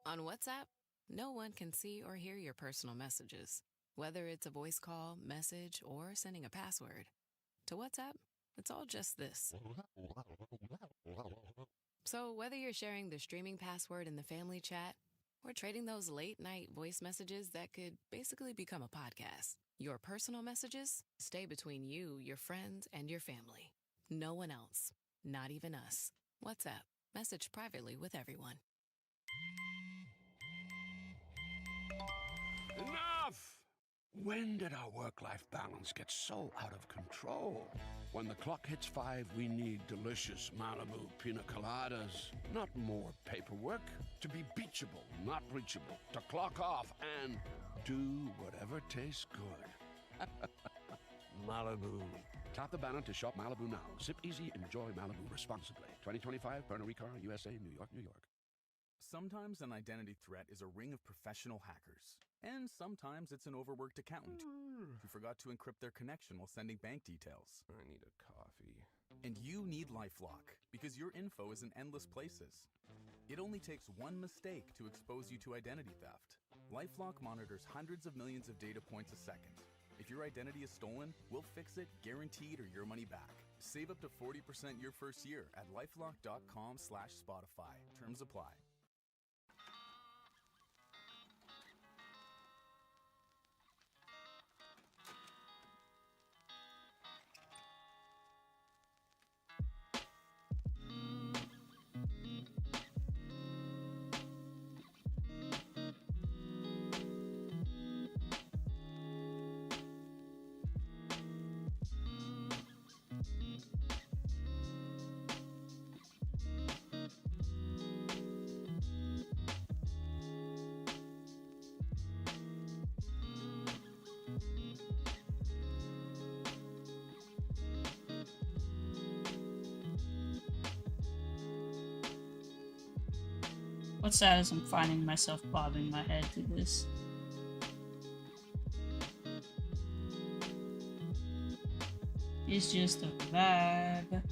On WhatsApp, no one can see or hear your personal messages, whether it's a voice call, message, or sending a password. To WhatsApp, it's all just this. So whether you're sharing the streaming password in the family chat or trading those late night voice messages that could basically become a podcast, your personal messages stay between you, your friends, and your family. No one else, not even us. WhatsApp, message privately with everyone. Enough! When did our work-life balance get so out of control? When the clock hits 5, we need delicious Malibu pina coladas, not more paperwork. To be beachable, not reachable. To clock off and do whatever tastes good. Malibu. Tap the banner to shop Malibu now. Sip easy, enjoy Malibu responsibly. 2025, Pernod Ricard, USA, New York, New York. Sometimes an identity threat is a ring of professional hackers. And sometimes it's an overworked accountant who forgot to encrypt their connection while sending bank details. I need a coffee. And you need LifeLock, because your info is in endless places. It only takes one mistake to expose you to identity theft. LifeLock monitors hundreds of millions of data points a second. If your identity is stolen, we'll fix it, guaranteed, or your money back. Save up to 40% your first year at lifelock.com/Spotify. Terms apply. What's sad is I'm finding myself bobbing my head to this. It's just a vibe.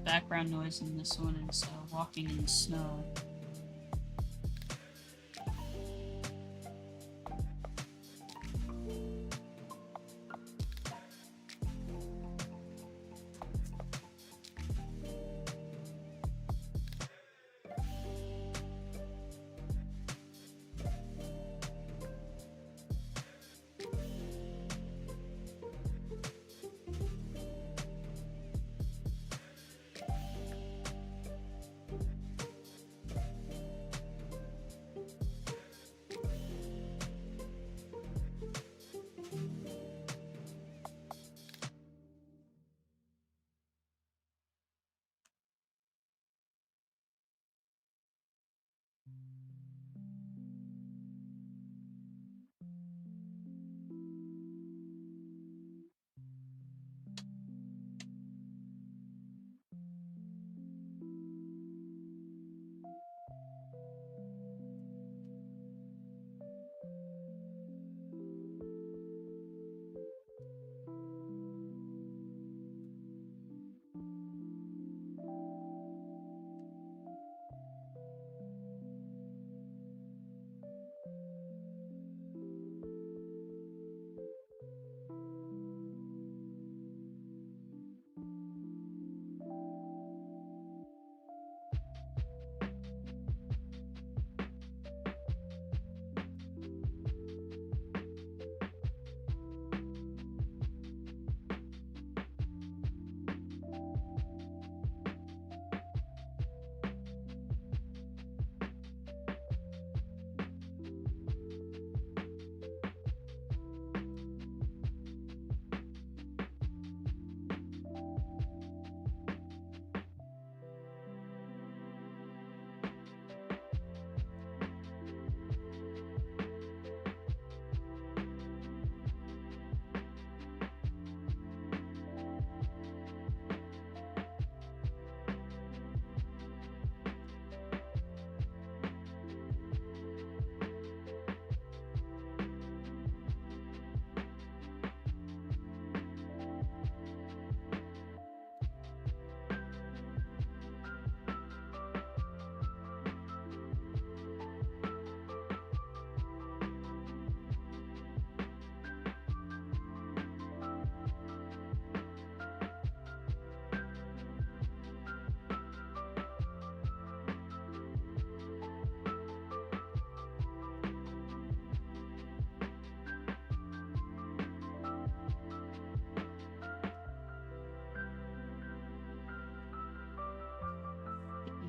background noise in this one is walking in the snow.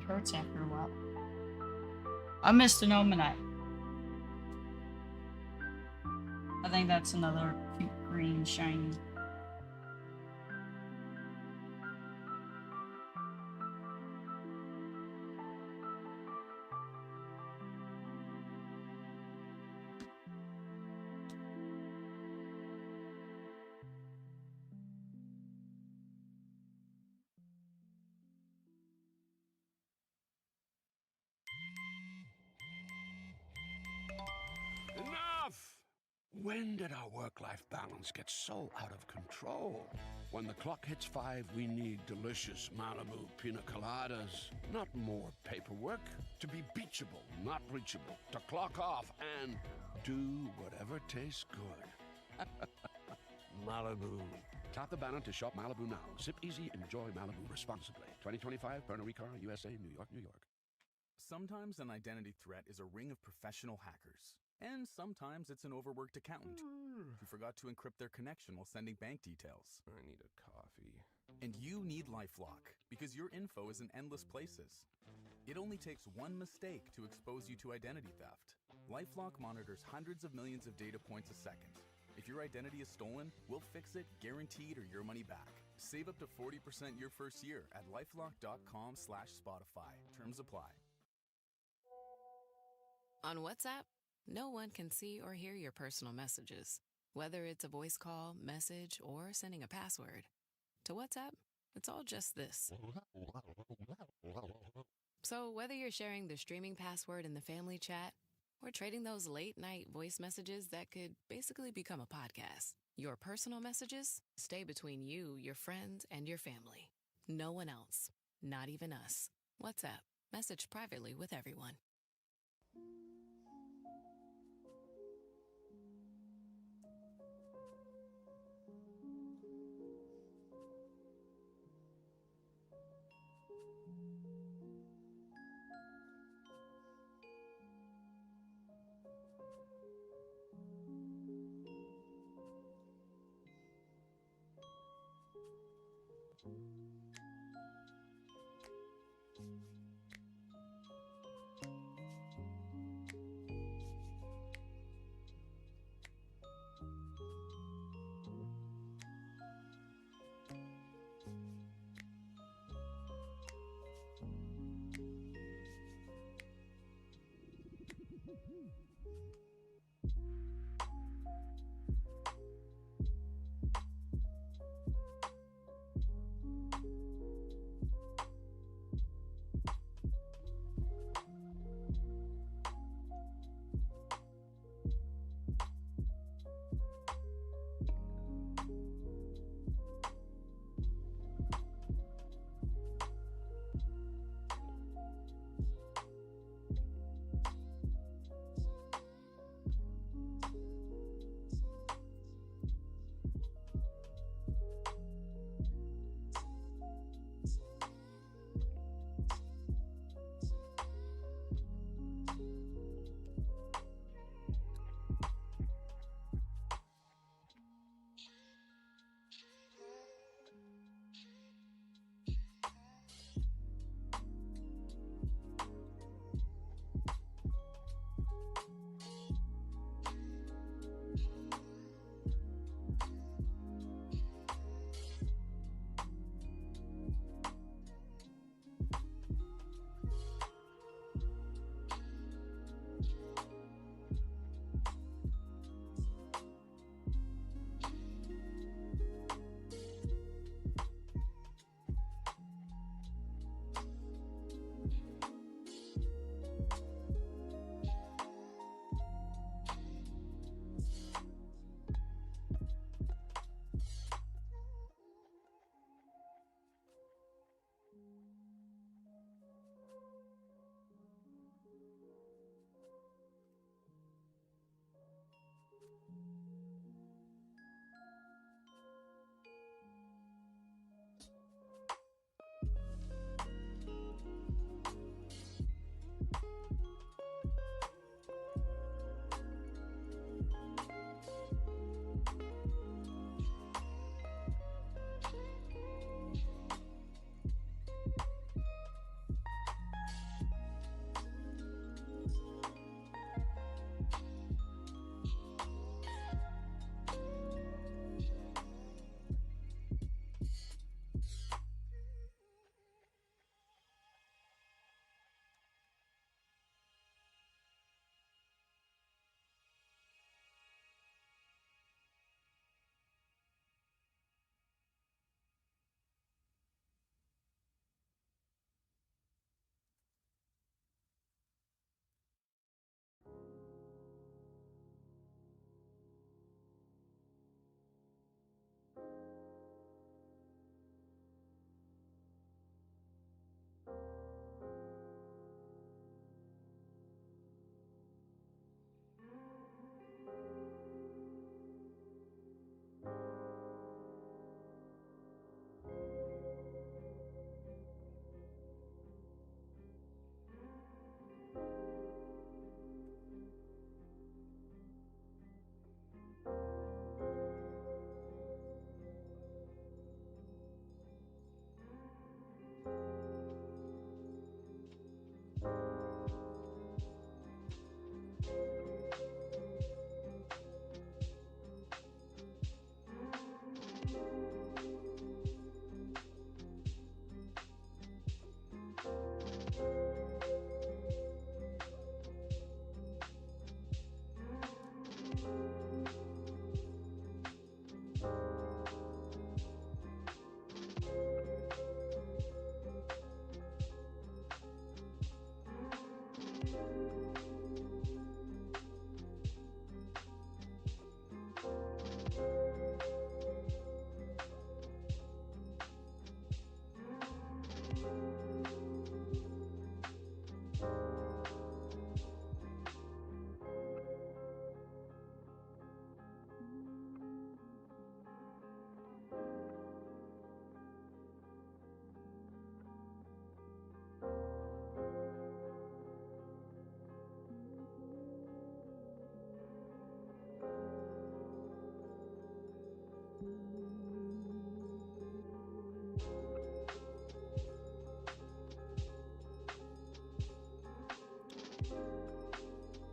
Hurts after a while. I missed an Omanite. I think that's another cute green shiny. Enough! When did our work-life balance get so out of control? When the clock hits 5, we need delicious Malibu pina coladas, not more paperwork. To be beachable, not reachable. To clock off and do whatever tastes good. Malibu. Tap the banner to shop Malibu now. Sip easy, enjoy Malibu responsibly. 2025, Pernod Ricard, USA, New York, New York. Sometimes an identity threat is a ring of professional hackers. And sometimes it's an overworked accountant who forgot to encrypt their connection while sending bank details. I need a coffee. And you need LifeLock, because your info is in endless places. It only takes one mistake to expose you to identity theft. LifeLock monitors hundreds of millions of data points a second. If your identity is stolen, we'll fix it, guaranteed, or your money back. Save up to 40% your first year at lifelock.com/Spotify. Terms apply. On WhatsApp, no one can see or hear your personal messages, whether it's a voice call, message, or sending a password. To WhatsApp, it's all just this. So whether you're sharing the streaming password in the family chat or trading those late-night voice messages that could basically become a podcast, your personal messages stay between you, your friends, and your family. No one else. Not even us. WhatsApp. Message privately with everyone.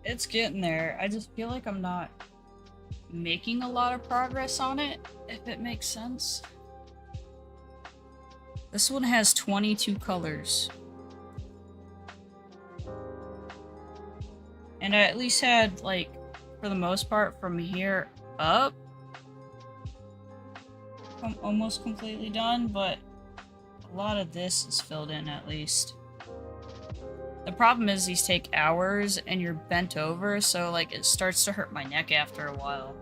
It's getting there. I just feel like I'm not making a lot of progress on it, if it makes sense. This one has 22 colors. And I at least had, like, for the most part, from here up, I'm almost completely done, but a lot of this is filled in at least. The problem is these take hours and you're bent over, so like it starts to hurt my neck after a while.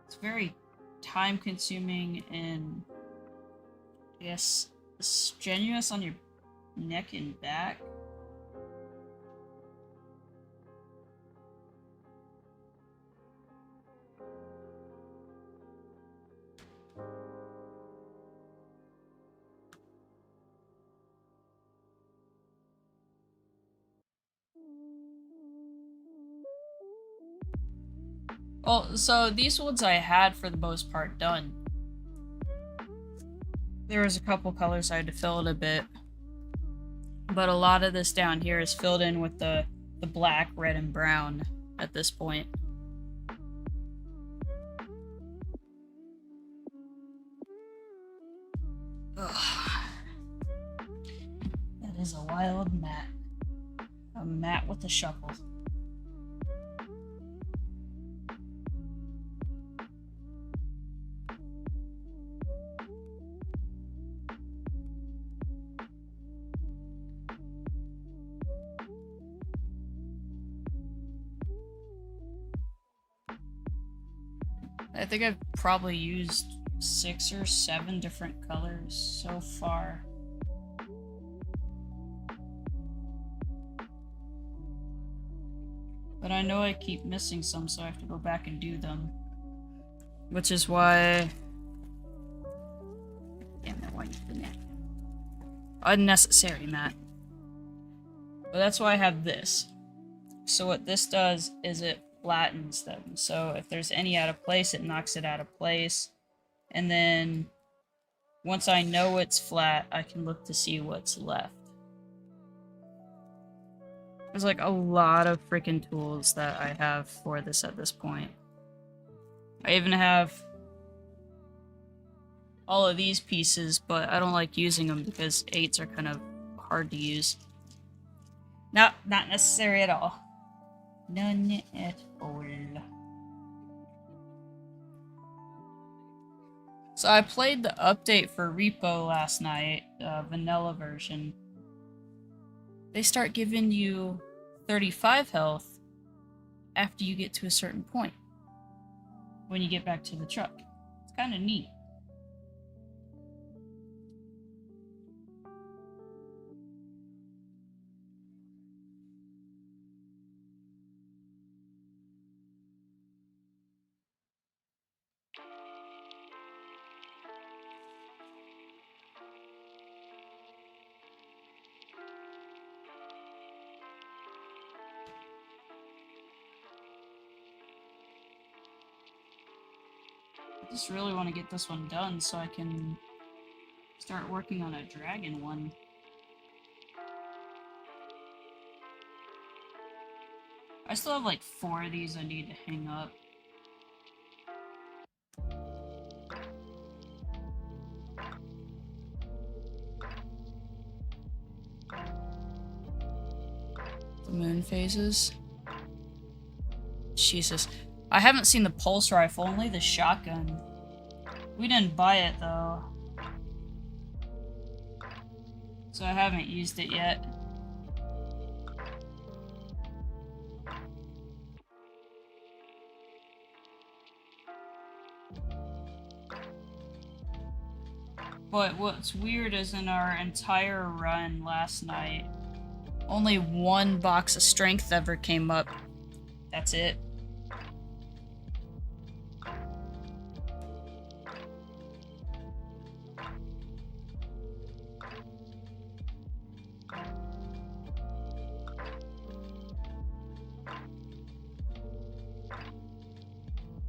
It's very time consuming and I guess strenuous on your neck and back. Well, so these ones I had for the most part done. There was a couple colors I had to fill in a bit. But a lot of this down here is filled in with the black, red, and brown at this point. Ugh. That is a wild mat. A mat with a shovel. I think I've probably used 6 or 7 different colors so far. But I know I keep missing some, so I have to go back and do them. Which is why... Damn it, why you do that? Unnecessary, Matt. But that's why I have this. So what this does is it flattens them. So if there's any out of place, it knocks it out of place. And then once I know it's flat, I can look to see what's left. There's like a lot of freaking tools that I have for this at this point. I even have all of these pieces, but I don't like using them because 8s are kind of hard to use. No, not necessary at all. None at all. So I played the update for Repo last night, vanilla version. They start giving you 35 health after you get to a certain point. When you get back to the truck. It's kind of neat. I just really want to get this one done so I can start working on a dragon one. I still have like 4 of these I need to hang up. The moon phases. Jesus. I haven't seen the pulse rifle, only the shotgun. We didn't buy it though. So I haven't used it yet. But what's weird is in our entire run last night, only 1 box of strength ever came up. That's it.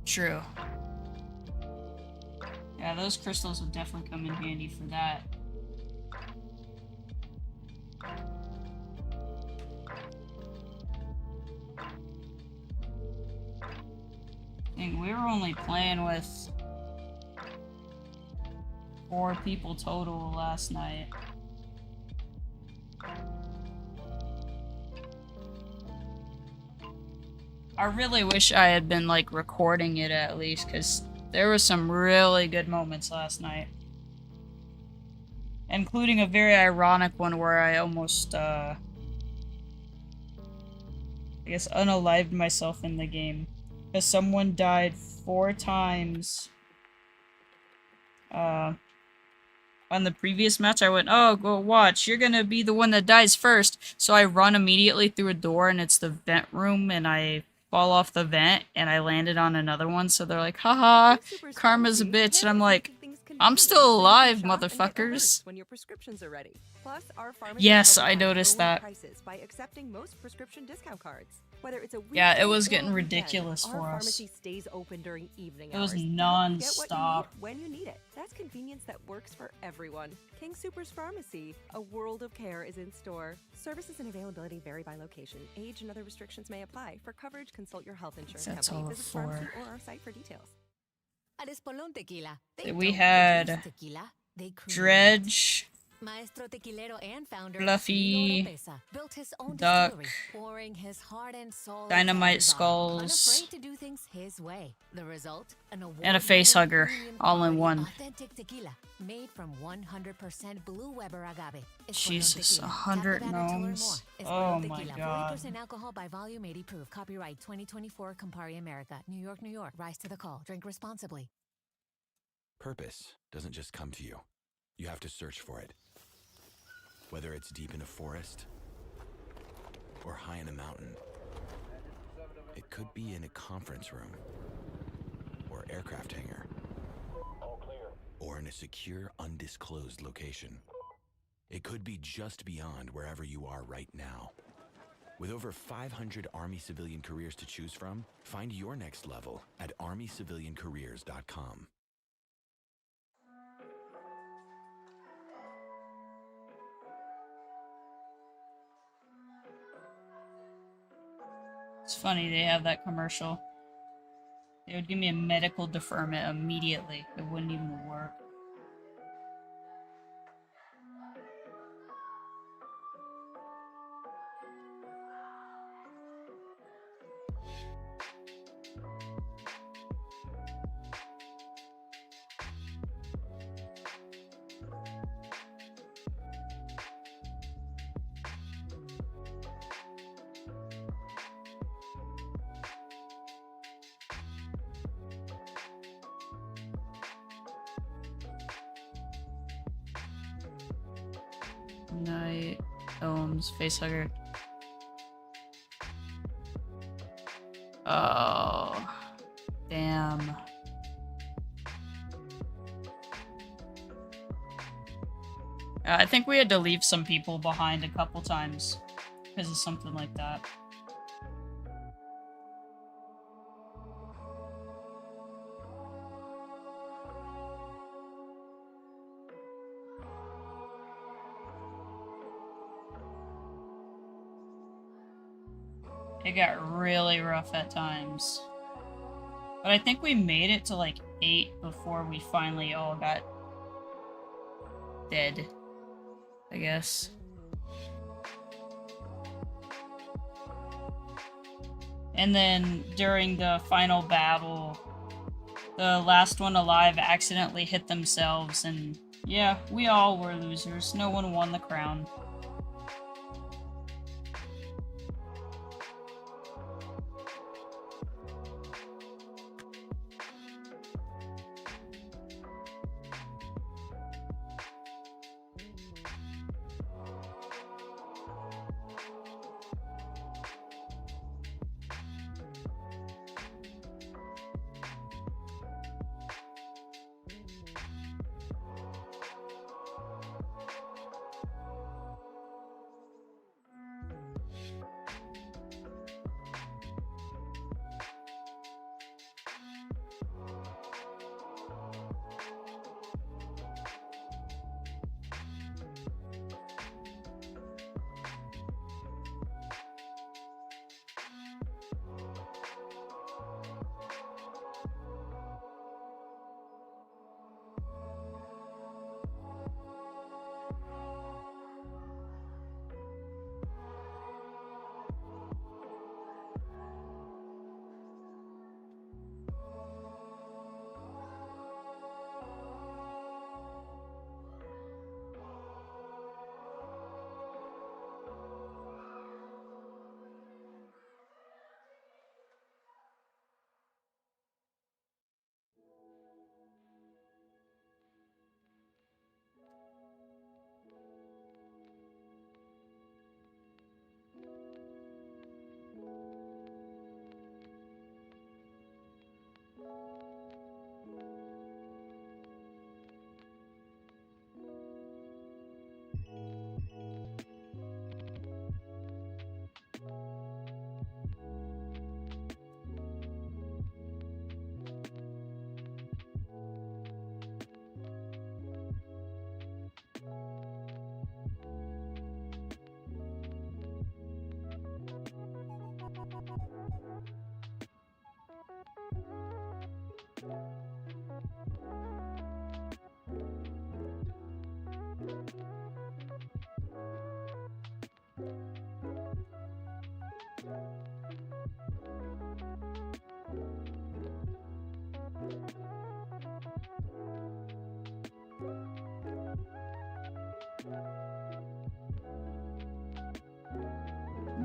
True. Yeah, those crystals would definitely come in handy for that. I think we were only playing with 4 people total last night. I really wish I had been like recording it at least, because there were some really good moments last night. Including a very ironic one where I almost, I guess, unalived myself in the game. Because someone died 4 times. On the previous match, I went, oh, go watch, you're gonna be the one that dies first. So I run immediately through a door, and it's the vent room, and I fall off the vent, and I landed on another one, so they're like, haha, karma's a bitch, and I'm like, I'm still alive, motherfuckers. When your prescriptions are ready. Plus, our Yes, I noticed that. prices by accepting most prescription discount cards. Whether it's a Yeah, it was weekday or getting a weekend, ridiculous our for us. pharmacy stays open during evening It was hours to help you get what you non-stop. need when you need it. That's convenience that works for everyone. King Soopers Pharmacy, a world of care is in store. Services and availability vary by location. Age and other restrictions may apply. For coverage, consult your health insurance That's company. all Visit for- pharmacy or our site for details. At Espolón Tequila, they We don't had produce tequila, they create it. Dredge, Maestro Tequilero and founder Fluffy, Cirilo Oropesa built his own Duck, distillery, pouring his heart and soul into Dynamite his art, Skulls, unafraid to do things his way. The result, an and a face award-winning hugger, premium all in quality, one. authentic tequila made from 100% Blue Weber agave. Espolón Jesus, Tequila. 100 Tap the banner to learn gnomes. more. Oh Espolón my Tequila, god. 40% alcohol by volume, 80 proof. Copyright 2024, Campari America, New York, New York. Rise to the call. Drink responsibly. Purpose doesn't just come to you. You have to search for it. Whether it's deep in a forest or high in a mountain, it could be in a conference room or aircraft hangar or in a secure, undisclosed location. It could be just beyond wherever you are right now. With over 500 Army civilian careers to choose from, find your next level at armyciviliancareers.com. It's funny they have that commercial. They would give me a medical deferment immediately. It wouldn't even work. Night Ohms facehugger. Oh, damn. I think we had to leave some people behind a couple times because of something like that. It got really rough at times. But I think we made it to like 8 before we finally all got dead, I guess. And then during the final battle, the last one alive accidentally hit themselves, and yeah, we all were losers. No one won the crown.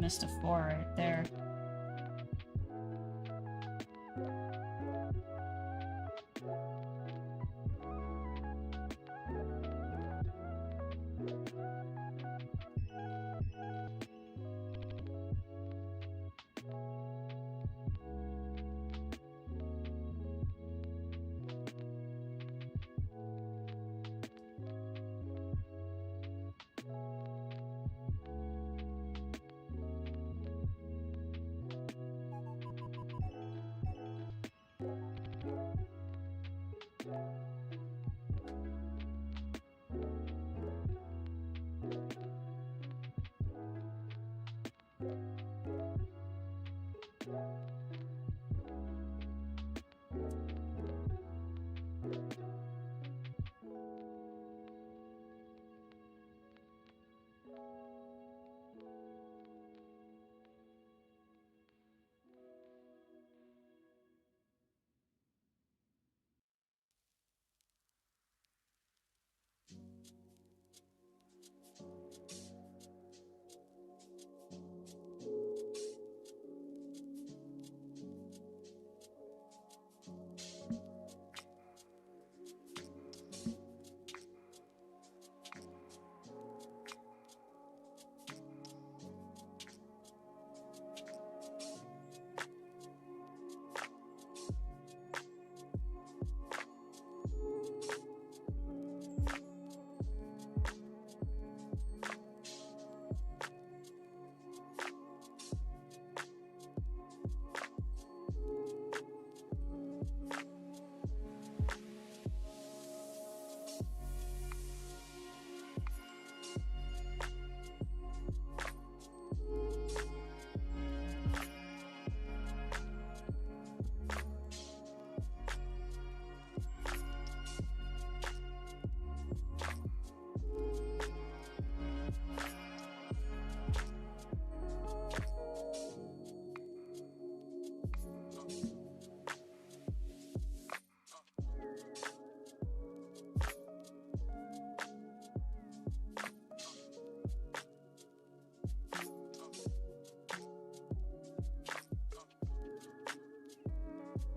missed a 4 right there.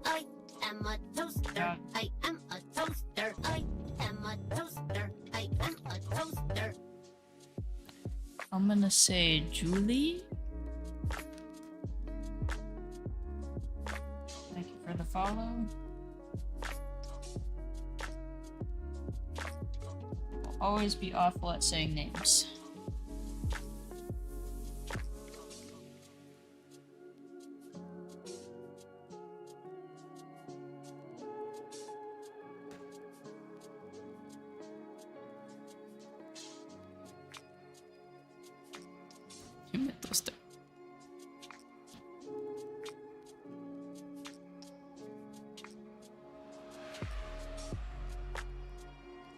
I am a toaster. I am a toaster. I am a toaster. I am a toaster. I'm gonna say Julie. Thank you for the follow. I'll always be awful at saying names.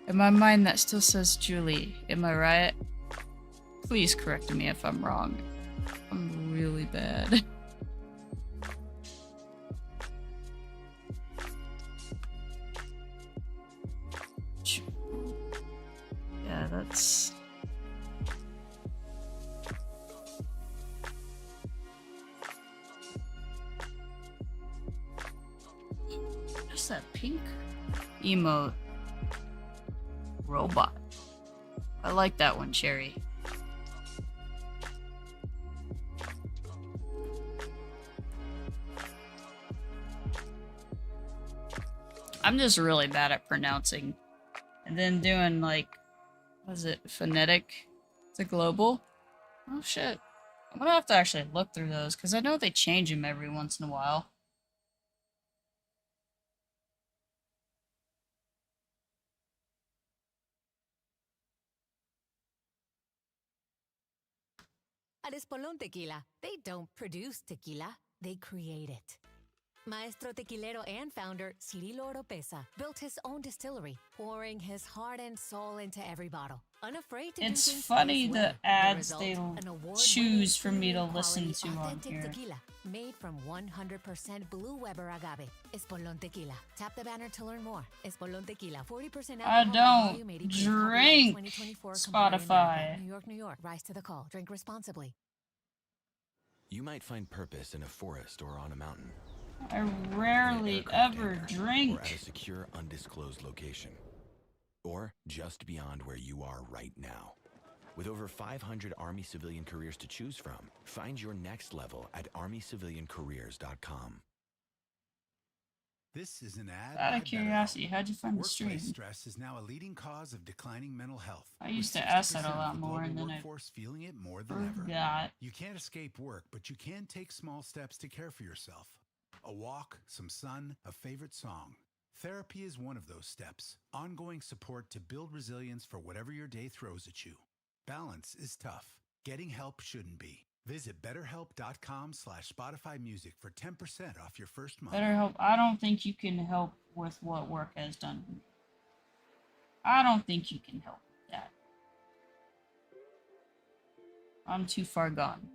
In my mind, that still says Julie. Am I right? Please correct me if I'm wrong. I'm really bad. Yeah, that's... What's that pink emote? Robot. I like that one, Cherry. I'm just really bad at pronouncing. And then doing like, what is it, phonetic to global? Oh shit. I'm gonna have to actually look through those because I know they change them every once in a while. At Espolón Tequila, they don't produce tequila, they create it. Maestro tequilero and founder Cirilo Oropesa built his own distillery, pouring his heart and soul into every bottle. Unafraid to It's do things funny his the way. ads result, they an award-winning choose for me to premium listen quality to on authentic here. tequila, made from 100% Blue Weber agave. Espolón Tequila. Tap the banner to learn more. Espolón Tequila, 40% I alcohol by don't volume, 80% copyright, drink 2024, Campari America. Spotify. New York, New York. Rise to the call. Drink responsibly. You might find purpose in a forest or on a mountain. I rarely ever drink. Or at a secure, undisclosed location. Or just beyond where you are right now. With over 500 Army civilian careers to choose from, find your next level at armyciviliancareers.com. This is an ad. Out of curiosity, how'd you find the stream? Workplace stress is now a leading cause of declining mental health. I used with to ask that a 60% lot of the more, global and then I workforce feeling it more than ever. forgot. You can't escape work, but you can take small steps to care for yourself. A walk, some sun, a favorite song. Therapy is one of those steps. Ongoing support to build resilience for whatever your day throws at you. Balance is tough. Getting help shouldn't be. Visit betterhelp.com/Spotify Music for 10% off your first month. BetterHelp. I don't think you can help with what work has done to me. I don't think you can help with that. I'm too far gone.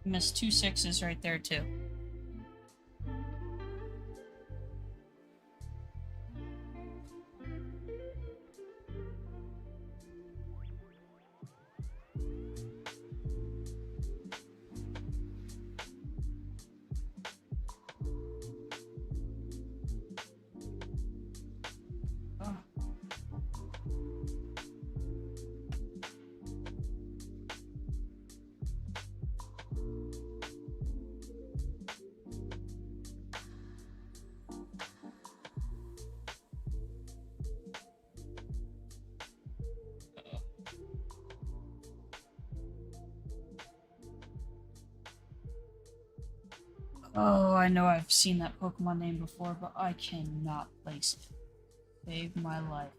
Missed 2 6s right there too. Oh. Oh, I know I've seen that Pokemon name before, but I cannot place it. Save my life.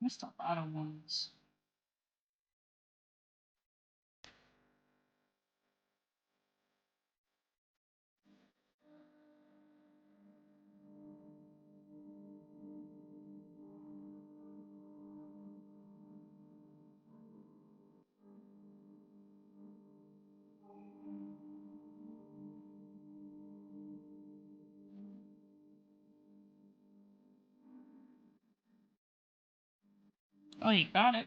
Missed a lot of ones. Oh, you got it.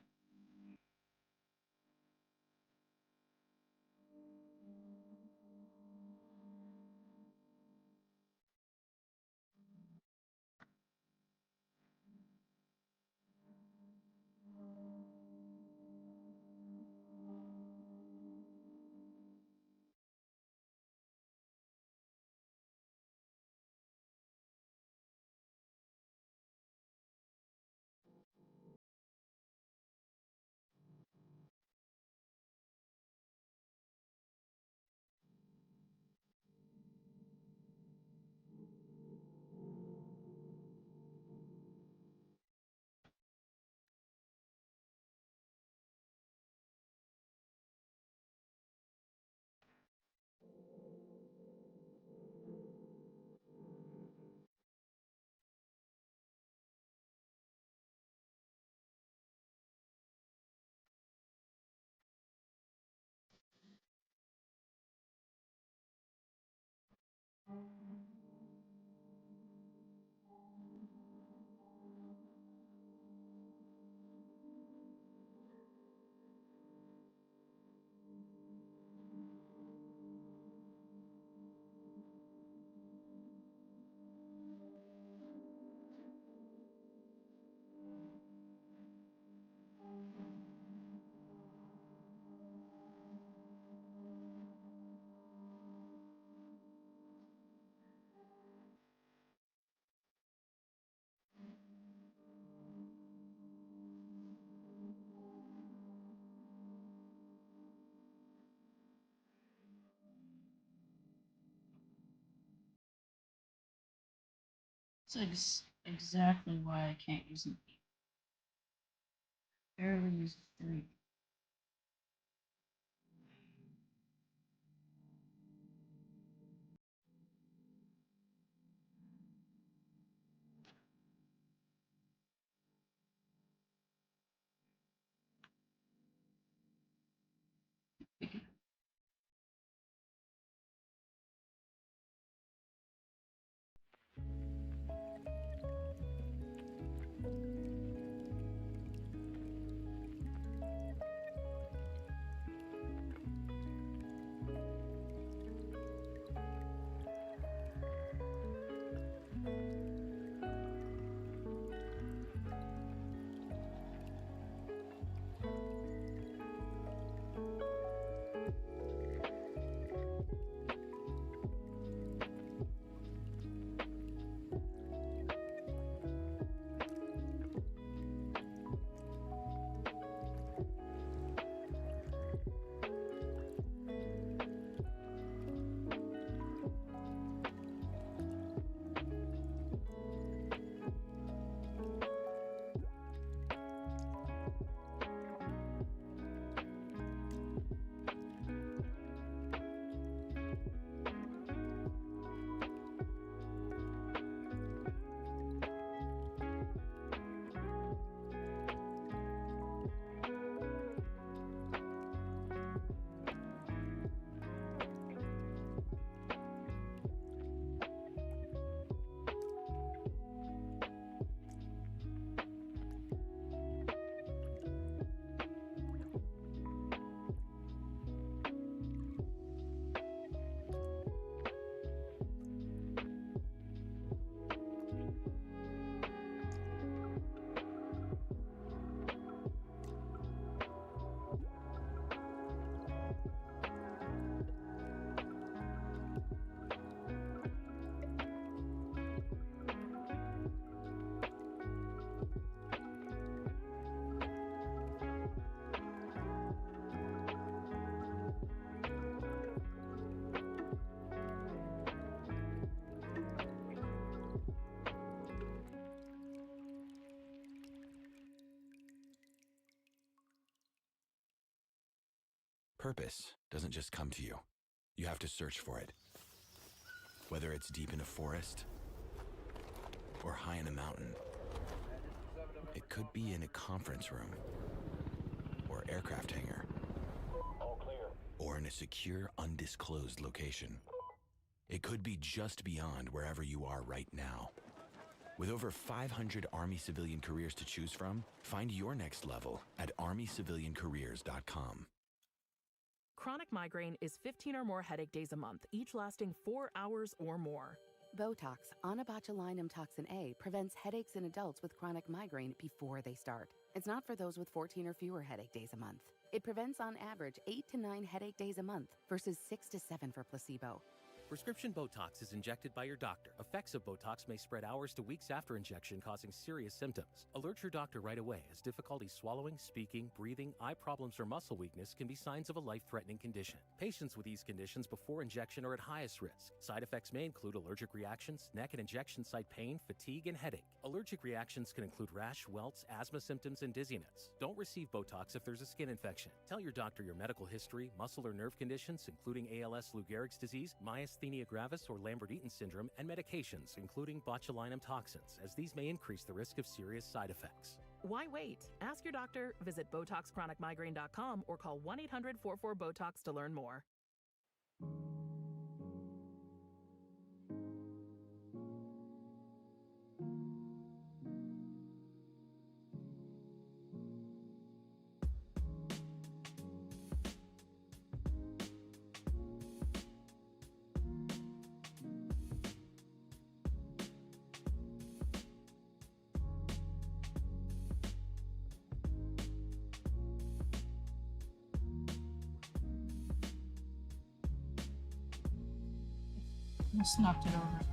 Exactly why I can't use an 8. Barely use a 3. Purpose doesn't just come to you. You have to search for it. Whether it's deep in a forest or high in a mountain, it could be in a conference room or aircraft hangar or in a secure, undisclosed location. It could be just beyond wherever you are right now. With over 500 Army civilian careers to choose from, find your next level at armyciviliancareers.com. Chronic migraine is 15 or more headache days a month, each lasting 4 hours or more. Botox, onabotulinum toxin A, prevents headaches in adults with chronic migraine before they start. It's not for those with 14 or fewer headache days a month. It prevents on average 8 to 9 headache days a month versus 6 to 7 for placebo. Prescription Botox is injected by your doctor. Effects of Botox may spread hours to weeks after injection, causing serious symptoms. Alert your doctor right away, as difficulty swallowing, speaking, breathing, eye problems, or muscle weakness can be signs of a life-threatening condition. Patients with these conditions before injection are at highest risk. Side effects may include allergic reactions, neck and injection site pain, fatigue, and headache. Allergic reactions can include rash, welts, asthma symptoms, and dizziness. Don't receive Botox if there's a skin infection. Tell your doctor your medical history, muscle or nerve conditions, including ALS, Lou Gehrig's disease, myasthenia gravis, or Lambert-Eaton syndrome, and medications, including botulinum toxins, as these may increase the risk of serious side effects. Why wait? Ask your doctor, visit BotoxChronicMigraine.com, or call 1-800-44-BOTOX to learn more. Almost knocked it over.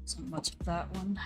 So much for that one.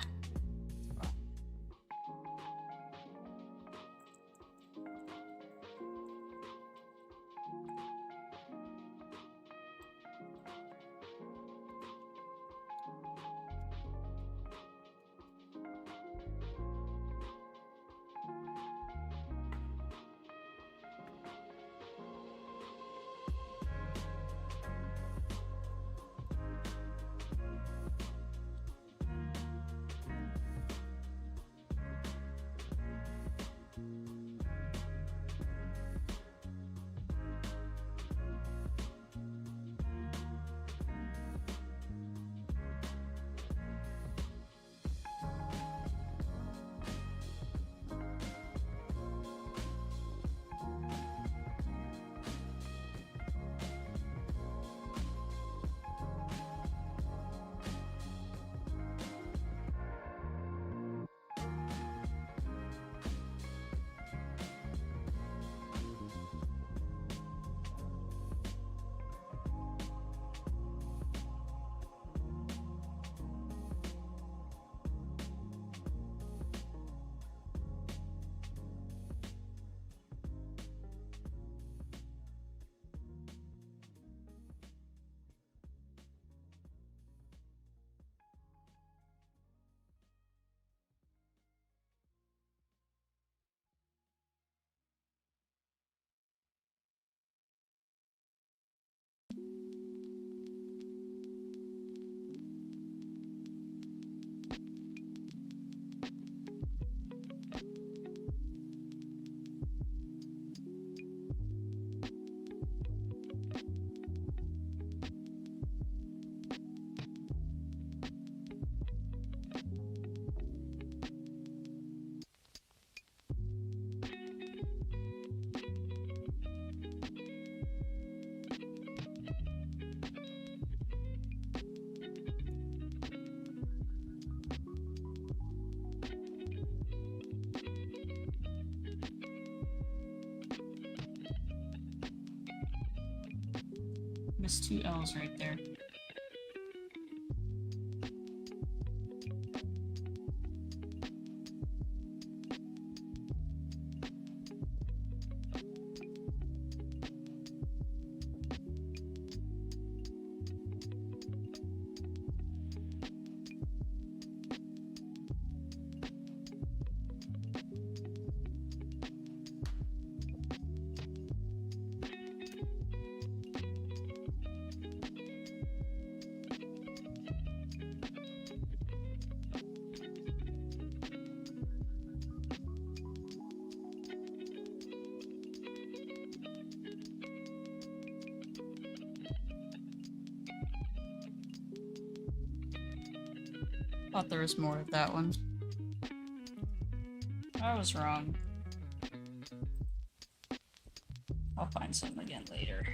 Missed 2 L's right there. Thought there was more of that one. I was wrong. I'll find some again later.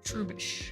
Trubish.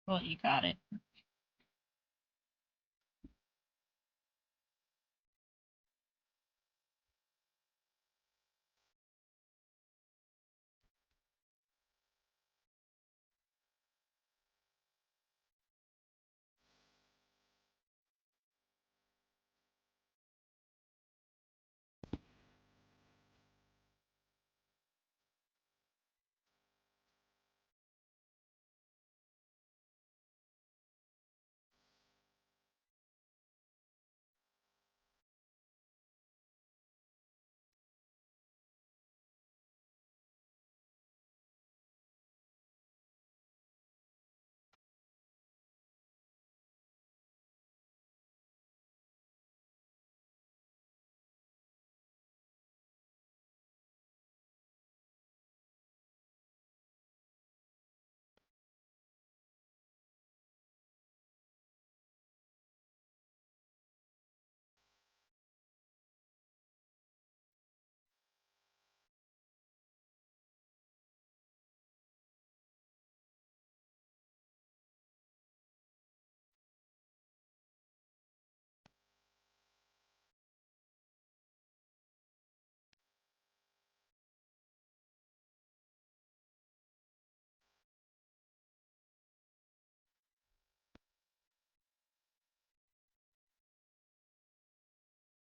Well, you got it.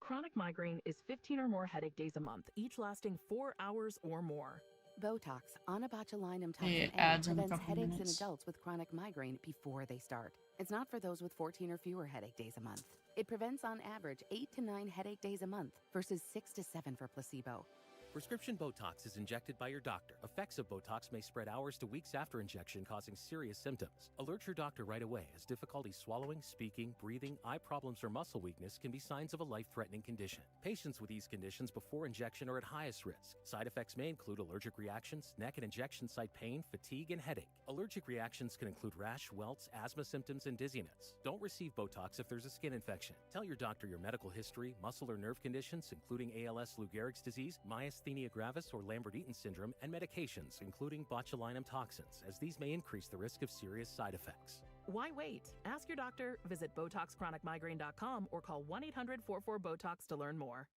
Chronic migraine is 15 or more headache days a month, each lasting 4 hours or more. Botox, onabotulinum It toxin A, adds in a prevents couple headaches minutes. in adults with chronic migraine before they start. It's not for those with 14 or fewer headache days a month. It prevents on average 8 to 9 headache days a month versus 6 to 7 for placebo. Prescription Botox is injected by your doctor. Effects of Botox may spread hours to weeks after injection, causing serious symptoms. Alert your doctor right away, as difficulty swallowing, speaking, breathing, eye problems, or muscle weakness can be signs of a life-threatening condition. Patients with these conditions before injection are at highest risk. Side effects may include allergic reactions, neck and injection site pain, fatigue, and headache. Allergic reactions can include rash, welts, asthma symptoms, and dizziness. Don't receive Botox if there's a skin infection. Tell your doctor your medical history, muscle or nerve conditions, including ALS, Lou Gehrig's disease, myasthenia gravis, or Lambert-Eaton syndrome, and medications, including botulinum toxins, as these may increase the risk of serious side effects. Why wait? Ask your doctor, visit BotoxChronicMigraine.com, or call 1-800-44-BOTOX to learn more.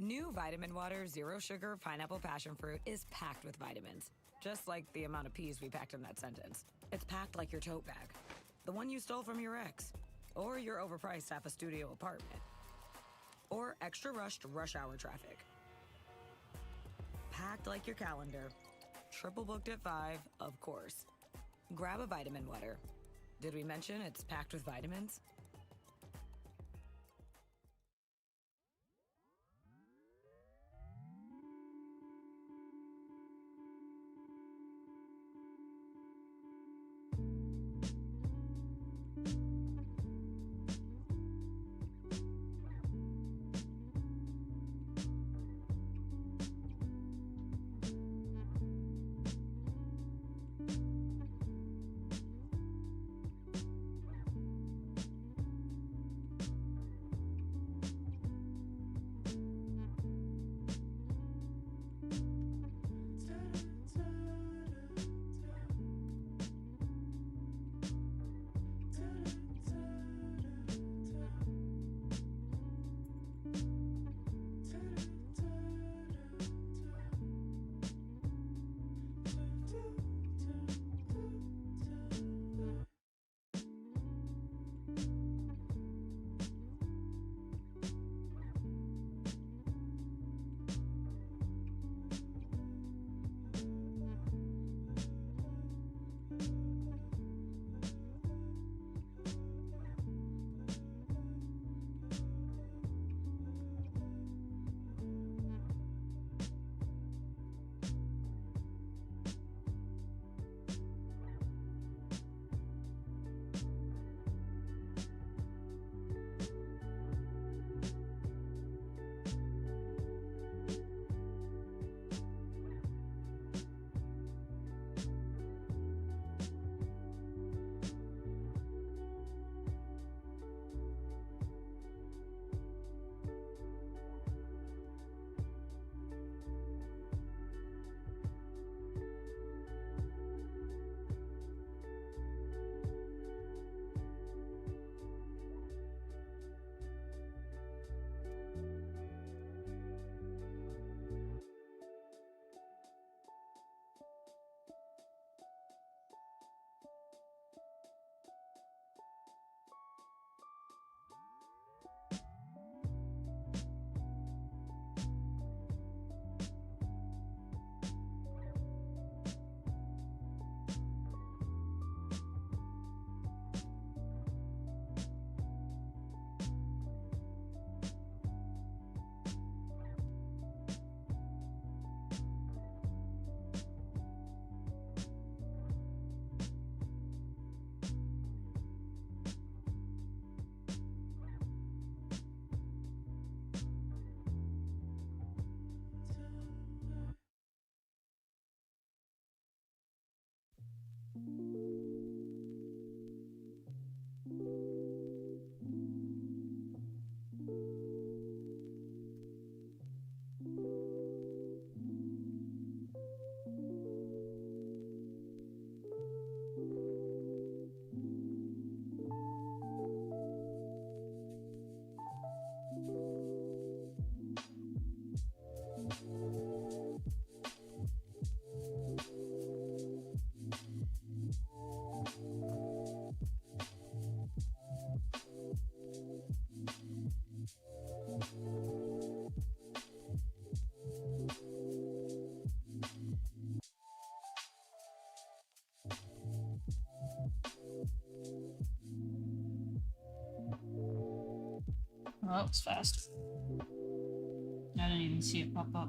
New Vitamin Water Zero Sugar Pineapple Passion Fruit is packed with vitamins, just like the amount of peas we packed in that sentence. It's packed like your tote bag, the one you stole from your ex, or your overpriced half a studio apartment, or extra rushed rush hour traffic. Packed like your calendar, triple booked at 5, of course. Grab a vitamin water. Did we mention it's packed with vitamins? Oh, that was fast. I didn't even see it pop up.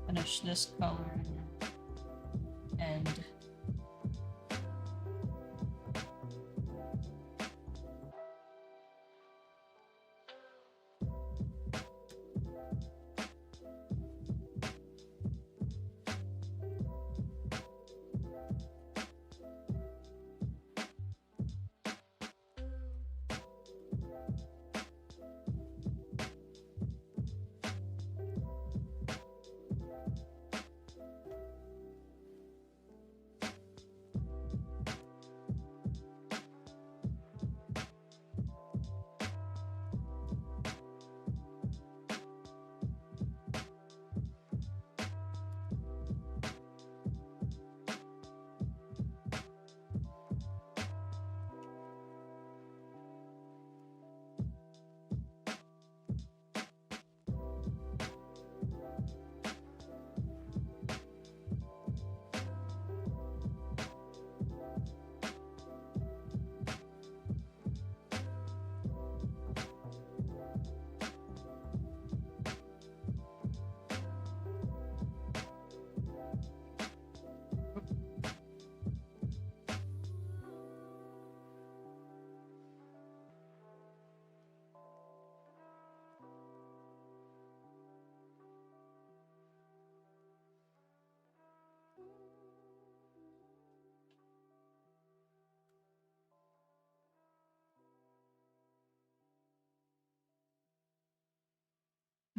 Finish this color and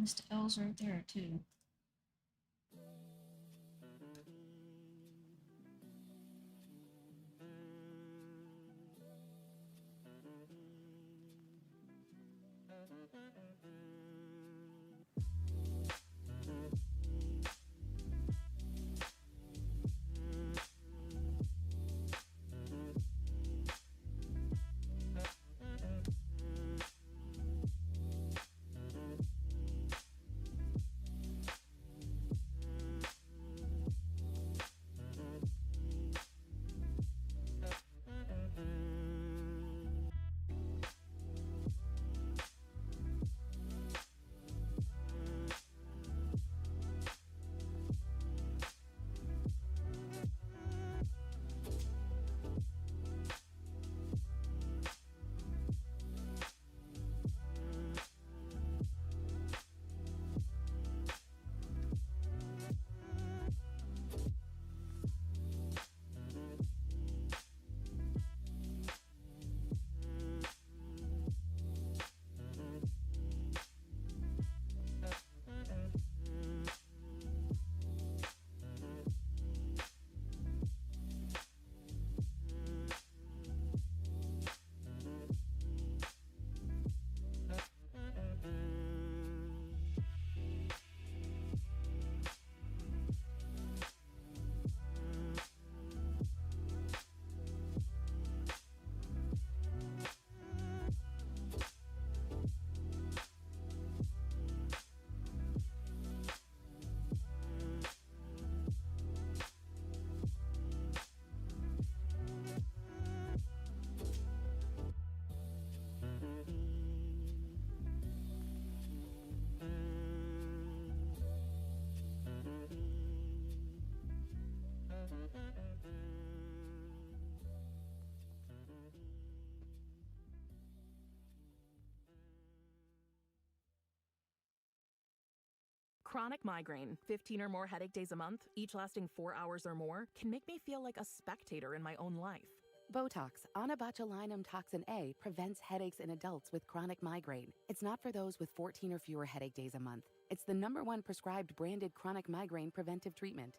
Mr. L's right there too. Chronic migraine, 15 or more headache days a month, each lasting 4 hours or more, can make me feel like a spectator in my own life. Botox, onabotulinum toxin A, prevents headaches in adults with chronic migraine. It's not for those with 14 or fewer headache days a month. It's the #1 prescribed branded chronic migraine preventive treatment.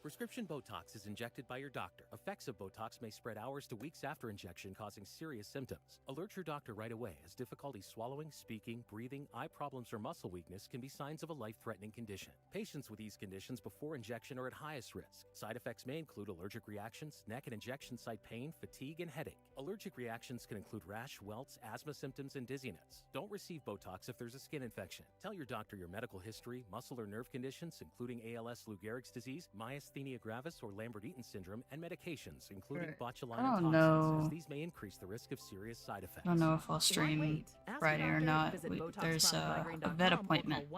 Prescription Botox is injected by your doctor. Effects of Botox may spread hours to weeks after injection, causing serious symptoms. Alert your doctor right away, as difficulty swallowing, speaking, breathing, eye problems, or muscle weakness can be signs of a life-threatening condition. Patients with these conditions before injection are at highest risk. Side effects may include allergic reactions, neck and injection site pain, fatigue, and headache. Allergic reactions can include rash, welts, asthma symptoms, and dizziness. Don't receive Botox if there's a skin infection. Tell your doctor your medical history, muscle or nerve conditions, including ALS, Lou Gehrig's disease, myasthenia gravis, or Lambert-Eaton syndrome, and medications, including botulinum I don't toxins, know. as these may increase the risk of serious side effects. I don't know if I'll stream Friday or not. There's a vet appointment I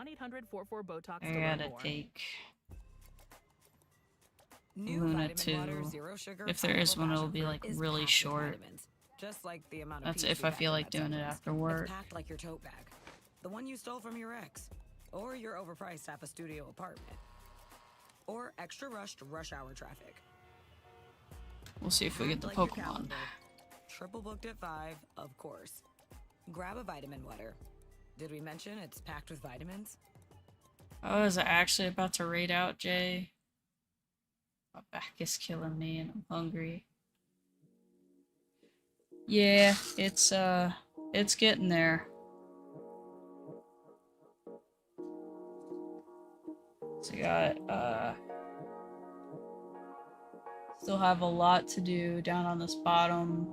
gotta take. Luna too. If there is one, it'll be like really short. Just like the amount of That's peas if we I packed feel in like that doing it sentence. after work. It's packed like your tote bag. The one you stole from your ex. Or your overpriced half a studio apartment. Or extra rushed rush hour traffic. We'll see if we get the Like your Pokemon. calendar. Triple booked at 5, of course. Grab a vitamin water. Did we mention it's packed with vitamins? Oh, is it actually about to raid out, Jay? My back is killing me and I'm hungry. Yeah, it's getting there. So I got, still have a lot to do down on this bottom.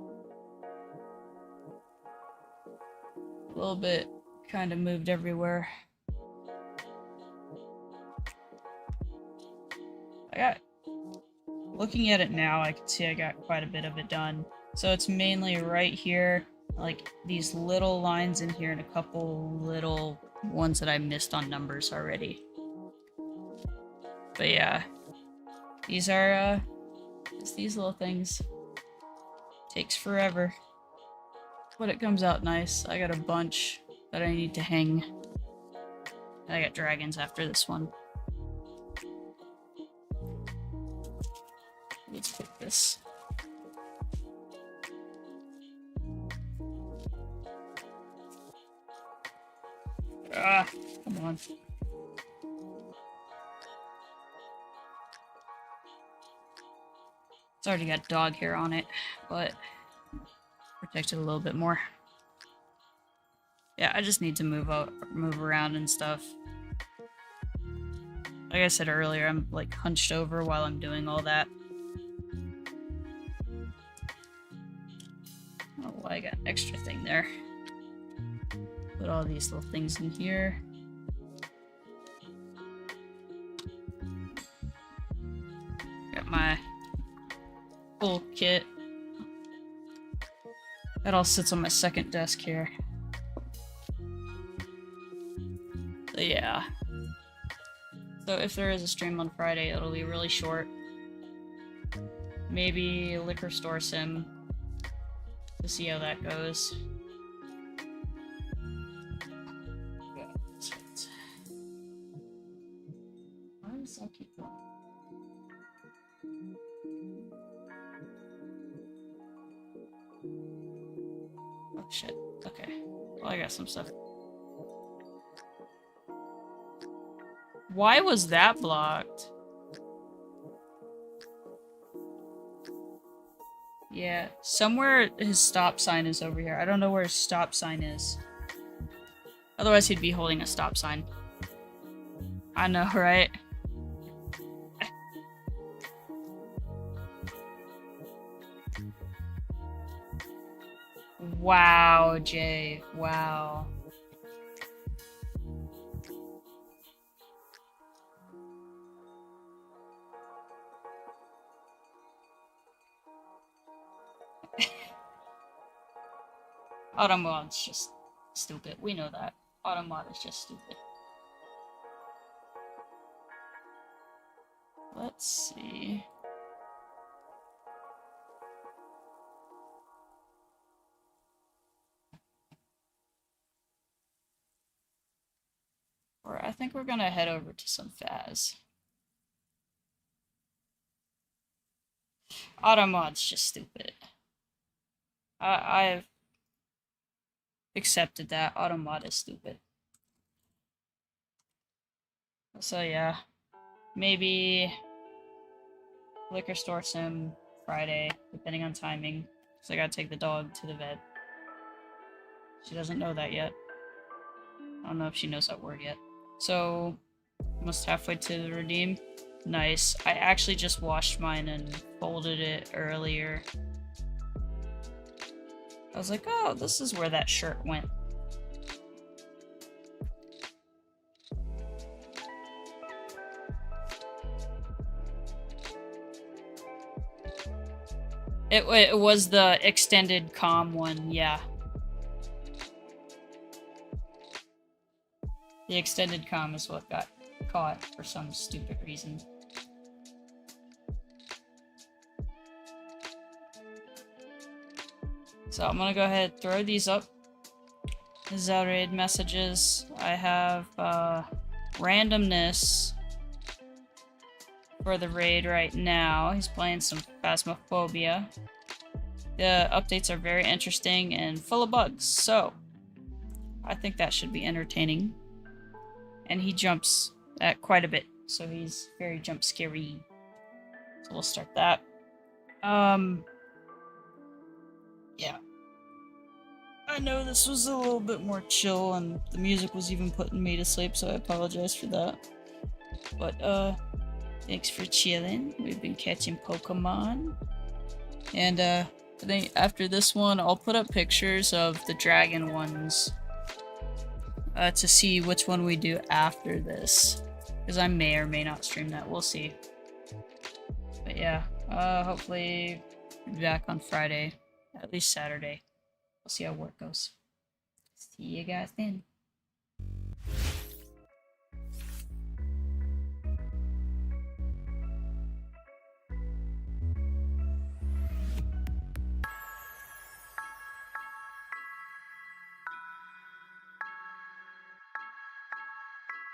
A little bit kind of moved everywhere. Looking at it now, I can see I got quite a bit of it done. So it's mainly right here, like these little lines in here and a couple little ones that I missed on numbers already. But yeah, these are, just these little things. Takes forever. But it comes out nice. I got a bunch that I need to hang. And I got dragons after this one. Let's put this. Ah, come on. It's already got dog hair on it, but protect it a little bit more. Yeah, I just need to move around and stuff. Like I said earlier, I'm like hunched over while I'm doing all that. I don't know why I got an extra thing there. Put all these little things in here. Got my full kit. That all sits on my second desk here. So yeah. So if there is a stream on Friday, it'll be really short. Maybe Liquor Store Sim. To see how that goes. Why does that keep going? Oh shit. Okay. Well, I got some stuff. Why was that blocked? Yeah, somewhere his stop sign is over here. I don't know where his stop sign is. Otherwise he'd be holding a stop sign. I know, right? Wow, Jay. Wow. Automod's just stupid. We know that. Automod is just stupid. Let's see. Or I think we're gonna head over to some Faz. Automod's just stupid. I've accepted that. Automod is stupid. So yeah, maybe liquor store sim Friday, depending on timing. So I gotta take the dog to the vet. She doesn't know that yet. I don't know if she knows that word yet. So, almost halfway to the redeem. Nice. I actually just washed mine and folded it earlier. I was like, oh, this is where that shirt went. It was the extended comm one, yeah. The extended comm is what got caught for some stupid reason. So I'm gonna go ahead and throw these up. Zelraid messages. I have randomness for the raid right now. He's playing some Phasmophobia. The updates are very interesting and full of bugs, so I think that should be entertaining. And he jumps at quite a bit, so he's very jump scary. So we'll start that. Yeah. I know this was a little bit more chill, and the music was even putting me to sleep, so I apologize for that. But, thanks for chilling. We've been catching Pokemon. And, I think after this one, I'll put up pictures of the dragon ones. To see which one we do after this. Because I may or may not stream that. We'll see. But yeah, hopefully be back on Friday. At least Saturday. We'll see how work goes. See you guys then.